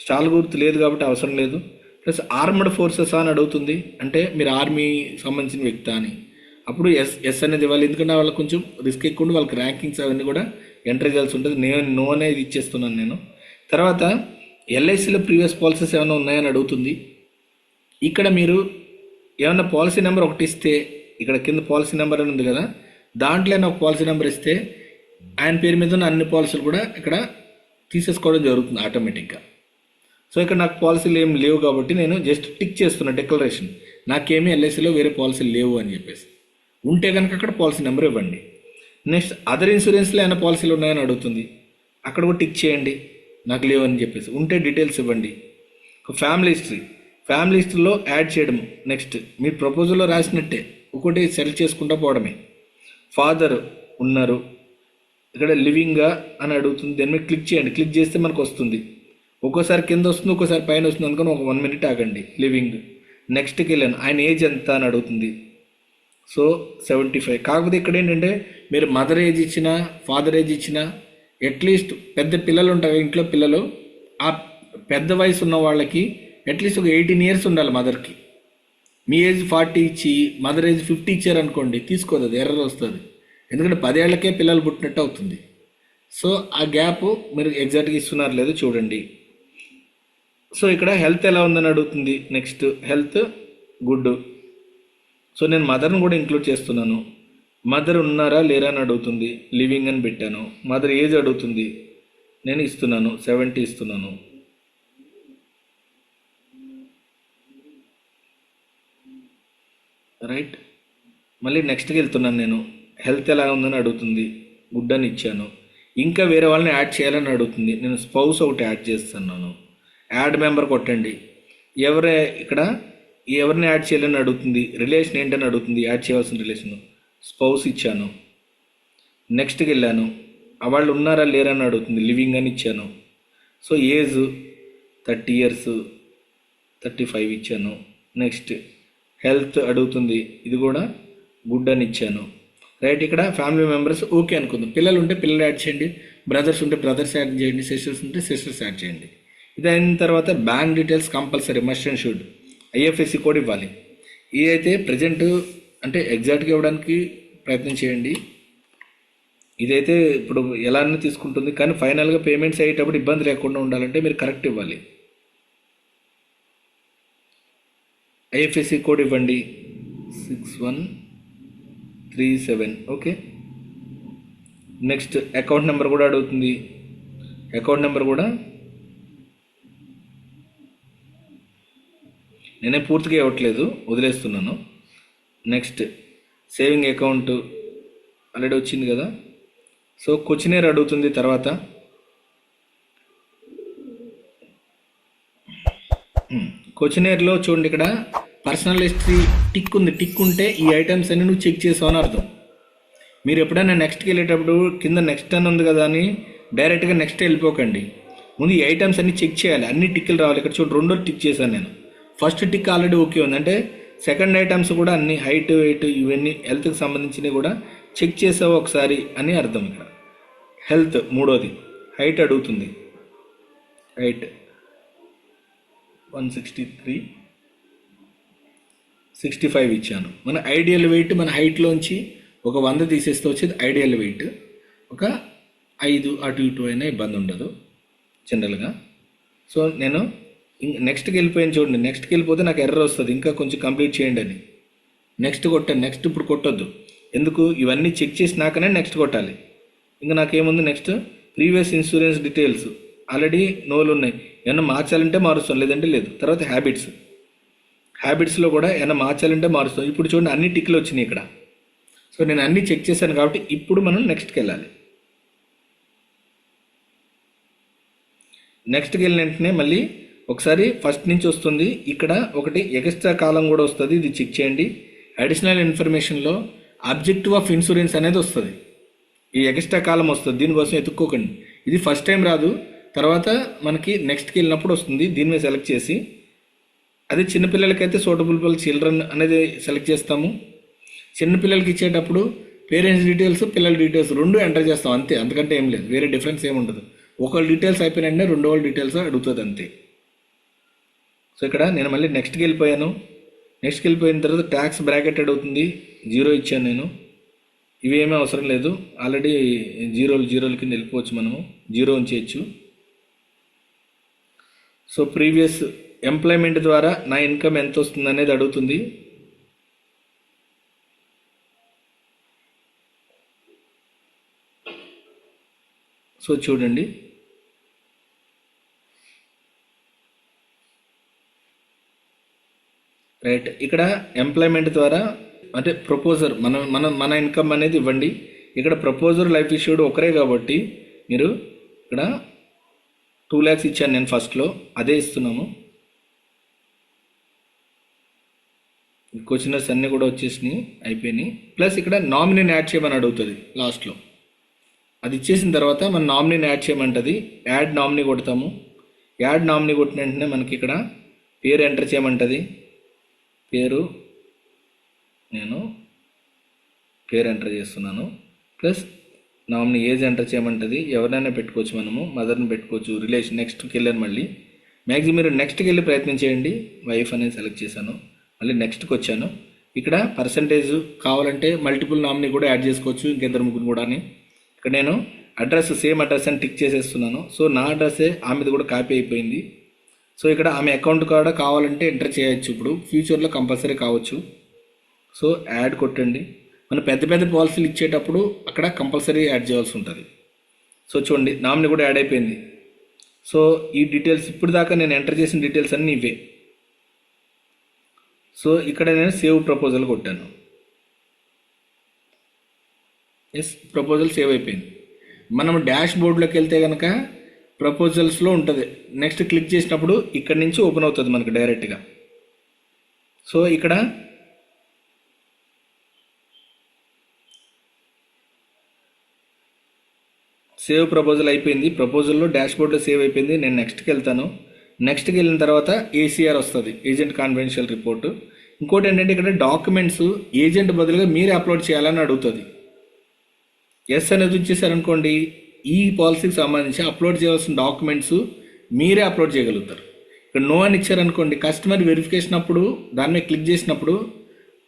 స్టార్ గుర్తు లేదు కాబట్టి అవసరం లేదు. ప్లస్ ఆర్మడ్ ఫోర్సెస్ అని అడుగుతుంది, అంటే మీరు ఆర్మీ సంబంధించిన వ్యక్తి అని. అప్పుడు ఎస్ అనేది ఇవ్వాలి, ఎందుకంటే వాళ్ళకి కొంచెం రిస్క్ ఎక్కువ ఉండి వాళ్ళకి ర్యాంకింగ్స్ అవన్నీ కూడా ఎంటర్ చేయాల్సి ఉంటుంది. నేను నో అనేది ఇచ్చేస్తున్నాను నేను. తర్వాత ఎల్ఐసిలో ప్రీవియస్ పాలసీస్ ఏమైనా ఉన్నాయని అడుగుతుంది. ఇక్కడ మీరు ఏమన్నా పాలసీ నెంబర్ ఒకటి ఇస్తే, ఇక్కడ కింద పాలసీ నెంబర్ అని ఉంది కదా, దాంట్లోనే ఒక పాలసీ నెంబర్ ఇస్తే ఆయన పేరు మీద ఉన్న అన్ని పాలసీలు కూడా ఇక్కడ తీసేసుకోవడం జరుగుతుంది ఆటోమేటిక్గా. సో ఇక్కడ నాకు పాలసీలు ఏం లేవు కాబట్టి నేను జస్ట్ టిక్ చేస్తున్నా డిక్లరేషన్, నాకేమీ ఎల్ఐసిలో వేరే పాలసీలు లేవు అని చెప్పేసి. ఉంటే కనుక అక్కడ పాలసీ నెంబర్ ఇవ్వండి. నెక్స్ట్ అదర్ ఇన్సూరెన్స్లో ఏమైనా పాలసీలు ఉన్నాయని అడుగుతుంది, అక్కడ కూడా టిక్ చేయండి, నాకు లేవు అని చెప్పేసి. ఉంటే డీటెయిల్స్ ఇవ్వండి. ఫ్యామిలీ హిస్టరీలో యాడ్ చేయడం. నెక్స్ట్ మీరు ప్రపోజల్లో రాసినట్టే ఒకటి సెలెక్ట్ చేసుకుంటూ పోవడమే. ఫాదర్ ఉన్నారు, ఇక్కడ లివింగా అని అడుగుతుంది, దాని మీద క్లిక్ చేయండి. క్లిక్ చేస్తే మనకు వస్తుంది. ఒక్కోసారి కింద వస్తుంది, ఒక్కోసారి పైన వస్తుంది అనుకుని ఒక 1 minute ఆగండి. లివింగ్. నెక్స్ట్కి వెళ్ళాను, ఆయన ఏజ్ ఎంత అని అడుగుతుంది. సో 75. కాకపోతే ఇక్కడ ఏంటంటే మీరు మదర్ ఏజ్ ఇచ్చినా ఫాదర్ ఏజ్ ఇచ్చినా అట్లీస్ట్ పెద్ద పిల్లలు ఉంటారు ఇంట్లో పిల్లలు, ఆ పెద్ద వయసు ఉన్న వాళ్ళకి అట్లీస్ట్ ఒక 18 years ఉండాలి మదర్కి. మీ ఏజ్ 40 ఇచ్చి మదర్ ఏజ్ 50 ఇచ్చారనుకోండి, తీసుకోదు, అది ఎర్రర్ వస్తుంది. ఎందుకంటే 10 ఏళ్లకే పిల్లలు పుట్టినట్టు అవుతుంది. సో ఆ గ్యాప్ మీరు ఎగ్జాక్ట్గా ఇస్తున్నారు లేదో చూడండి. సో ఇక్కడ హెల్త్ ఎలా ఉందని అడుగుతుంది. Next health good. సో నేను మదర్ని కూడా ఇంక్లూడ్ చేస్తున్నాను. మదర్ ఉన్నారా లేరా అని అడుగుతుంది, లివింగ్ అని పెట్టాను. మదర్ ఏజ్ అడుగుతుంది, నేను ఇస్తున్నాను 70 ఇస్తున్నాను. రైట్. మళ్ళీ నెక్స్ట్కి వెళ్తున్నాను నేను. హెల్త్ ఎలా ఉందని అడుగుతుంది, గుడ్ అని ఇచ్చాను. ఇంకా వేరే వాళ్ళని యాడ్ చేయాలని అడుగుతుంది, నేను స్పౌస్ ఒకటి యాడ్ చేస్తున్నాను. యాడ్ మెంబర్ కొట్టండి. ఇక్కడ ఎవరిని యాడ్ చేయాలని అడుగుతుంది, రిలేషన్ ఏంటని అడుగుతుంది, యాడ్ చేయాల్సిన రిలేషన్. స్పౌస్ ఇచ్చాను. నెక్స్ట్కి వెళ్ళాను, వాళ్ళు ఉన్నారా లేరా అని అడుగుతుంది, లివింగ్ అని ఇచ్చాను. సో ఏజ్ 30 years 35 ఇచ్చాను. నెక్స్ట్ హెల్త్ అడుగుతుంది, ఇది కూడా గుడ్ అని ఇచ్చాను. రైట్. ఇక్కడ ఫ్యామిలీ మెంబర్స్ ఓకే అనుకుందాం. పిల్లలు ఉంటే పిల్లలు యాడ్ చేయండి, బ్రదర్స్ ఉంటే బ్రదర్స్ యాడ్ చేయండి, సిస్టర్స్ ఉంటే సిస్టర్స్ యాడ్ చేయండి. ఇది అయిన తర్వాత bank details compulsory must and should. IFSC code ఇవ్వాలి. ఇదైతే ప్రజెంట్ అంటే ఎగ్జాక్ట్గా ఇవ్వడానికి ప్రయత్నం చేయండి. ఇదైతే ఇప్పుడు ఎలా అన్నా తీసుకుంటుంది, కానీ ఫైనల్గా పేమెంట్స్ అయ్యేటప్పుడు ఇబ్బంది లేకుండా ఉండాలంటే మీరు కరెక్ట్ ఇవ్వాలి. ఐఎఫ్ఎస్సి కోడ్ ఇవ్వండి 6137. ఓకే. నెక్స్ట్ అకౌంట్ నెంబర్ కూడా అడుగుతుంది. అకౌంట్ నెంబర్ కూడా నేనే పూర్తిగా ఇవ్వట్లేదు, వదిలేస్తున్నాను. నెక్స్ట్ సేవింగ్ అకౌంట్ ఆల్రెడీ వచ్చింది కదా. సో క్వశ్చనర్ అడుగుతుంది. తర్వాత క్వశ్చనర్లో చూడండి, ఇక్కడ పర్సనల్ హిస్టరీ టిక్ ఉంది. టిక్ ఉంటే ఈ ఐటమ్స్ అన్ని నువ్వు చెక్ చేసావు అని అర్థం. మీరు ఎప్పుడైనా నెక్స్ట్కి వెళ్ళేటప్పుడు కింద నెక్స్ట్ అని ఉంది కదా అని డైరెక్ట్గా నెక్స్ట్ వెళ్ళిపోకండి. ముందు ఈ ఐటమ్స్ అన్ని చెక్ చేయాలి, అన్ని టిక్లు రావాలి. ఇక్కడ చూడు 2 టిక్ చేశాను నేను. ఫస్ట్ టిక్ ఆల్రెడీ ఓకే ఉంది, అంటే సెకండ్ ఐటమ్స్ కూడా అన్ని హైట్ వెయిట్ ఇవన్నీ హెల్త్కి సంబంధించినవి కూడా చెక్ చేసావు ఒకసారి అని అర్థం. ఇక్కడ హెల్త్ 3వది. హైట్ అడుగుతుంది, హైట్ 163 65 ఇచ్చాను. మన ఐడియల్ వెయిట్ మన హైట్లోంచి ఒక 100 తీసేస్తే వచ్చేది ఐడియల్ వెయిట్. ఒక 5 అటు ఇటు అయినా ఇబ్బంది ఉండదు జనరల్గా. సో నేను నెక్స్ట్కి వెళ్ళిపోయాను చూడండి. నెక్స్ట్కి వెళ్ళిపోతే నాకు ఎర్రర్ వస్తుంది, ఇంకా కొంచెం కంప్లీట్ చేయండి అని. నెక్స్ట్ కొట్టాను. నెక్స్ట్ ఇప్పుడు కొట్టొద్దు. ఎందుకు? ఇవన్నీ చెక్ చేసినాకనే నెక్స్ట్ కొట్టాలి. ఇంకా నాకేముంది next? Previous insurance details already నోలు ఉన్నాయి, ఏమన్నా మార్చాలంటే మారుస్తాం, లేదంటే లేదు. తర్వాత హ్యాబిట్స్లో కూడా ఏమన్నా మార్చాలంటే మారుస్తాం. ఇప్పుడు చూడండి అన్ని టిక్లు వచ్చినాయి ఇక్కడ. సో నేను అన్నీ చెక్ చేశాను కాబట్టి ఇప్పుడు మనం నెక్స్ట్కి వెళ్ళాలి. నెక్స్ట్కి వెళ్ళిన వెంటనే మళ్ళీ ఒకసారి ఫస్ట్ నుంచి వస్తుంది. ఇక్కడ ఒకటి ఎక్స్ట్రా కాలం కూడా వస్తుంది, ఇది చెక్ చేయండి. అడిషనల్ ఇన్ఫర్మేషన్లో ఆబ్జెక్టివ్ ఆఫ్ ఇన్సూరెన్స్ అనేది వస్తుంది, ఈ ఎక్స్ట్రా కాలం వస్తుంది. దీనికోసం ఎత్తుక్కోకండి, ఇది ఫస్ట్ టైం రాదు, తర్వాత మనకి నెక్స్ట్కి వెళ్ళినప్పుడు వస్తుంది. దీని మీద సెలెక్ట్ చేసి, అదే చిన్నపిల్లలకైతే సూటబుల్ ఫర్ చిల్డ్రన్ అనేది సెలెక్ట్ చేస్తాము. చిన్నపిల్లలకి ఇచ్చేటప్పుడు పేరెంట్స్ డీటెయిల్స్, పిల్లల డీటెయిల్స్ రెండు ఎంటర్ చేస్తాం అంతే, అంతకంటే ఏం లేదు, వేరే డిఫరెన్స్ ఏమి ఉండదు. ఒకళ్ళ డీటెయిల్స్ అయిపోయినంటే రెండో వాళ్ళ డీటెయిల్స్ అడుగుతుంది అంతే. సో ఇక్కడ నేను మళ్ళీ నెక్స్ట్కి వెళ్ళిపోయాను. నెక్స్ట్కి వెళ్ళిపోయిన తర్వాత ట్యాక్స్ బ్రాకెట్ అడుగుతుంది, 0 ఇచ్చాను నేను. ఇవేమీ అవసరం లేదు, ఆల్రెడీ జీరోల కింద వెళ్ళిపోవచ్చు, మనము 0 ఉంచేయచ్చు. సో ప్రీవియస్ ఎంప్లాయ్మెంట్ ద్వారా నా ఇన్కమ్ ఎంత వస్తుంది అనేది అడుగుతుంది. సో చూడండి, రైట్, ఇక్కడ ఎంప్లాయ్మెంట్ ద్వారా అంటే ప్రపోజర్ మన ఇన్కమ్ అనేది ఇవ్వండి. ఇక్కడ ప్రపోజర్ లైఫ్ ఇష్యూడ్ ఒకరే కాబట్టి మీరు ఇక్కడ 2 lakhs ఇచ్చాను నేను ఫస్ట్లో, అదే ఇస్తున్నాము. క్వశ్చనర్స్ అన్నీ కూడా వచ్చేసినాయి, అయిపోయినాయి. ప్లస్ ఇక్కడ నామినీని యాడ్ చేయమని అడుగుతుంది లాస్ట్లో. అది ఇచ్చేసిన తర్వాత మన నామినీని యాడ్ చేయమంటుంది. యాడ్ నామినీ కొడతాము. యాడ్ నామినీ కొట్టిన వెంటనే మనకి ఇక్కడ పేరు ఎంటర్ చేయమంటుంది. నేను పేరు ఎంటర్ చేస్తున్నాను. ప్లస్ నామినీ ఏజ్ ఎంటర్ చేయమంటుంది. ఎవరినైనా పెట్టుకోవచ్చు, మనము మదర్ని పెట్టుకోవచ్చు, రిలేషన్. నెక్స్ట్కి వెళ్ళాను, మళ్ళీ మ్యాక్సిమం మీరు నెక్స్ట్కి వెళ్ళి ప్రయత్నం చేయండి. వైఫ్ అనేది సెలెక్ట్ చేశాను, మళ్ళీ నెక్స్ట్కి వచ్చాను. ఇక్కడ పర్సంటేజ్ కావాలంటే మల్టిపుల్ నామినీ కూడా యాడ్ చేసుకోవచ్చు, ఇంకిద్దరు ముగ్గురు కూడా. ఇక్కడ నేను అడ్రస్ సేమ్ అడ్రస్ అని టిక్ చేసేస్తున్నాను. సో నా అడ్రస్సే ఆమెది కూడా కాపీ అయిపోయింది. సో ఇక్కడ ఆమె అకౌంట్ కూడా కావాలంటే ఎంటర్ చేయొచ్చు, ఇప్పుడు ఫ్యూచర్లో కంపల్సరీ కావచ్చు. సో యాడ్ కొట్టండి. మనం పెద్ద పెద్ద పాలసీలు ఇచ్చేటప్పుడు అక్కడ కంపల్సరీ యాడ్ చేయాల్సి ఉంటుంది. సో చూడండి నామినీ కూడా యాడ్ అయిపోయింది. సో ఈ డీటెయిల్స్ ఇప్పుడు దాకా నేను ఎంటర్ చేసిన డీటెయిల్స్ అన్నీ ఇవే. సో ఇక్కడ నేను సేవ్ ప్రపోజల్ కొట్టాను. ఎస్, ప్రపోజల్ సేవ్ అయిపోయింది. మనం డాష్ బోర్డ్లోకి వెళ్తే కనుక ప్రపోజల్స్లో ఉంటుంది. నెక్స్ట్ క్లిక్ చేసినప్పుడు ఇక్కడ నుంచి ఓపెన్ అవుతుంది మనకు డైరెక్ట్గా. సో ఇక్కడ సేవ్ ప్రపోజల్ అయిపోయింది. ప్రపోజల్లో డాష్ బోర్డ్లో సేవ్ అయిపోయింది. నేను నెక్స్ట్కి వెళ్తాను. నెక్స్ట్కి వెళ్ళిన తర్వాత ఏసీఆర్ వస్తుంది, ఏజెంట్ కాన్ఫిడెన్షియల్ రిపోర్టు. ఇంకోటి ఏంటంటే ఇక్కడ డాక్యుమెంట్స్ ఏజెంట్ బదులుగా మీరే అప్లోడ్ చేయాలని అడుగుతుంది. ఎస్ అనేది ఇచ్చేసారనుకోండి, ఈ పాలసీకి సంబంధించి అప్లోడ్ చేయాల్సిన డాక్యుమెంట్స్ మీరే అప్లోడ్ చేయగలుగుతారు. ఇక్కడ నో అని ఇచ్చారనుకోండి, కస్టమర్ వెరిఫికేషన్ అప్పుడు దాని మీద క్లిక్ చేసినప్పుడు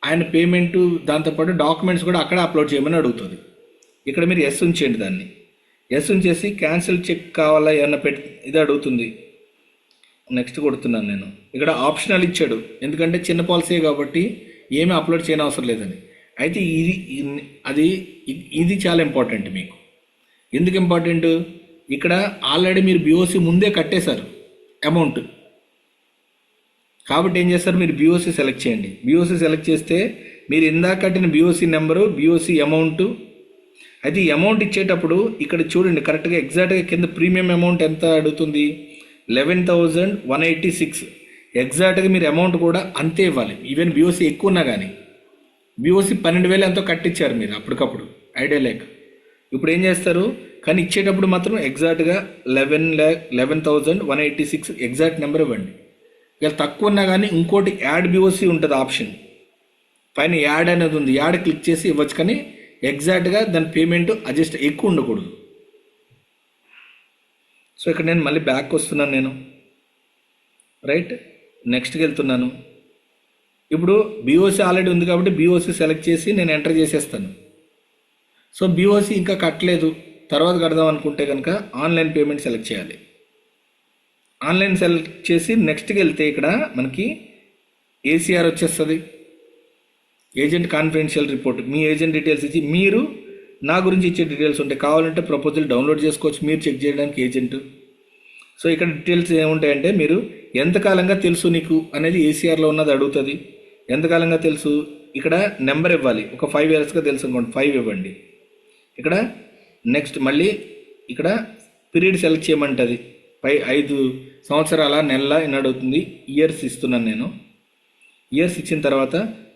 ఆయన పేమెంటు దాంతోపాటు డాక్యుమెంట్స్ కూడా అక్కడ అప్లోడ్ చేయమని అడుగుతుంది. ఇక్కడ మీరు ఎస్ ఉంచేయండి, దాన్ని ఎస్ ఉంచేసి క్యాన్సిల్ చెక్ కావాలా ఏమన్నా ఇది అడుగుతుంది. నెక్స్ట్ కొడుతున్నాను నేను. ఇక్కడ ఆప్షనల్ ఇచ్చాడు, ఎందుకంటే చిన్న పాలసీ కాబట్టి ఏమీ అప్లోడ్ చేయని అవసరం లేదని. అయితే ఇది చాలా ఇంపార్టెంట్ మీకు. ఎందుకు ఇంపార్టెంట్? ఇక్కడ ఆల్రెడీ మీరు బిఓసి ముందే కట్టేశారు అమౌంట్, కాబట్టి ఏం చేస్తారు, మీరు బిఓసి సెలెక్ట్ చేయండి. బిఓసి సెలెక్ట్ చేస్తే మీరు ఇందాక కట్టిన బిఓసి నెంబరు, బిఓసి అమౌంట్. అయితే ఈ అమౌంట్ ఇచ్చేటప్పుడు ఇక్కడ చూడండి కరెక్ట్గా ఎగ్జాక్ట్గా కింద ప్రీమియం అమౌంట్ ఎంత అడుగుతుంది, 11,186. ఎగ్జాక్ట్గా మీరు అమౌంట్ కూడా అంతే ఇవ్వాలి. ఈవెన్ బిఓసి ఎక్కువ ఉన్నా కానీ. బిఓసి 12,000 ఎంతో కట్టించారు మీరు అప్పటికప్పుడు ఐడియా లేక. ఇప్పుడు ఏం చేస్తారు, కానీ ఇచ్చేటప్పుడు మాత్రం ఎగ్జాక్ట్గా 11,186 ఎగ్జాక్ట్ నెంబర్ ఇవ్వండి. ఇక తక్కువ ఉన్నా కానీ ఇంకోటి యాడ్ బిఓసి ఉంటుంది ఆప్షన్, పైన యాడ్ అనేది ఉంది, యాడ్ క్లిక్ చేసి ఇవ్వచ్చు. కానీ ఎగ్జాక్ట్గా దాని పేమెంట్ అడ్జస్ట్ ఎక్కువ ఉండకూడదు. సో ఇక్కడ నేను మళ్ళీ బ్యాక్ వస్తున్నాను నేను, రైట్, నెక్స్ట్కి వెళ్తున్నాను. ఇప్పుడు బిఓసి ఆల్రెడీ ఉంది కాబట్టి బిఓసి సెలెక్ట్ చేసి నేను ఎంటర్ చేసేస్తాను. సో బిఓసి ఇంకా కట్టలేదు, తర్వాత కడదాం అనుకుంటే కనుక ఆన్లైన్ పేమెంట్ సెలెక్ట్ చేయాలి. ఆన్లైన్ సెలెక్ట్ చేసి నెక్స్ట్కి వెళ్తే ఇక్కడ మనకి ఏసీఆర్ వచ్చేస్తుంది, ఏజెంట్ కాన్ఫిడెన్షియల్ రిపోర్ట్. మీ ఏజెంట్ డీటెయిల్స్ ఇచ్చి మీరు నా గురించి ఇచ్చే డీటెయిల్స్ ఉంటాయి. కావాలంటే ప్రపోజల్ డౌన్లోడ్ చేసుకోవచ్చు మీరు చెక్ చేయడానికి ఏజెంట్. సో ఇక్కడ డీటెయిల్స్ ఏముంటాయంటే మీరు ఎంతకాలంగా తెలుసు నీకు అనేది ఏసీఆర్లో ఉన్నది అడుగుతుంది. ఎంతకాలంగా తెలుసు ఇక్కడ నెంబర్ ఇవ్వాలి. ఒక 5 ఇయర్స్గా తెలుసు అనుకోండి, 5 ఇవ్వండి. ఇక్కడ నెక్స్ట్ మళ్ళీ ఇక్కడ పీరియడ్ సెలెక్ట్ చేయమంటుంది. 5 సంవత్సరాల నెల అని అడుగుతుంది. ఇయర్స్ ఇస్తున్నాను నేను. ఇయర్స్ ఇచ్చిన తర్వాత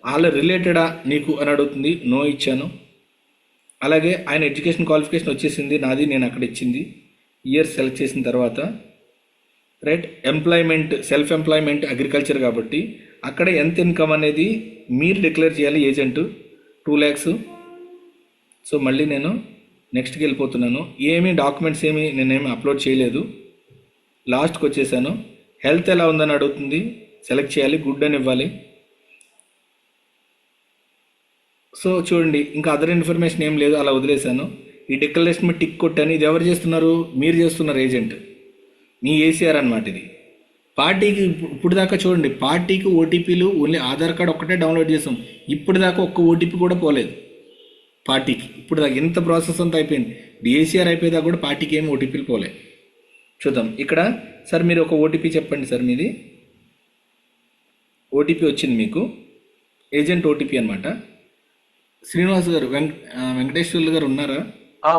వాళ్ళ రిలేటెడా నీకు అని అడుగుతుంది. నో ఇచ్చాను. అలాగే ఆయన ఎడ్యుకేషన్ క్వాలిఫికేషన్ వచ్చేసింది నాది, నేను అక్కడ ఇచ్చింది. ఇయర్స్ సెలెక్ట్ చేసిన తర్వాత right employment, self employment agriculture కాబట్టి అక్కడ ఎంత ఇన్కమ్ అనేది మీరు డిక్లేర్ చేయాలి ఏజెంట్, 2 lakhs. సో మళ్ళీ నేను నెక్స్ట్కి వెళ్ళిపోతున్నాను. ఏమీ డాక్యుమెంట్స్ నేనేమి అప్లోడ్ చేయలేదు. లాస్ట్కి వచ్చేసాను. హెల్త్ ఎలా ఉందని అడుగుతుంది, సెలెక్ట్ చేయాలి, గుడ్ అని ఇవ్వాలి. సో చూడండి ఇంకా అదర్ ఇన్ఫర్మేషన్ ఏం లేదు, అలా వదిలేశాను. ఈ డిక్లరేషన్ మీద టిక్ కొట్టాను. ఇది ఎవరు చేస్తున్నారు, మీరు చేస్తున్నారు ఏజెంట్, మీ ఏసీఆర్ అనమాట ఇది. పార్టీకి ఇప్పుడు దాకా చూడండి, పార్టీకి ఓటీపీలు ఓన్లీ ఆధార్ కార్డ్ ఒక్కటే డౌన్లోడ్ చేసాం. ఇప్పుడు దాకా ఒక్క ఓటీపీ కూడా పోలేదు పార్టీకి. ఇప్పుడు దాకా ఇంత ప్రాసెస్ అంతా అయిపోయింది. డిఏసీఆర్ అయిపోయేదాకా కూడా పార్టీకి ఏమి ఓటీపీలు పోలే. చూద్దాం ఇక్కడ. సార్ మీరు ఒక ఓటీపీ చెప్పండి సార్. మీది ఓటీపీ వచ్చింది మీకు, ఏజెంట్ ఓటీపీ అనమాట. శ్రీనివాస్ గారు, వెంకటేశ్వర్లు గారు ఉన్నారా?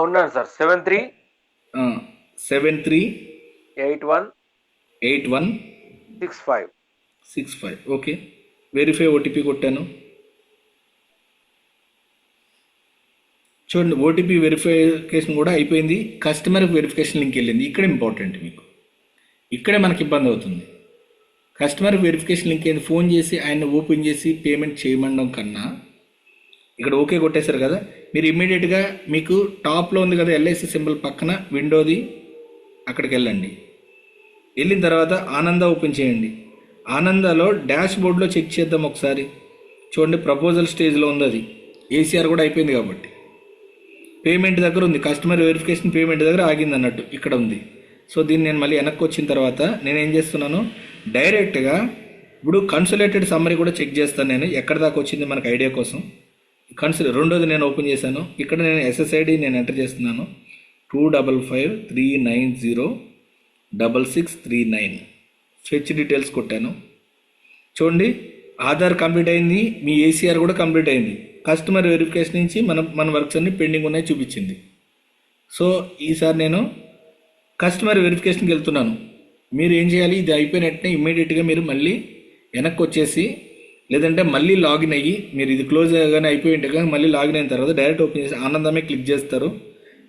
ఉన్నాను సార్. 738165. ఓకే, వెరిఫై ఓటీపీ కొట్టాను. చూడండి ఓటీపీ వెరిఫికేషన్ కూడా అయిపోయింది. కస్టమర్ వెరిఫికేషన్ లింక్ వెళ్ళింది. ఇక్కడ ఇంపార్టెంట్ మీకు, ఇక్కడే మనకి ఇబ్బంది అవుతుంది. కస్టమర్ వెరిఫికేషన్ లింక్ ఏంది, ఫోన్ చేసి ఆయన ఓపెన్ చేసి పేమెంట్ చేయమండం కన్నా ఇక్కడ ఓకే కొట్టేశారు కదా, మీరు ఇమ్మీడియట్గా మీకు టాప్లో ఉంది కదా ఎల్ఐసి సింబల్ పక్కన విండోది, అక్కడికి వెళ్ళండి. వెళ్ళిన తర్వాత ఆనంద ఓపెన్ చేయండి. ఆనందాలో డాష్ బోర్డ్లో చెక్ చేద్దాం ఒకసారి. చూడండి ప్రపోజల్ స్టేజ్లో ఉంది అది, ఏసీఆర్ కూడా అయిపోయింది కాబట్టి. పేమెంట్ దగ్గర ఉంది, కస్టమర్ వెరిఫికేషన్ పేమెంట్ దగ్గర ఆగింది అన్నట్టు ఇక్కడ ఉంది. సో దీన్ని నేను మళ్ళీ వెనక్కి వచ్చిన తర్వాత నేను ఏం చేస్తున్నాను, డైరెక్ట్గా ఇప్పుడు కన్సల్టేటెడ్ సమ్మరీ కూడా చెక్ చేస్తాను నేను, ఎక్కడ దాకా వచ్చింది మనకు ఐడియా కోసం. రెండోది నేను ఓపెన్ చేశాను. ఇక్కడ నేను ఎస్ఎస్ఐడి నేను ఎంటర్ చేస్తున్నాను, 255390669. ఫెచ్ డీటెయిల్స్ కొట్టాను. చూడండి ఆధార్ కంప్లీట్ అయింది, మీ ఏసీఆర్ కూడా కంప్లీట్ అయింది. కస్టమర్ వెరిఫికేషన్ నుంచి మన వర్క్స్ అన్ని పెండింగ్ ఉన్నాయి చూపించింది. సో ఈసారి నేను కస్టమర్ వెరిఫికేషన్కి వెళ్తున్నాను. మీరు ఏం చేయాలి, ఇది అయిపోయిన వెంటనే ఇమ్మీడియట్గా మీరు మళ్ళీ వెనక్కి వచ్చేసి, లేదంటే మళ్ళీ లాగిన్ అయ్యి, మీరు ఇది క్లోజ్ అయ్యగానే అయిపోయింటగా మళ్ళీ లాగిన్ అయిన తర్వాత డైరెక్ట్ ఓపెన్ చేసి ఆనందమే క్లిక్ చేస్తారు,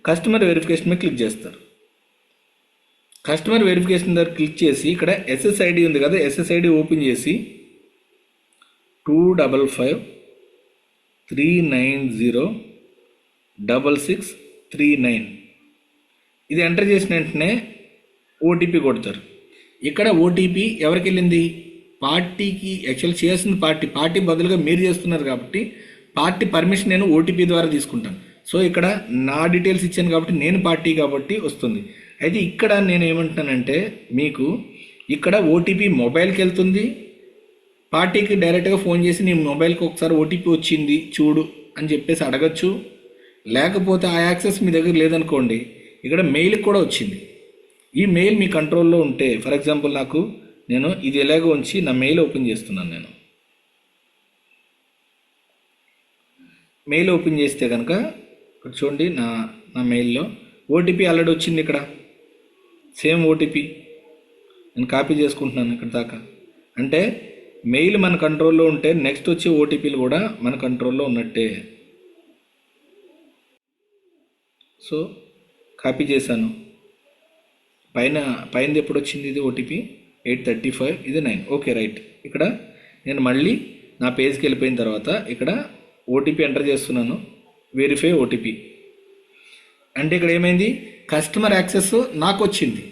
కస్టమర్ వెరిఫికేషన్ మీద క్లిక్ చేస్తారు. కస్టమర్ వెరిఫికేషన్ దగ్గర క్లిక్ చేసి ఇక్కడ ఎస్ఎస్ఐడి ఉంది కదా, ఎస్ఎస్ఐడి ఓపెన్ చేసి 255390669 ఇది ఎంటర్ చేసిన వెంటనే ఓటీపీ కొడతారు. ఇక్కడ ఓటీపీ ఎవరికి వెళ్ళింది, పార్టీకి. యాక్చువల్ చేయాల్సింది పార్టీ బదులుగా మీరు చేస్తున్నారు కాబట్టి పార్టీ పర్మిషన్ నేను ఓటీపీ ద్వారా తీసుకుంటాను. సో ఇక్కడ నా డీటెయిల్స్ ఇచ్చాను కాబట్టి నేను పార్టీ కాబట్టి వస్తుంది. అయితే ఇక్కడ నేను ఏమంటున్నానంటే మీకు ఇక్కడ ఓటీపీ మొబైల్కి వెళ్తుంది, పార్టీకి డైరెక్ట్గా ఫోన్ చేసి నీ మొబైల్కి ఒకసారి ఓటీపీ వచ్చింది చూడు అని చెప్పేసి అడగచ్చు. లేకపోతే ఆ యాక్సెస్ మీ దగ్గర లేదనుకోండి, ఇక్కడ మెయిల్కి కూడా వచ్చింది. ఈ మెయిల్ మీ కంట్రోల్లో ఉంటే, ఫర్ ఎగ్జాంపుల్ నేను ఇది ఎలాగో ఉంచి నా మెయిల్ ఓపెన్ చేస్తున్నాను. నేను మెయిల్ ఓపెన్ చేస్తే కనుక ఇక్కడ చూడండి నా మెయిల్లో ఓటీపీ ఆల్రెడీ వచ్చింది. ఇక్కడ సేమ్ ఓటీపీ నేను కాపీ చేసుకుంటున్నాను ఇక్కడ దాకా. అంటే మెయిల్ మన కంట్రోల్లో ఉంటే నెక్స్ట్ వచ్చే ఓటీపీలు కూడా మన కంట్రోల్లో ఉన్నట్టే. సో కాపీ చేశాను. పైనది ఎప్పుడు వచ్చింది, ఇది ఓటీపీ 835, ఇది 9. Okay right. ఇక్కడ నేను మళ్ళీ నా పేజ్కి వెళ్ళిపోయిన తర్వాత ఇక్కడ ఓటీపీ ఎంటర్ చేస్తున్నాను, వెరిఫై ఓటీపీ. అంటే ఇక్కడ ఏమైంది, కస్టమర్ యాక్సెస్ నాకు వచ్చింది.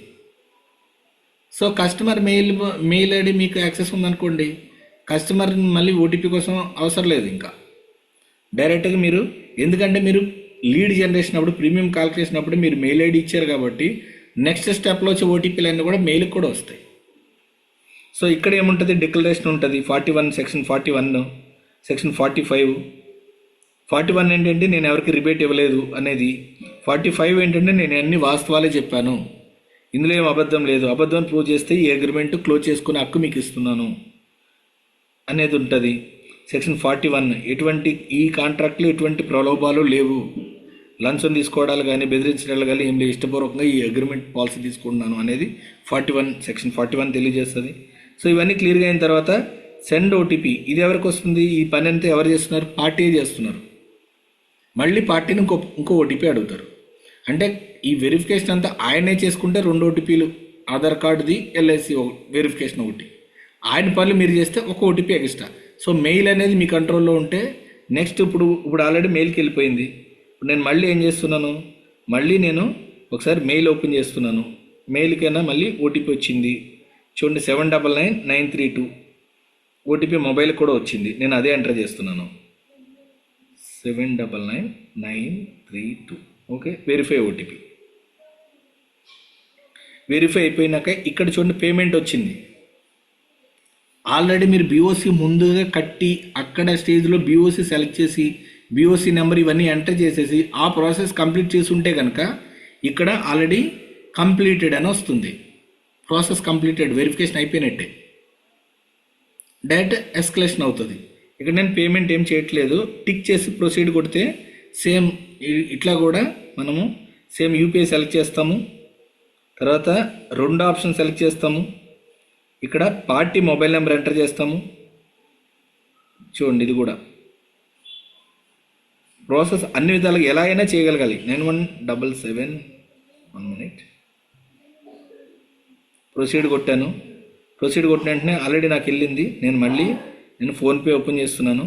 సో కస్టమర్ మెయిల్ ఐడి మీకు యాక్సెస్ ఉందనుకోండి, కస్టమర్ మళ్ళీ ఓటీపీ కోసం అవసరం లేదు. ఇంకా డైరెక్ట్గా మీరు, ఎందుకంటే మీరు లీడ్ జనరేషన్ అప్పుడు ప్రీమియం కాల్ చేసినప్పుడు మీరు మెయిల్ ఐడి ఇచ్చారు కాబట్టి నెక్స్ట్ స్టెప్లో వచ్చే ఓటీపీలు అన్నీ కూడా మెయిల్కి కూడా వస్తాయి. సో ఇక్కడ ఏముంటుంది, డిక్లరేషన్ ఉంటుంది 41 సెక్షన్ 41 సెక్షన్ 45. 41 ఏంటంటే నేను ఎవరికి రిబేట్ ఇవ్వలేదు అనేది. 45 ఏంటంటే నేను అన్ని వాస్తవాలే చెప్పాను, ఇందులో ఏం అబద్ధం లేదు, అబద్ధం ప్రూవ్ చేస్తే ఈ అగ్రిమెంట్ క్లోజ్ చేసుకునే హక్కు మీకు ఇస్తున్నాను అనేది ఉంటుంది. సెక్షన్ 41 ఎటువంటి ఈ కాంట్రాక్ట్లో ఎటువంటి ప్రలోభాలు లేవు, లంచం తీసుకోవడాలు కానీ బెదిరించడాలు కానీ ఏం లేదు, ఇష్టపూర్వకంగా ఈ అగ్రిమెంట్ పాలసీ తీసుకుంటున్నాను అనేది 41 సెక్షన్ 41 తెలియజేస్తుంది. సో ఇవన్నీ క్లియర్గా అయిన తర్వాత సెండ్ ఓటీపీ, ఇది ఎవరికి వస్తుంది, ఈ పని అంతా ఎవరు చేస్తున్నారు, పార్టీ చేస్తున్నారు. మళ్ళీ పార్టీని ఇంకో ఓటీపీ అడుగుతారు. అంటే ఈ వెరిఫికేషన్ అంతా ఆయనే చేసుకుంటే 2 ఓటీపీలు, ఆధార్ కార్డుది ఎల్ఐసి వెరిఫికేషన్ ఒకటి, ఆయన పనులు మీరు చేస్తే ఒక ఓటీపీ ఎక్స్ట్రా. సో మెయిల్ అనేది మీ కంట్రోల్లో ఉంటే నెక్స్ట్ ఇప్పుడు ఆల్రెడీ మెయిల్కి వెళ్ళిపోయింది. ఇప్పుడు నేను మళ్ళీ ఏం చేస్తున్నాను, మళ్ళీ నేను ఒకసారి మెయిల్ ఓపెన్ చేస్తున్నాను. మెయిల్కైనా మళ్ళీ ఓటీపీ వచ్చింది చూడండి, 799932 ఓటీపీ మొబైల్కి కూడా వచ్చింది. నేను అదే ఎంటర్ చేస్తున్నాను, 799932. Okay, verify OTP. వెరిఫై అయిపోయినాక ఇక్కడ చూడండి పేమెంట్ వచ్చింది. ఆల్రెడీ మీరు బీఓసి ముందుగా కట్టి అక్కడ స్టేజ్లో బీఓసి సెలెక్ట్ చేసి బీఓసి నెంబర్ ఇవన్నీ ఎంటర్ చేసేసి ఆ ప్రాసెస్ కంప్లీట్ చేసి ఉంటే కనుక ఇక్కడ ఆల్రెడీ కంప్లీటెడ్ అని వస్తుంది. ప్రాసెస్ కంప్లీటెడ్, వెరిఫికేషన్ అయిపోయినట్టే, డైరెక్ట్ ఎస్కలేషన్ అవుతుంది. ఇక్కడ నేను పేమెంట్ ఏం చేయట్లేదు, టిక్ చేసి ప్రొసీడ్ కొడితే సేమ్ ఇట్లా కూడా మనము సేమ్ యూపీఐ సెలెక్ట్ చేస్తాము. తర్వాత 2 ఆప్షన్ సెలెక్ట్ చేస్తాము. ఇక్కడ పార్టీ మొబైల్ నెంబర్ ఎంటర్ చేస్తాము. చూడండి ఇది కూడా ప్రాసెస్ అన్ని విధాలుగా ఎలా అయినా చేయగలగాలి. 9177 1 minute ప్రొసీడ్ కొట్టాను. ప్రొసీడ్ కొట్టిన వెంటనే ఆల్రెడీ నాకు వెళ్ళింది. నేను ఫోన్పే ఓపెన్ చేస్తున్నాను.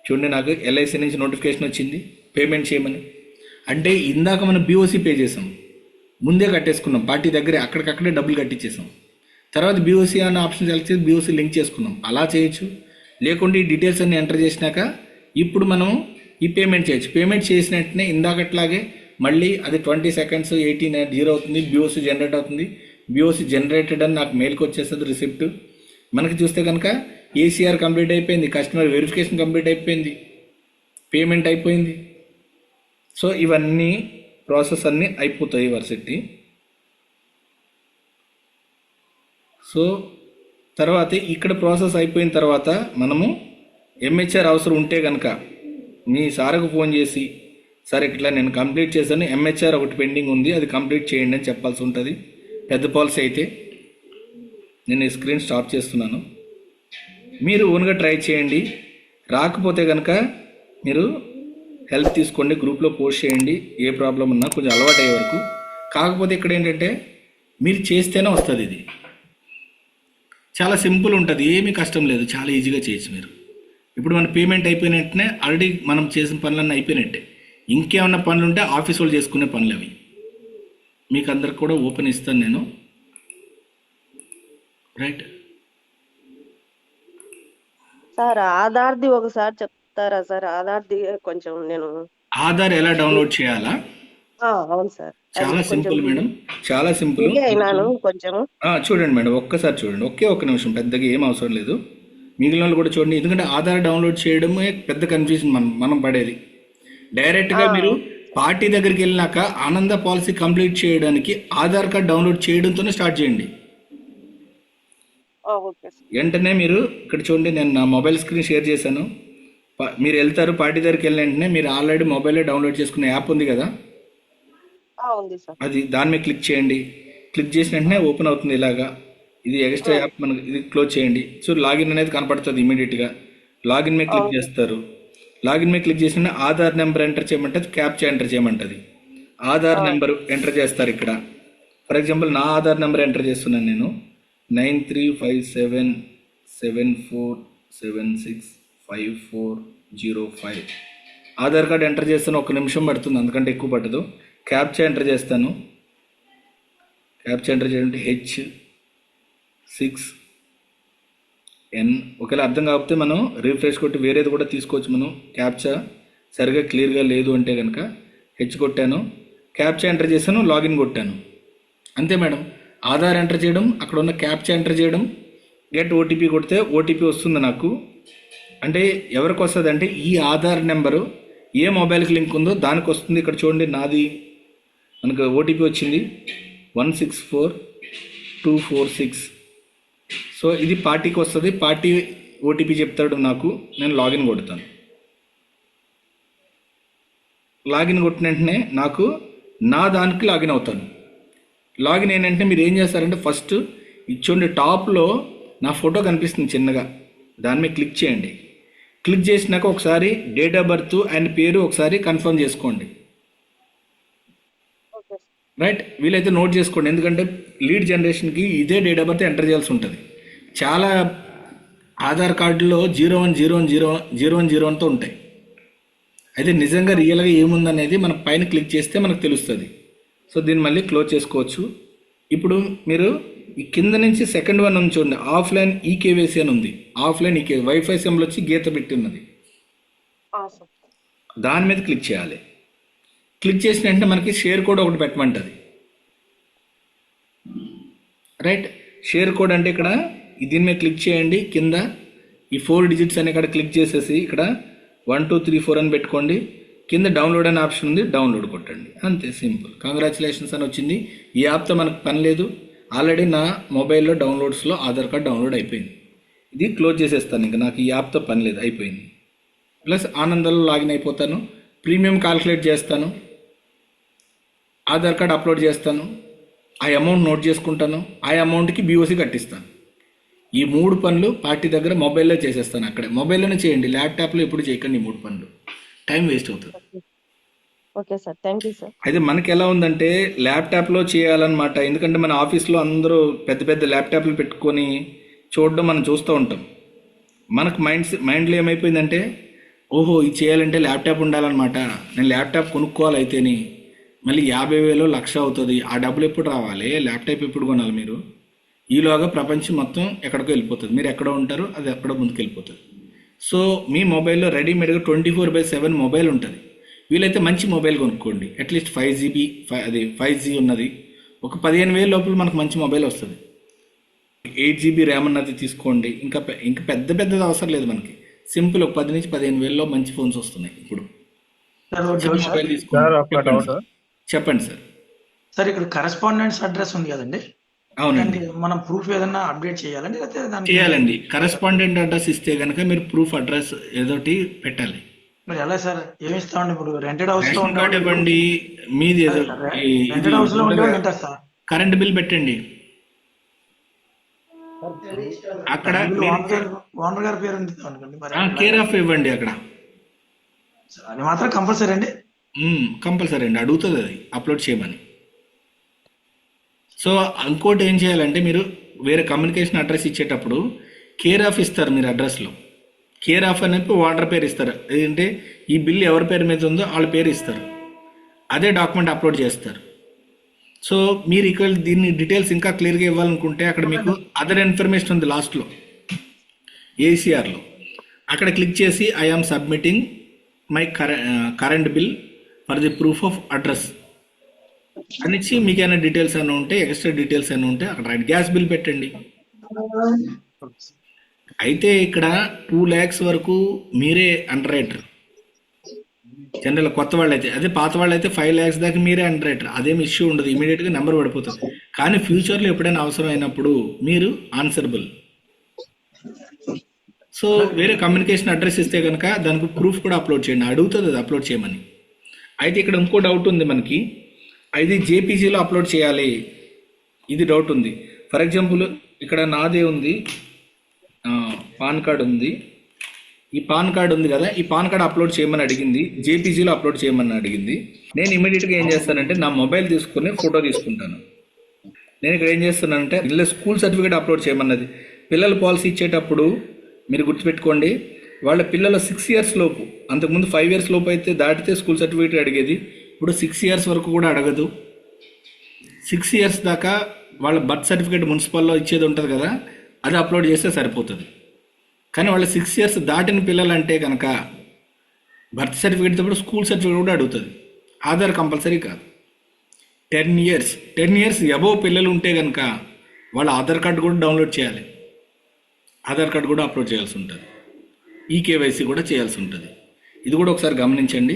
చూడండి నాకు ఎల్ఐసి నుంచి నోటిఫికేషన్ వచ్చింది పేమెంట్ చేయమని. అంటే ఇందాక మనం బీఓసి పే చేసాం, ముందే కట్టేసుకున్నాం, పార్టీ దగ్గరే అక్కడికక్కడే డబ్బులు కట్టించేసాం. తర్వాత బీఓసి అనే ఆప్షన్ సెలెక్ట్ చేసి బీఓసి లింక్ చేసుకున్నాం. అలా చేయొచ్చు. లేకుంటే ఈ డీటెయిల్స్ అన్ని ఎంటర్ చేసినాక ఇప్పుడు మనం ఈ పేమెంట్ చేయొచ్చు. పేమెంట్ చేసిన వెంటనే ఇందాకట్లాగే మళ్ళీ అది 20 seconds 18:0 అవుతుంది, బీఓసి జనరేట్ అవుతుంది. బీఓసి జనరేటెడ్ అని నాకు మెయిల్కి వచ్చేస్తుంది రిసిప్ట్. మనకి చూస్తే కనుక ఏసీఆర్ కంప్లీట్ అయిపోయింది, కస్టమర్ వెరిఫికేషన్ కంప్లీట్ అయిపోయింది, పేమెంట్ అయిపోయింది. సో ఇవన్నీ ప్రాసెస్ అన్నీ అయిపోతాయి వర్సిటీ. సో తర్వాత ఇక్కడ ప్రాసెస్ అయిపోయిన తర్వాత మనము ఎంహెచ్ఆర్ అవసరం ఉంటే కనుక మీ సార్కు ఫోన్ చేసి, సార్ ఇట్లా నేను కంప్లీట్ చేశాను, ఎంహెచ్ఆర్ ఒకటి పెండింగ్ ఉంది, అది కంప్లీట్ చేయండి అని చెప్పాల్సి ఉంటుంది. పెద్ద పాలసీ అయితే నేను ఈ స్క్రీన్ స్టాప్ చేస్తున్నాను. మీరు ఓన్గా ట్రై చేయండి. రాకపోతే కనుక మీరు హెల్ప్ తీసుకోండి, గ్రూప్లో పోస్ట్ చేయండి, ఏ ప్రాబ్లం ఉన్నా కొంచెం అలవాటు అయ్యే వరకు. కాకపోతే ఇక్కడ ఏంటంటే మీరు చేస్తేనే వస్తుంది. ఇది చాలా సింపుల్ ఉంటుంది, ఏమీ కష్టం లేదు, చాలా ఈజీగా చేయొచ్చు మీరు. ఇప్పుడు మన పేమెంట్ అయిపోయిన వెంటనే ఆల్రెడీ మనం చేసిన పనులన్నీ అయిపోయినట్టే. ఇంకేమన్నా పనులు ఉంటే ఆఫీస్ వాళ్ళు చేసుకునే పనులు అవి. మీకు అందరికి కూడా ఓపెన్ ఇస్తాను నేను, రైట్? సార్ ఆధార్ది ఒకసారి చెప్తారా సార్? ఆధార్ది కొంచెం నేను ఆధార్ ఎలా డౌన్లోడ్ చేయాలా? అవును సార్, చాలా సింపుల్ మేడం, చాలా సింపుల్. అయినాను కొంచెం. చూడండి మేడం, ఒక్కసారి చూడండి, ఒక్క నిమిషం, పెద్దగా ఏం అవసరం లేదు. మిగిలిన వాళ్ళు కూడా చూడండి. ఎందుకంటే ఆధార్ డౌన్లోడ్ చేయడమే పెద్ద కన్ఫ్యూజన్ మనం పడేది. డైరెక్ట్గా మీరు పార్టీ దగ్గరికి వెళ్ళినాక ఆనంద పాలసీ కంప్లీట్ చేయడానికి ఆధార్ కార్డ్ డౌన్లోడ్ చేయడంతోనే స్టార్ట్ చేయండి. వెంటనే మీరు ఇక్కడ చూడండి, నేను నా మొబైల్ స్క్రీన్ షేర్ చేశాను. మీరు వెళ్తారు పార్టీ దగ్గరికి వెళ్ళిన వెంటనే మీరు ఆల్రెడీ మొబైల్లో డౌన్లోడ్ చేసుకునే యాప్ ఉంది కదా, అది దాని మీద క్లిక్ చేయండి. క్లిక్ చేసిన వెంటనే ఓపెన్ అవుతుంది ఇలాగా. ఇది ఎక్స్ట్రా యాప్, మనకి ఇది క్లోజ్ చేయండి. సో లాగిన్ అనేది కనపడుతుంది ఇమీడియట్గా. లాగిన్ మీద క్లిక్ చేస్తారు. లాగిన్ మీద క్లిక్ చేసిన ఆధార్ నెంబర్ ఎంటర్ చేయమంటుంది, క్యాప్చా ఎంటర్ చేయమంటుంది. ఆధార్ నెంబర్ ఎంటర్ చేస్తారు ఇక్కడ. ఫర్ ఎగ్జాంపుల్ నా ఆధార్ నెంబర్ ఎంటర్ చేస్తున్నాను నేను, 935774765405. ఆధార్ కార్డ్ ఎంటర్ చేస్తాను, 1 నిమిషం పడుతుంది, అందుకంటే ఎక్కువ పట్టదు. క్యాప్చా ఎంటర్ చేస్తాను. క్యాప్చా ఎంటర్ చేయాలంటే H6N. ఒకవేళ అర్థం కాకపోతే మనం రిఫ్రెష్ కొట్టి వేరేది కూడా తీసుకోవచ్చు. మనం క్యాప్చా సరిగా క్లియర్గా లేదు అంటే కనుక హెచ్ కొట్టాను. క్యాప్చా ఎంటర్ చేశాను, లాగిన్ కొట్టాను, అంతే మేడం. ఆధార్ ఎంటర్ చేయడం, అక్కడ ఉన్న క్యాప్చా ఎంటర్ చేయడం, గెట్ ఓటీపీ కొడితే ఓటీపీ వస్తుంది నాకు. అంటే ఎవరికి వస్తుంది అంటే ఈ ఆధార్ నెంబరు ఏ మొబైల్కి లింక్ ఉందో దానికి వస్తుంది. ఇక్కడ చూడండి, నాది మనకు ఓటీపీ వచ్చింది 164246. సో ఇది పార్టీకి వస్తుంది, పార్టీ ఓటీపీ చెప్తాడు నాకు, నేను లాగిన్ కొడతాను. లాగిన్ కొట్టిన వెంటనే నాకు నా దానికి లాగిన్ అవుతాను. లాగిన్ అయిన వెంటనే మీరు ఏం చేస్తారంటే ఫస్ట్ ఇచ్చోండి టాప్లో నా ఫోటో కనిపిస్తుంది చిన్నగా, దాని మీద క్లిక్ చేయండి. క్లిక్ చేసినాక ఒకసారి డేట్ ఆఫ్ బర్త్ అండ్ పేరు ఒకసారి కన్ఫర్మ్ చేసుకోండి. Okay sir. రైట్, వీలైతే నోట్ చేసుకోండి, ఎందుకంటే లీడ్ జనరేషన్కి ఇదే డేట్ ఆఫ్ బర్త్ ఎంటర్ చేయాల్సి ఉంటుంది. చాలా ఆధార్ కార్డులో 01010101తో ఉంటాయి. అయితే నిజంగా రియల్గా ఏముందనేది మన పైన క్లిక్ చేస్తే మనకు తెలుస్తుంది. సో దీన్ని మళ్ళీ క్లోజ్ చేసుకోవచ్చు. ఇప్పుడు మీరు ఈ కింద నుంచి సెకండ్ వన్ ఉంది చూడండి, ఆఫ్లైన్ ఈకేవైసీ అని ఉంది. ఆఫ్లైన్ ఈకే వైఫై సింబల్ వచ్చి గీత పెట్టి ఉన్నది, సార్. దాని మీద క్లిక్ చేయాలి. క్లిక్ చేసిన వెంటనే మనకి షేర్ కోడ్ ఒకటి పెట్టమంటుంది. రైట్, షేర్ కోడ్ అంటే ఇక్కడ దీని మీద క్లిక్ చేయండి. కింద ఈ 4 డిజిట్స్ అని ఇక్కడ క్లిక్ చేసేసి ఇక్కడ 1234 అని పెట్టుకోండి. కింద డౌన్లోడ్ అనే ఆప్షన్ ఉంది, డౌన్లోడ్ కొట్టండి, అంతే, సింపుల్. కంగ్రాచులేషన్స్ అని వచ్చింది. ఈ యాప్తో మనకు పని లేదు, ఆల్రెడీ నా మొబైల్లో డౌన్లోడ్స్లో ఆధార్ కార్డ్ డౌన్లోడ్ అయిపోయింది. ఇది క్లోజ్ చేసేస్తాను, ఇంకా నాకు ఈ యాప్తో పని లేదు, అయిపోయింది. ప్లస్ ఆనందంలో లాగిన్ అయిపోతాను, ప్రీమియం కాల్కులేట్ చేస్తాను, ఆధార్ కార్డ్ అప్లోడ్ చేస్తాను, ఆ అమౌంట్ నోట్ చేసుకుంటాను, ఆ అమౌంట్కి బీఓసీ కట్టిస్తాను. ఈ 3 పనులు పార్టీ దగ్గర మొబైల్లో చేసేస్తాను. అక్కడే మొబైల్లోనే చేయండి, ల్యాప్టాప్లో ఎప్పుడు చేయకండి. ఈ 3 పనులు టైం వేస్ట్ అవుతుంది. Okay sir, thank you sir. అయితే మనకి ఎలా ఉందంటే ల్యాప్టాప్లో చేయాలన్నమాట, ఎందుకంటే మన ఆఫీస్లో అందరూ పెద్ద పెద్ద ల్యాప్టాప్లు పెట్టుకొని చూడడం మనం చూస్తూ ఉంటాం. మనకు మైండ్లో ఏమైపోయిందంటే, ఓహో ఇది చేయాలంటే ల్యాప్టాప్ ఉండాలన్నమాట, నేను ల్యాప్టాప్ కొనుక్కోవాలి, అయితేని మళ్ళీ 50,000 1,00,000 అవుతుంది, ఆ డబ్బులు ఎప్పుడు రావాలి, ల్యాప్టాప్ ఎప్పుడు కొనాలి మీరు, ఈలోగా ప్రపంచం మొత్తం ఎక్కడికో వెళ్ళిపోతుంది, మీరు ఎక్కడో ఉంటారు, అది ఎక్కడో ముందుకు వెళ్ళిపోతుంది. సో మీ మొబైల్లో రెడీమేడ్గా 24/7 మొబైల్ ఉంటుంది. వీలైతే మంచి మొబైల్ కొనుక్కోండి, అట్లీస్ట్ 5GB అది 5G ఉన్నది, ఒక 15,000 లోపల మనకు మంచి మొబైల్ వస్తుంది. 8GB ర్యామ్ అన్నది తీసుకోండి. ఇంకా పెద్దది అవసరం లేదు మనకి, సింపుల్ ఒక 10 నుంచి 15,000లో మంచి ఫోన్స్ వస్తున్నాయి ఇప్పుడు. మొబైల్ తీసుకోండి. చెప్పండి సార్. సార్ ఇక్కడ కరెస్పాండెంట్స్ అడ్రస్ ఉంది కదండి, అవునండి, మనం ప్రూఫ్ ఏదన్నా అప్డేట్ చేయాలండి, లేకపోతే దానికి చేయాలండి. కరెస్పాండెంట్ అడ్రస్ ఇస్తే కనుక మీరు ప్రూఫ్ అడ్రస్ ఏదోటి పెట్టాలి. మరి ఎలా సార్, ఏమి ఇస్తామండి? ఇప్పుడు రెంటెడ్ హౌస్ లో రేషన్ కార్డ్ ఇవ్వండి, మీది ఏదో రెంటెడ్ హౌస్ లో ఉంటే ఉంటారు సార్, కరెంట్ బిల్ పెట్టండి. అక్కడ ఓనర్ గారి పేరు ఉంది అనుకోండి, మరి కేర్ ఆఫ్ ఇవ్వండి అక్కడ, అది మాత్రం కంపల్సరీ అండి. కంపల్సరీ అండి, అడుగుతుంది అది అప్లోడ్ చేయమని. సో ఇంకోటి ఏం చేయాలంటే, మీరు వేరే కమ్యూనికేషన్ అడ్రస్ ఇచ్చేటప్పుడు కేర్ ఆఫ్ ఇస్తారు. మీరు అడ్రస్లో కేర్ ఆఫ్ అనేది ఓనర్ పేరు ఇస్తారు, ఏంటంటే ఈ బిల్ ఎవరి పేరు మీద ఉందో వాళ్ళ పేరు ఇస్తారు, అదే డాక్యుమెంట్ అప్లోడ్ చేస్తారు. సో మీరు ఇక్కడ దీన్ని డీటెయిల్స్ ఇంకా క్లియర్గా ఇవ్వాలనుకుంటే అక్కడ మీకు అదర్ ఇన్ఫర్మేషన్ ఉంది లాస్ట్లో, ఏసీఆర్లో, అక్కడ క్లిక్ చేసి I am submitting my current bill for the proof of address అనిచ్చి మీకు ఏమైనా డీటెయిల్స్ అయినా ఉంటే, ఎక్స్ట్రా డీటెయిల్స్ అయినా ఉంటే అక్కడ రైట్. గ్యాస్ బిల్ పెట్టండి. అయితే ఇక్కడ 2 lakhs వరకు మీరే అండర్ రైటర్, జనరల్ కొత్త వాళ్ళు అయితే. అదే పాత వాళ్ళు అయితే 5 lakhs దాకా మీరే అండర్ రైటర్, అదేమి ఇష్యూ ఉండదు, ఇమీడియట్గా నెంబర్ పడిపోతుంది. కానీ ఫ్యూచర్లో ఎప్పుడైనా అవసరం అయినప్పుడు మీరు ఆన్సరబుల్. సో వేరే కమ్యూనికేషన్ అడ్రస్ ఇస్తే కనుక దానికి ప్రూఫ్ కూడా అప్లోడ్ చేయండి, అడుగుతుంది అది అప్లోడ్ చేయమని. అయితే ఇక్కడ ఇంకో డౌట్ ఉంది మనకి, ఇది జేపీజీలో అప్లోడ్ చేయాలి, ఇది డౌట్ ఉంది. ఫర్ ఎగ్జాంపుల్ ఇక్కడ నాదే ఉంది, పాన్ కార్డ్ ఉంది, ఈ పాన్ కార్డ్ ఉంది కదా, ఈ పాన్ కార్డ్ అప్లోడ్ చేయమని అడిగింది, జేపీజీలో అప్లోడ్ చేయమని అడిగింది. నేను ఇమీడియట్గా ఏం చేస్తానంటే నా మొబైల్ తీసుకుని ఫోటో తీసుకుంటాను. నేను ఇక్కడ ఏం చేస్తానంటే ఇలా స్కూల్ సర్టిఫికేట్ అప్లోడ్ చేయమన్నది. పిల్లల పాలసీ ఇచ్చేటప్పుడు మీరు గుర్తుపెట్టుకోండి, వాళ్ళ పిల్లల 6 years లోపు, అంతకుముందు 5 years లోపు అయితే దాటితే స్కూల్ సర్టిఫికేట్ అడిగేది, ఇప్పుడు 6 years వరకు కూడా అడగదు. 6 years దాకా వాళ్ళ బర్త్ సర్టిఫికేట్ మున్సిపల్లో ఇచ్చేది ఉంటుంది కదా, అది అప్లోడ్ చేస్తే సరిపోతుంది. కానీ వాళ్ళ 6 years దాటిన పిల్లలు అంటే కనుక బర్త్ సర్టిఫికేట్తో పాటు స్కూల్ సర్టిఫికేట్ కూడా అడుగుతుంది, ఆధార్ కంపల్సరీ కాదు. 10 years అబోవ్ పిల్లలు ఉంటే కనుక వాళ్ళ ఆధార్ కార్డు కూడా డౌన్లోడ్ చేయాలి, ఆధార్ కార్డు కూడా అప్లోడ్ చేయాల్సి ఉంటుంది, ఈకేవైసీ కూడా చేయాల్సి ఉంటుంది. ఇది కూడా ఒకసారి గమనించండి.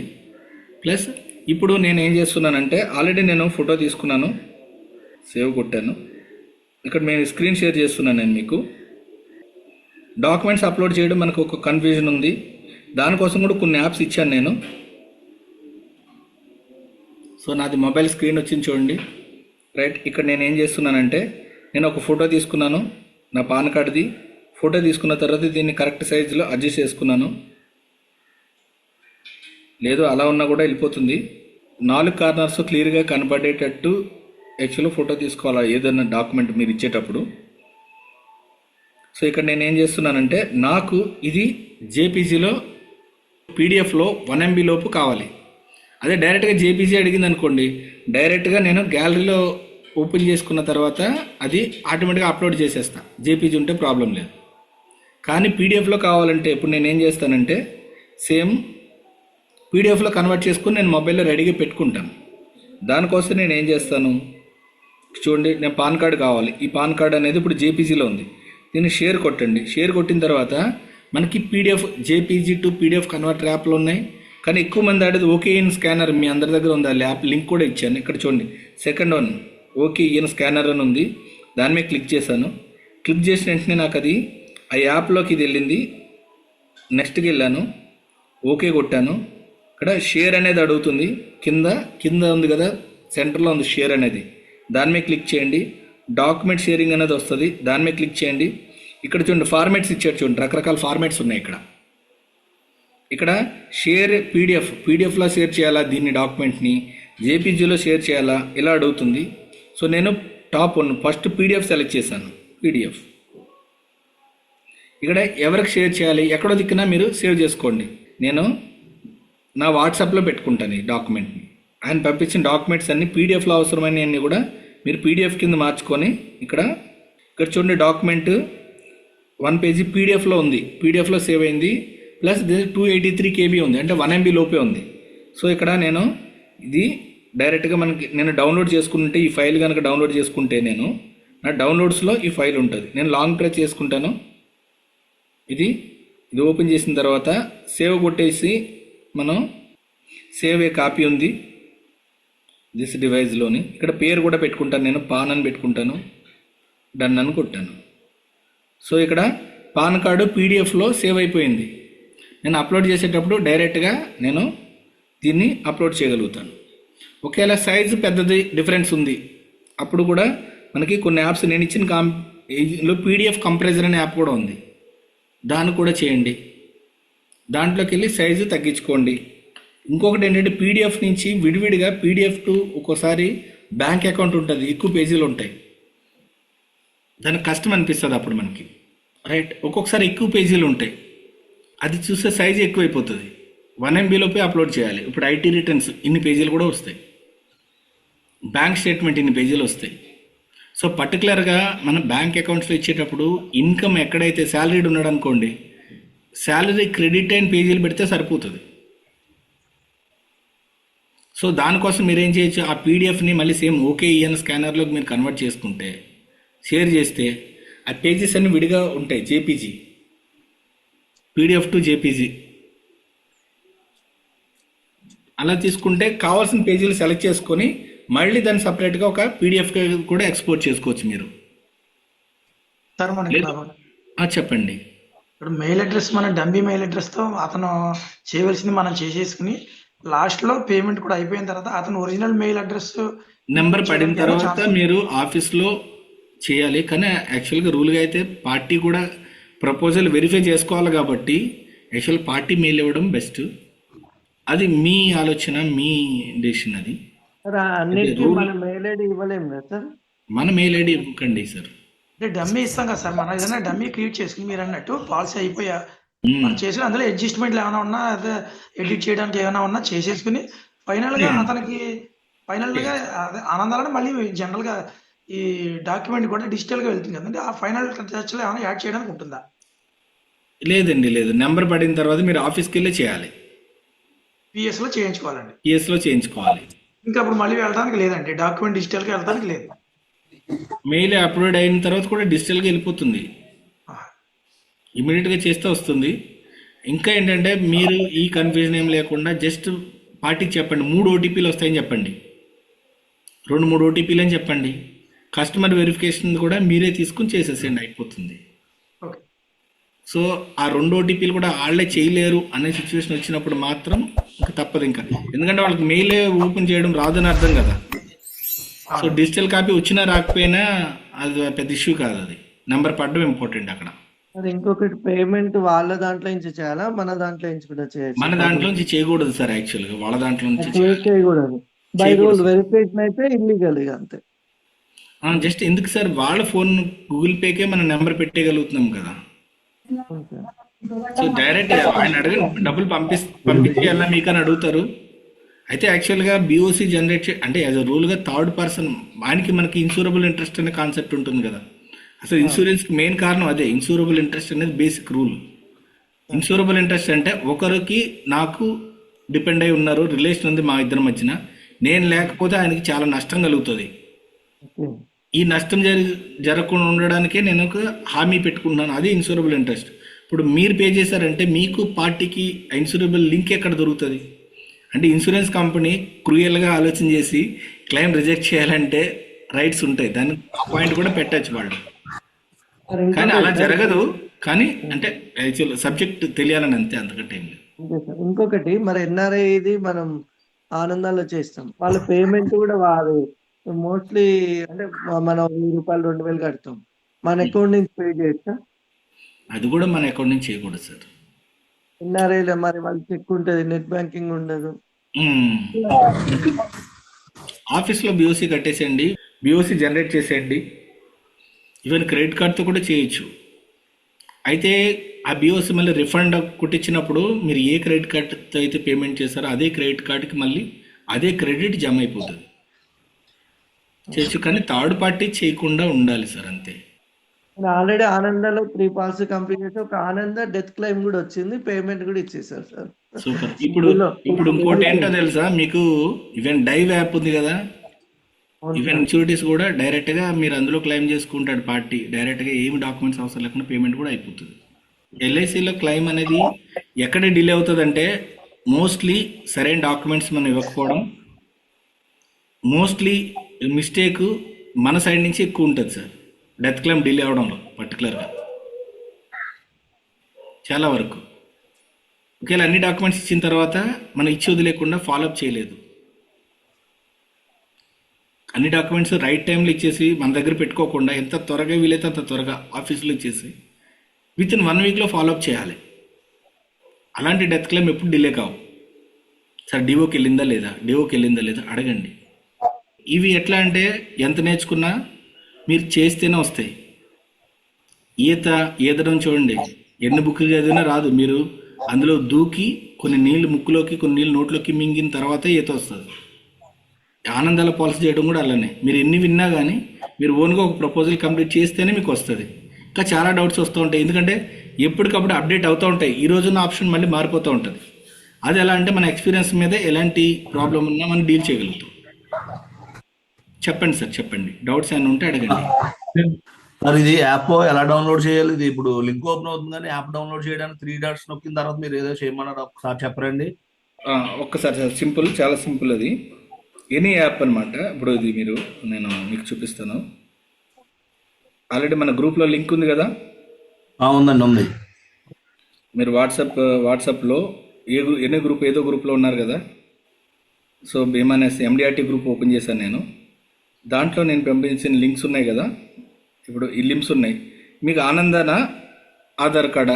ప్లస్ ఇప్పుడు నేను ఏం చేస్తున్నానంటే ఆల్రెడీ నేను ఫోటో తీసుకున్నాను, సేవ్ కొట్టాను. ఇక్కడ నేను స్క్రీన్ షేర్ చేస్తున్నాను. నేను మీకు డాక్యుమెంట్స్ అప్లోడ్ చేయడం మనకు ఒక కన్ఫ్యూజన్ ఉంది, దానికోసం కూడా కొన్ని యాప్స్ ఇచ్చాను నేను. సో నాది మొబైల్ స్క్రీన్ వచ్చింది చూడండి. రైట్, ఇక్కడ నేను ఏం చేస్తున్నానంటే నేను ఒక ఫోటో తీసుకున్నాను, నా పాన్ కార్డుది ఫోటో తీసుకున్న తర్వాత దీన్ని కరెక్ట్ సైజులో అడ్జస్ట్ చేసుకున్నాను. లేదు అలా ఉన్నా కూడా వెళ్ళిపోతుంది. 4 కార్నర్స్ క్లియర్గా కనపడేటట్టు యాక్చువల్గా ఫోటో తీసుకోవాలి ఏదైనా డాక్యుమెంట్ మీరు ఇచ్చేటప్పుడు. సో ఇక్కడ నేను ఏం చేస్తున్నానంటే నాకు ఇది జేపీజీలో పీడిఎఫ్లో 1 MB లోపు కావాలి. అదే డైరెక్ట్గా జేపీజీ అడిగింది అనుకోండి, డైరెక్ట్గా నేను గ్యాలరీలో ఓపెన్ చేసుకున్న తర్వాత అది ఆటోమేటిక్గా అప్లోడ్ చేసేస్తా, జేపీజీ ఉంటే ప్రాబ్లం లేదు. కానీ పీడిఎఫ్లో కావాలంటే ఇప్పుడు నేను ఏం చేస్తానంటే సేమ్ పీడిఎఫ్లో కన్వర్ట్ చేసుకుని నేను మొబైల్లో రెడీగా పెట్టుకుంటాను. దానికోసం నేను ఏం చేస్తాను చూడండి, నేను పాన్ కార్డు కావాలి, ఈ పాన్ కార్డు అనేది ఇప్పుడు జేపీజీలో ఉంది, దీన్ని షేర్ కొట్టండి. షేర్ కొట్టిన తర్వాత మనకి PDF JPG to PDF converter యాప్లు ఉన్నాయి. కానీ ఎక్కువ మంది ఆడేది ఓకే ఇన్ స్కానర్, మీ అందరి దగ్గర ఉంది, ఆ యాప్ లింక్ కూడా ఇచ్చాను. ఇక్కడ చూడండి second one okay in scanner అని ఉంది, దాని మీద క్లిక్ చేశాను. క్లిక్ చేసిన వెంటనే నాకు అది ఆ యాప్లోకి ఇది వెళ్ళింది. నెక్స్ట్కి వెళ్ళాను, ఓకే కొట్టాను. ఇక్కడ షేర్ అనేది అడుగుతుంది, కింద ఉంది కదా సెంటర్లో ఉంది షేర్ అనేది, దాని మీద క్లిక్ చేయండి. డాక్యుమెంట్ షేరింగ్ అనేది వస్తుంది, దాని మీద క్లిక్ చేయండి. ఇక్కడ చూడండి ఫార్మాట్స్ ఇచ్చారు, చూడండి రకరకాల ఫార్మాట్స్ ఉన్నాయి. ఇక్కడ షేర్ పీడిఎఫ్లో షేర్ చేయాలా దీన్ని, డాక్యుమెంట్ని జేపీజీలో షేర్ చేయాలా ఇలా అడుగుతుంది. సో నేను top one first PDF select చేశాను. పీడిఎఫ్ ఇక్కడ ఎవరికి షేర్ చేయాలి ఎక్కడో దిక్కున మీరు సేవ్ చేసుకోండి. నేను నా వాట్సాప్లో పెట్టుకుంటాను ఈ డాక్యుమెంట్ని. ఆయన పంపించిన డాక్యుమెంట్స్ అన్ని పీడిఎఫ్లో అవసరమైనవన్నీ కూడా మీరు పీడిఎఫ్ కింద మార్చుకొని ఇక్కడ చూడండి డాక్యుమెంట్ 1 పేజీ పీడిఎఫ్లో ఉంది, పీడిఎఫ్లో సేవ్ అయింది. ప్లస్ 283 KB ఉంది, అంటే 1 MB లోపే ఉంది. సో ఇక్కడ నేను ఇది డైరెక్ట్గా నేను డౌన్లోడ్ చేసుకుంటే ఈ ఫైల్ కనుక డౌన్లోడ్ చేసుకుంటే నేను నా డౌన్లోడ్స్లో ఈ ఫైల్ ఉంటుంది. నేను లాంగ్ ప్రెస్ చేసుకుంటాను, ఇది ఓపెన్ చేసిన తర్వాత సేవ్ కొట్టేసి మనం సేవ్ ఏ కాపీ ఉంది దిస్ డివైస్లోని. ఇక్కడ పేరు కూడా పెట్టుకుంటాను, నేను పాన్ అని పెట్టుకుంటాను, డన్ అని కొట్టాను. సో ఇక్కడ పాన్ కార్డు పీడిఎఫ్లో సేవ్ అయిపోయింది. నేను అప్లోడ్ చేసేటప్పుడు డైరెక్ట్గా నేను దీన్ని అప్లోడ్ చేయగలుగుతాను. ఒకవేళ సైజు పెద్దది డిఫరెన్స్ ఉంది అప్పుడు కూడా మనకి కొన్ని యాప్స్ నేను ఇచ్చిన పీడిఎఫ్ కంప్రెసర్ అనే యాప్ కూడా ఉంది, దాన్ని కూడా చేయండి. దాంట్లోకి వెళ్ళి సైజు తగ్గించుకోండి. ఇంకొకటి ఏంటంటే పీడిఎఫ్ నుంచి విడివిడిగా పీడిఎఫ్ టు ఒక్కోసారి బ్యాంక్ అకౌంట్ ఉంటుంది, ఎక్కువ పేజీలు ఉంటాయి, దానికి కష్టం అనిపిస్తుంది అప్పుడు మనకి. రైట్, ఒక్కొక్కసారి ఎక్కువ పేజీలు ఉంటాయి, అది చూస్తే సైజు ఎక్కువైపోతుంది. 1 MB లోపే అప్లోడ్ చేయాలి. ఇప్పుడు ఐటీ రిటర్న్స్ ఇన్ని పేజీలు కూడా వస్తాయి, బ్యాంక్ స్టేట్మెంట్ ఇన్ని పేజీలు వస్తాయి. సో పర్టికులర్గా మన బ్యాంక్ అకౌంట్స్లో ఇచ్చేటప్పుడు ఇన్కమ్ ఎక్కడైతే శాలరీడ్ ఉన్నాడు అనుకోండి, శాలరీ క్రెడిట్ అయిన పేజీలు పెడితే సరిపోతుంది. సో దానికోసం మీరు ఏం చేయొచ్చు, ఆ పీడిఎఫ్ని మళ్ళీ సేమ్ ఓకేఈఎన్ స్కానర్లోకి మీరు కన్వర్ట్ చేసుకుంటే షేర్ చేస్తే ఆ పేజెస్ అన్ని విడిగా ఉంటాయి. జేపీజీ పీడిఎఫ్ టు జేపీజీ అలా తీసుకుంటే కావాల్సిన పేజీలు సెలెక్ట్ చేసుకొని మళ్ళీ దాన్ని సపరేట్గా ఒక పీడిఎఫ్ కూడా ఎక్స్పోర్ట్ చేసుకోవచ్చు మీరు. సార్ మనకి చెప్పండి. ఇప్పుడు మెయిల్ అడ్రస్ మన డమ్మీ మెయిల్ అడ్రస్తో అతను చేయవలసింది మనం చేసేసుకుని లాస్ట్లో పేమెంట్ కూడా అయిపోయిన తర్వాత అతను ఒరిజినల్ మెయిల్ అడ్రస్ నెంబర్ పడిన తర్వాత మీరు ఆఫీస్లో చేయాలి. కానీ యాక్చువల్గా రూల్గా అయితే పార్టీ కూడా ప్రపోజల్ వెరిఫై చేసుకోవాలి కాబట్టి యాక్చువల్ పార్టీ మెయిల్ ఇవ్వడం బెస్ట్. అది మీ ఆలోచన, మీ డెసిషన్. అది మన మెయిల్ ఐడి ఇవ్వలేము కదా సార్? మన మెయిల్ ఐడి ఇవ్వకండి సార్. అంటే డమ్మీ ఇస్తాం కదా సార్, మనం ఏదైనా డమ్మీ క్రియేట్ చేసుకుని మీరు అన్నట్టు పాలసీ అయిపోయా మనం చేసిన అందులో అడ్జస్ట్మెంట్లు ఏమైనా ఉన్నా అదే ఎడిట్ చేయడానికి ఏమైనా ఉన్నా చేసేసుకుని ఫైనల్గా అతనికి ఫైనల్గా అదే ఆనందాలని మళ్ళీ జనరల్గా ఈ డాక్యుమెంట్ కూడా డిజిటల్గా వెళ్తుంది కదండి, ఆ ఫైనల్ టచ్లో ఏమైనా యాడ్ చేయడానికి ఉంటుందా? లేదండి, లేదు. నెంబర్ పడిన తర్వాత మీరు ఆఫీస్కి వెళ్ళి చేయాలి, పిఎస్లో చేయించుకోవాలండి. పిఎస్లో చేయించుకోవాలి. ఇంకా అప్పుడు మళ్ళీ వెళ్ళడానికి లేదండి, డాక్యుమెంట్ డిజిటల్కి వెళ్ళడానికి లేదు. మెయిల్ అప్లోడ్ అయిన తర్వాత కూడా డిజిటల్గా వెళ్ళిపోతుంది, ఇమీడియట్గా చేస్తే వస్తుంది. ఇంకా ఏంటంటే మీరు ఈ కన్ఫ్యూజన్ ఏం లేకుండా జస్ట్ పార్టీకి చెప్పండి 3 ఓటీపీలు వస్తాయని చెప్పండి, 2-3 ఓటీపీలు అని చెప్పండి. కస్టమర్ వెరిఫికేషన్ కూడా మీరే తీసుకుని చేసేసేయండి, అయిపోతుంది. ఓకే. సో ఆ 2 ఓటీపీలు కూడా వాళ్ళే చేయలేరు అనే సిచ్యువేషన్ వచ్చినప్పుడు మాత్రం ఇంకా తప్పదు. ఇంకా ఎందుకంటే వాళ్ళకి మెయిలే ఓపెన్ చేయడం రాదని అర్థం కదా. సో డిజిటల్ కాపీ వచ్చినా రాకపోయినా అది పెద్ద ఇష్యూ కాదు, అది నెంబర్ పడడం ఇంపార్టెంట్ అక్కడ. మరి ఇంకొకటి, పేమెంట్ వాళ్ళ దాంట్లో నుంచి చేయాలా, మన దాంట్లో నుంచి కూడా చేయొచ్చు? మన దాంట్లో నుంచి చేయకూడదు సార్, యాక్చువల్గా వాళ్ళ దాంట్లో నుంచి చేయకూడదు. బై రూల్ వెరిఫికేషన్ అయితే ఇల్లీగల్ ఇక అంతే. జస్ట్ ఎందుకు సార్, వాళ్ళ ఫోన్ గూగుల్ పేకే మనం నెంబర్ పెట్టేయగలుగుతున్నాం కదా. ఓకే. సో డైరెక్ట్ ఆయన అడగండి, డబ్బులు పంపించేయాలా మీకు అని అడుగుతారు. అయితే యాక్చువల్గా బీఓసీ జనరేట్ అంటే యాజ్ అ రూల్గా థర్డ్ పర్సన్, ఆయనకి మనకి ఇన్సూరబుల్ ఇంట్రెస్ట్ అనే కాన్సెప్ట్ ఉంటుంది కదా. అసలు ఇన్సూరెన్స్కి మెయిన్ కారణం అదే, ఇన్సూరబుల్ ఇంట్రెస్ట్ అనేది బేసిక్ రూల్. ఇన్సూరబుల్ ఇంట్రెస్ట్ అంటే ఒకరికి నాకు డిపెండ్ అయి ఉన్నారు, రిలేషన్ ఉంది మా ఇద్దరి మధ్యన, నేను లేకపోతే ఆయనకి చాలా నష్టం కలుగుతుంది. ఓకే. ఈ నష్టం జరగకుండా ఉండడానికే నేను ఒక హామీ పెట్టుకుంటున్నాను, అది ఇన్సూరబుల్ ఇంట్రెస్ట్. ఇప్పుడు మీరు పే చేశారంటే మీకు పార్టీకి ఇన్సూరబుల్ లింక్ ఎక్కడ దొరుకుతుంది? అంటే ఇన్సూరెన్స్ కంపెనీ క్రూయల్గా ఆలోచన చేసి క్లెయిమ్ రిజెక్ట్ చేయాలంటే రైట్స్ ఉంటాయి, దాని పాయింట్ కూడా పెట్టచ్చు వాళ్ళు. మరి కానీ అలా ఇంకొకటి జరగదు, కానీ అంటే యాక్చువల్ సబ్జెక్ట్ తెలియాలని అంతే, అంతకంటే ఏం లేదు. ఓకే సార్, ఇంకొకటి, మరి ఎన్ఆర్ఐ ఇది మనం ఆనందాల్లో చేస్తాం, వాళ్ళ పేమెంట్ కూడా వారు మోస్ట్లీ అంటే మనం 1000 రూపాయలు 2000 కడతాం, మన అకౌంట్ నుంచి పే చేయొచ్చా? అది కూడా మన అకౌంట్ నుంచి చేయకూడదు సార్. ఎన్ఆర్ఐలో మరి వాళ్ళు చెక్ ఉంటుంది, నెట్ బ్యాంకింగ్ ఉండదు. ఆఫీస్లో బీఓసీ కట్టేసేయండి, బీఓసీ జనరేట్ చేసేయండి, ఈవెన్ క్రెడిట్ కార్డ్తో కూడా చేయొచ్చు. అయితే ఆ బీఓసీ మళ్ళీ రిఫండ్ కొట్టించినప్పుడు మీరు ఏ క్రెడిట్ కార్డ్తో అయితే పేమెంట్ చేస్తారో అదే క్రెడిట్ కార్డ్కి మళ్ళీ అదే క్రెడిట్ జమ అయిపోతుంది. చేయొచ్చు, కానీ థర్డ్ పార్టీ చేయకుండా ఉండాలి సార్, అంతే. నేను ఆల్రెడీ ఆనందాలో 3 పాలసీ కంప్లీట్ చేసి ఒక ఆనంద డెత్ క్లెయిమ్ కూడా వచ్చింది, పేమెంట్ కూడా ఇచ్చేసారు సార్. సూపర్. ఇప్పుడు ఇంకోటి ఏంటో తెలుసా మీకు, ఈవెన్ డైవ్ యాప్ ఉంది కదా, ఈవెన్ ఇన్సూరిటీస్ కూడా డైరెక్ట్గా మీరు అందులో క్లెయిమ్ చేసుకుంటాడు పార్టీ, డైరెక్ట్గా ఏమి డాక్యుమెంట్స్ అవసరం లేకుండా పేమెంట్ కూడా అయిపోతుంది. ఎల్ఐసిలో క్లెయిమ్ అనేది ఎక్కడ డిలే అవుతుందంటే మోస్ట్లీ సరైన డాక్యుమెంట్స్ మనం ఇవ్వకపోవడం, మోస్ట్లీ మిస్టేక్ మన సైడ్ నుంచి ఎక్కువ ఉంటుంది సార్, డెత్ క్లెయిమ్ డిలే అవడంలో పర్టికులర్గా చాలా వరకు. ఒకవేళ అన్ని డాక్యుమెంట్స్ ఇచ్చిన తర్వాత మనం ఇచ్చి వదిలేకుండా ఫాలోఅప్ చేయలేదు, అన్ని డాక్యుమెంట్స్ రైట్ టైంలో ఇచ్చేసి మన దగ్గర పెట్టుకోకుండా ఎంత త్వరగా వీలైతే అంత త్వరగా ఆఫీస్లో ఇచ్చేసి విత్ ఇన్ 1 వీక్లో ఫాలోఅప్ చేయాలి. అలాంటి డెత్ క్లెయిమ్ ఎప్పుడు డిలే కావు సార్. డిఓకి వెళ్ళిందా లేదా అడగండి. ఇవి ఎట్లా అంటే ఎంత నేర్చుకున్నా మీరు చేస్తేనే వస్తాయి. ఈదడం చూడండి, ఎన్ని బుక్లు చదివినా రాదు, మీరు అందులో దూకి కొన్ని నీళ్ళు ముక్కులోకి కొన్ని నీళ్ళు నోట్లోకి మింగిన తర్వాతే ఈత వస్తుంది. ఆనందాల పాలసీ చేయడం కూడా అలానే, మీరు ఎన్ని విన్నా కానీ మీరు ఓన్గా ఒక ప్రపోజల్ కంప్లీట్ చేస్తేనే మీకు వస్తుంది. ఇంకా చాలా డౌట్స్ వస్తూ ఉంటాయి, ఎందుకంటే ఎప్పటికప్పుడు అప్డేట్ అవుతూ ఉంటాయి, ఈ రోజున్న ఆప్షన్ మళ్ళీ మారిపోతూ ఉంటుంది. అది ఎలా అంటే మన ఎక్స్పీరియన్స్ మీద ఎలాంటి ప్రాబ్లం ఉన్నా మనం డీల్ చేయగలుగుతాం. చెప్పండి సార్, చెప్పండి, డౌట్స్ ఏమైనా ఉంటే అడగండి. మరి ఇది యాప్ ఎలా డౌన్లోడ్ చేయాలి? ఇది ఇప్పుడు లింక్ ఓపెన్ అవుతుంది కానీ యాప్ డౌన్లోడ్ చేయడానికి 3 డాట్స్ నొక్కిన తర్వాత మీరు ఏదో చేయమన్నారు, ఒకసారి చెప్పరండి. ఒక్కసారి సార్, సింపుల్, చాలా సింపుల్. అది ఎనీ యాప్ అనమాట. ఇప్పుడు ఇది నేను మీకు చూపిస్తాను. ఆల్రెడీ మన గ్రూప్లో లింక్ ఉంది కదా. ఉందండి, ఉంది. మీరు వాట్సాప్లో ఏదో గ్రూప్లో ఉన్నారు కదా. సో భీమానేసి ఎండిఆర్టీ గ్రూప్ ఓపెన్ చేశాను నేను. దాంట్లో నేను పంపించిన లింక్స్ ఉన్నాయి కదా. ఇప్పుడు ఈ లింక్స్ ఉన్నాయి, మీకు ఆనందానా ఆధార్ కార్డా?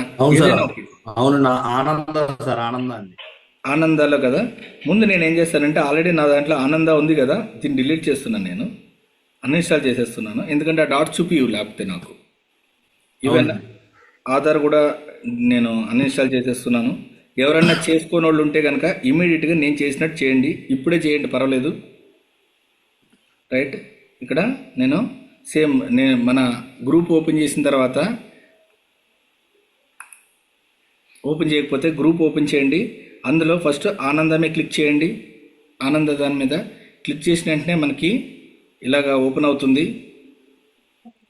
అవును, ఆనందాన్ని ఆనందాలో కదా. ముందు నేను ఏం చేస్తానంటే ఆల్రెడీ నా దాంట్లో ఆనంద ఉంది కదా, దీన్ని డిలీట్ చేస్తున్నాను, నేను అన్ఇన్స్టాల్ చేసేస్తున్నాను. ఎందుకంటే ఆ డాట్ చూపివు లేకపోతే నాకు. ఈవెన్ ఆధార్ కూడా నేను అన్ఇన్స్టాల్ చేసేస్తున్నాను. ఎవరన్నా చేసుకోని వాళ్ళు ఉంటే కనుక ఇమీడియట్గా నేను చేసినట్టు చేయండి, ఇప్పుడే చేయండి, పర్వాలేదు. రైట్, ఇక్కడ నేను మన గ్రూప్ ఓపెన్ చేసిన తర్వాత, ఓపెన్ చేయకపోతే గ్రూప్ ఓపెన్ చేయండి. అందులో ఫస్ట్ ఆనందమే క్లిక్ చేయండి. ఆనంద దాని మీద క్లిక్ చేసిన వెంటనే మనకి ఇలాగా ఓపెన్ అవుతుంది.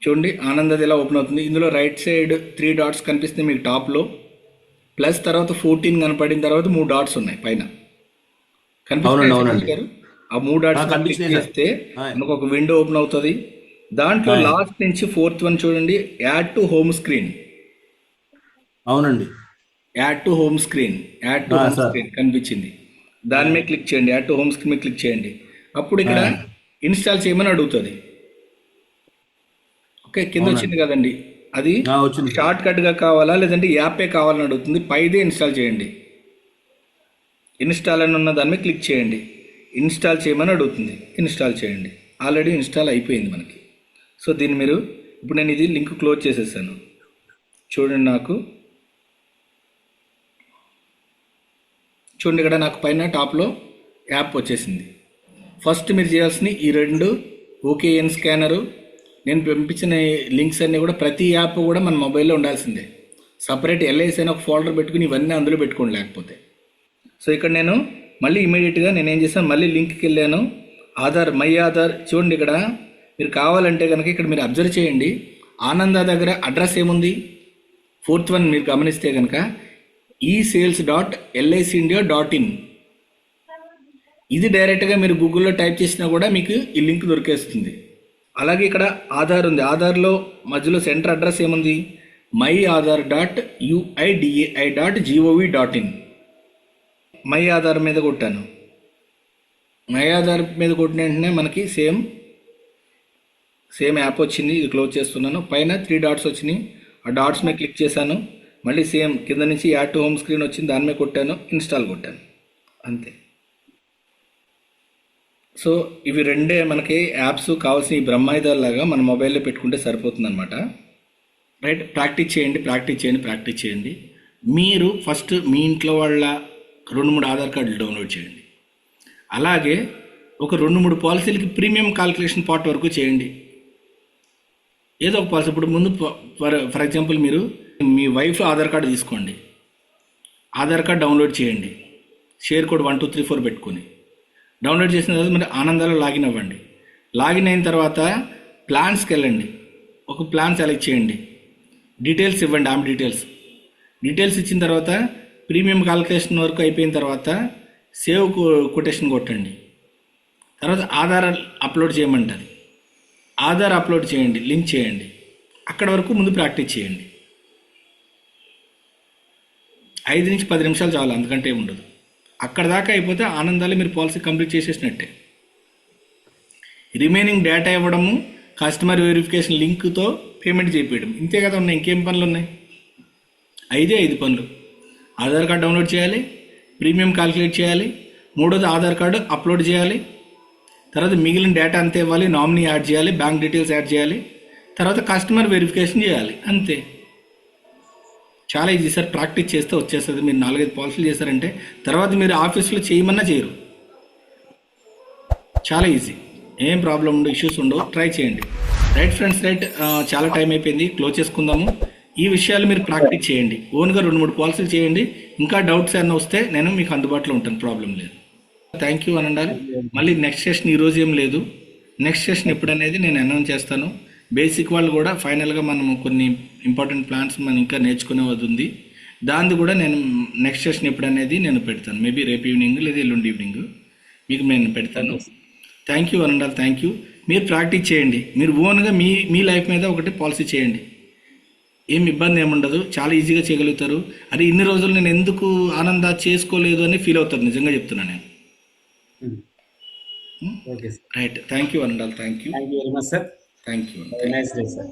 చూడండి, ఆనందది ఇలా ఓపెన్ అవుతుంది. ఇందులో రైట్ సైడ్ 3 డాట్స్ కనిపిస్తుంది మీకు టాప్లో. ప్లస్ తర్వాత 14 కనపడిన తర్వాత 3 డాట్స్ ఉన్నాయి పైన కనిపిస్తారు. ఆ 3 డాట్స్ క్లిక్ చేస్తే మనకు ఒక విండో ఓపెన్ అవుతుంది. దాంట్లో లాస్ట్ నుంచి 4th వన్ చూడండి, యాడ్ టు హోమ్ స్క్రీన్. అవునండి, యాడ్ టు హోమ్ స్క్రీన్ కనిపించింది. దాని మీద క్లిక్ చేయండి. యాడ్ టు హోమ్ స్క్రీన్ మీద క్లిక్ చేయండి. అప్పుడు ఇక్కడ ఇన్స్టాల్ చేయమని అడుగుతుంది. ఓకే, కింద వచ్చింది కదండి, అది షార్ట్ కట్ గా కావాలా లేదంటే యాపే కావాలని అడుగుతుంది. పైదే ఇన్స్టాల్ చేయండి. ఇన్స్టాల్ అని ఉన్న దాని మీద క్లిక్ చేయండి. ఇన్స్టాల్ చేయమని అడుగుతుంది, ఇన్స్టాల్ చేయండి. ఆల్రెడీ ఇన్స్టాల్ అయిపోయింది మనకి. సో దీన్ని మీరు ఇప్పుడు నేను ఇది లింక్ క్లోజ్ చేసేసాను. చూడండి, చూడండి ఇక్కడ నాకు పైన టాప్లో యాప్ వచ్చేసింది. ఫస్ట్ మీరు చేయాల్సిన ఈ 2 ఓకేఎన్ స్కానరు, నేను పంపించిన లింక్స్ అన్నీ కూడా ప్రతి యాప్ కూడా మన మొబైల్లో ఉండాల్సిందే. సపరేట్ ఎల్ఐసి అని ఒక ఫోల్డర్ పెట్టుకుని ఇవన్నీ అందులో పెట్టుకోండి లేకపోతే. సో ఇక్కడ నేను మళ్ళీ ఇమీడియట్గా నేను ఏం చేశాను, మళ్ళీ లింక్కి వెళ్ళాను. ఆధార్, మై ఆధార్. చూడండి, ఇక్కడ మీరు కావాలంటే కనుక ఇక్కడ మీరు అబ్జర్వ్ చేయండి. ఆనంద దగ్గర అడ్రస్ ఏముంది, 4th వన్ మీరు గమనిస్తే కనుక esales.licindia.in. ఇది డైరెక్ట్గా మీరు గూగుల్లో టైప్ చేసినా కూడా మీకు ఈ లింక్ దొరికేస్తుంది. అలాగే ఇక్కడ ఆధార్ ఉంది. ఆధార్లో మధ్యలో సెంటర్ అడ్రస్ ఏముంది, myAadhar.uidai.gov.in. మై ఆధార్ మీద కొట్టాను. మై ఆధార్ మీద కొట్టిన వెంటనే మనకి సేమ్ యాప్ వచ్చింది. ఇది క్లోజ్ చేస్తున్నాను. పైన 3 డాట్స్ వచ్చినాయి. ఆ డాట్స్ మీద క్లిక్ చేశాను. మళ్ళీ సేమ్ కింద నుంచి యాడ్ టు హోమ్ స్క్రీన్ వచ్చింది, దాని మీద కొట్టాను, ఇన్స్టాల్ కొట్టాను, అంతే. సో ఇవి 2 మనకి యాప్స్ కావాల్సిన ఈ బ్రహ్మాయుధాలాగా మన మొబైల్లో పెట్టుకుంటే సరిపోతుంది అనమాట. రైట్, ప్రాక్టీస్ చేయండి. మీరు ఫస్ట్ మీ ఇంట్లో వాళ్ళ 2-3 ఆధార్ కార్డులు డౌన్లోడ్ చేయండి. అలాగే ఒక 2-3 పాలసీలకి ప్రీమియం కాల్కులేషన్ పార్ట్ వరకు చేయండి. ఏదో ఒక పాలసీ ఇప్పుడు ముందు ఫర్ ఎగ్జాంపుల్ మీరు మీ వైఫ్ ఆధార్ కార్డు తీసుకోండి. ఆధార్ కార్డు డౌన్లోడ్ చేయండి. షేర్ కోడ్ 1234 పెట్టుకొని డౌన్లోడ్ చేసిన తర్వాత మీరు ఆనందాలో లాగిన్ అవ్వండి. లాగిన్ అయిన తర్వాత ప్లాన్స్కి వెళ్ళండి. ఒక ప్లాన్ సెలెక్ట్ చేయండి. డీటెయిల్స్ ఇవ్వండి. ఆమె డీటెయిల్స్ ఇచ్చిన తర్వాత ప్రీమియం కాల్కులేషన్ వరకు అయిపోయిన తర్వాత సేవ్ కొటేషన్ కొట్టండి. తర్వాత ఆధార్ అప్లోడ్ చేయమంటుంది. ఆధార్ అప్లోడ్ చేయండి, లింక్ చేయండి. అక్కడ వరకు ముందు ప్రాక్టీస్ చేయండి. 5 నుంచి 10 నిమిషాలు చాలు, అందుకంటే ఉండదు. అక్కడ దాకా అయిపోతే ఆనందాలు మీరు పాలసీ కంప్లీట్ చేసేసినట్టే. రిమైనింగ్ డేటా ఇవ్వడము, కస్టమర్ వెరిఫికేషన్ లింక్తో పేమెంట్ చేయించడం, ఇంతే కదా ఉన్నాయి. ఇంకేం పనులు ఉన్నాయి? 5 పనులు. ఆధార్ కార్డు డౌన్లోడ్ చేయాలి, ప్రీమియం కాల్కులేట్ చేయాలి, 3వది ఆధార్ కార్డు అప్లోడ్ చేయాలి, తర్వాత మిగిలిన డేటా అంతే ఇవ్వాలి, నామినీ యాడ్ చేయాలి, బ్యాంక్ డీటెయిల్స్ యాడ్ చేయాలి, తర్వాత కస్టమర్ వెరిఫికేషన్ చేయాలి, అంతే. చాలా ఈజీ సార్, ప్రాక్టీస్ చేస్తే వచ్చేస్తుంది. మీరు 4-5 పాలసీలు చేశారంటే తర్వాత మీరు ఆఫీస్లో చేయమన్నా చేయరు. చాలా ఈజీ, ఏం ప్రాబ్లం ఉండవు, ఇష్యూస్ ఉండవు. ట్రై చేయండి. Right friends, right. చాలా టైం అయిపోయింది, క్లోజ్ చేసుకుందాము. ఈ విషయాలు మీరు ప్రాక్టీస్ చేయండి. ఓన్గా 2-3 పాలసీలు చేయండి. ఇంకా డౌట్స్ ఏమైనా వస్తే నేను మీకు అందుబాటులో ఉంటాను, ప్రాబ్లం లేదు. థ్యాంక్ యూ అని ఉండాలి. మళ్ళీ నెక్స్ట్ సెషన్ ఈరోజు ఏం లేదు, నెక్స్ట్ సెషన్ ఎప్పుడనేది నేను అనౌన్స్ చేస్తాను. బేసిక్ వాళ్ళు కూడా ఫైనల్గా మనము కొన్ని ఇంపార్టెంట్ ప్లాన్స్ మనం ఇంకా నేర్చుకునేది ఉంది. దాన్ని కూడా నేను నెక్స్ట్ సెషన్ ఎప్పుడనేది నేను పెడతాను. మేబీ రేపు ఈవినింగ్ లేదా ఎల్లుండి ఈవినింగ్ మీకు నేను పెడతాను. థ్యాంక్ యూ అని ఉండాలి. Thank you. మీరు ప్రాక్టీస్ చేయండి. మీరు ఓన్గా మీ లైఫ్ మీద ఒకటి పాలసీ చేయండి. ఏం ఇబ్బంది ఏముండదు, చాలా ఈజీగా చేయగలుగుతారు. అది ఇన్ని రోజులు నేను ఎందుకు ఆనంద చేసుకోలేదు అని ఫీల్ అవుతారు, నిజంగా చెప్తున్నాను నేను. రైట్, థ్యాంక్ యూ అని ఉండాలి. Thank you very much sir. Thank you. Nice day sir.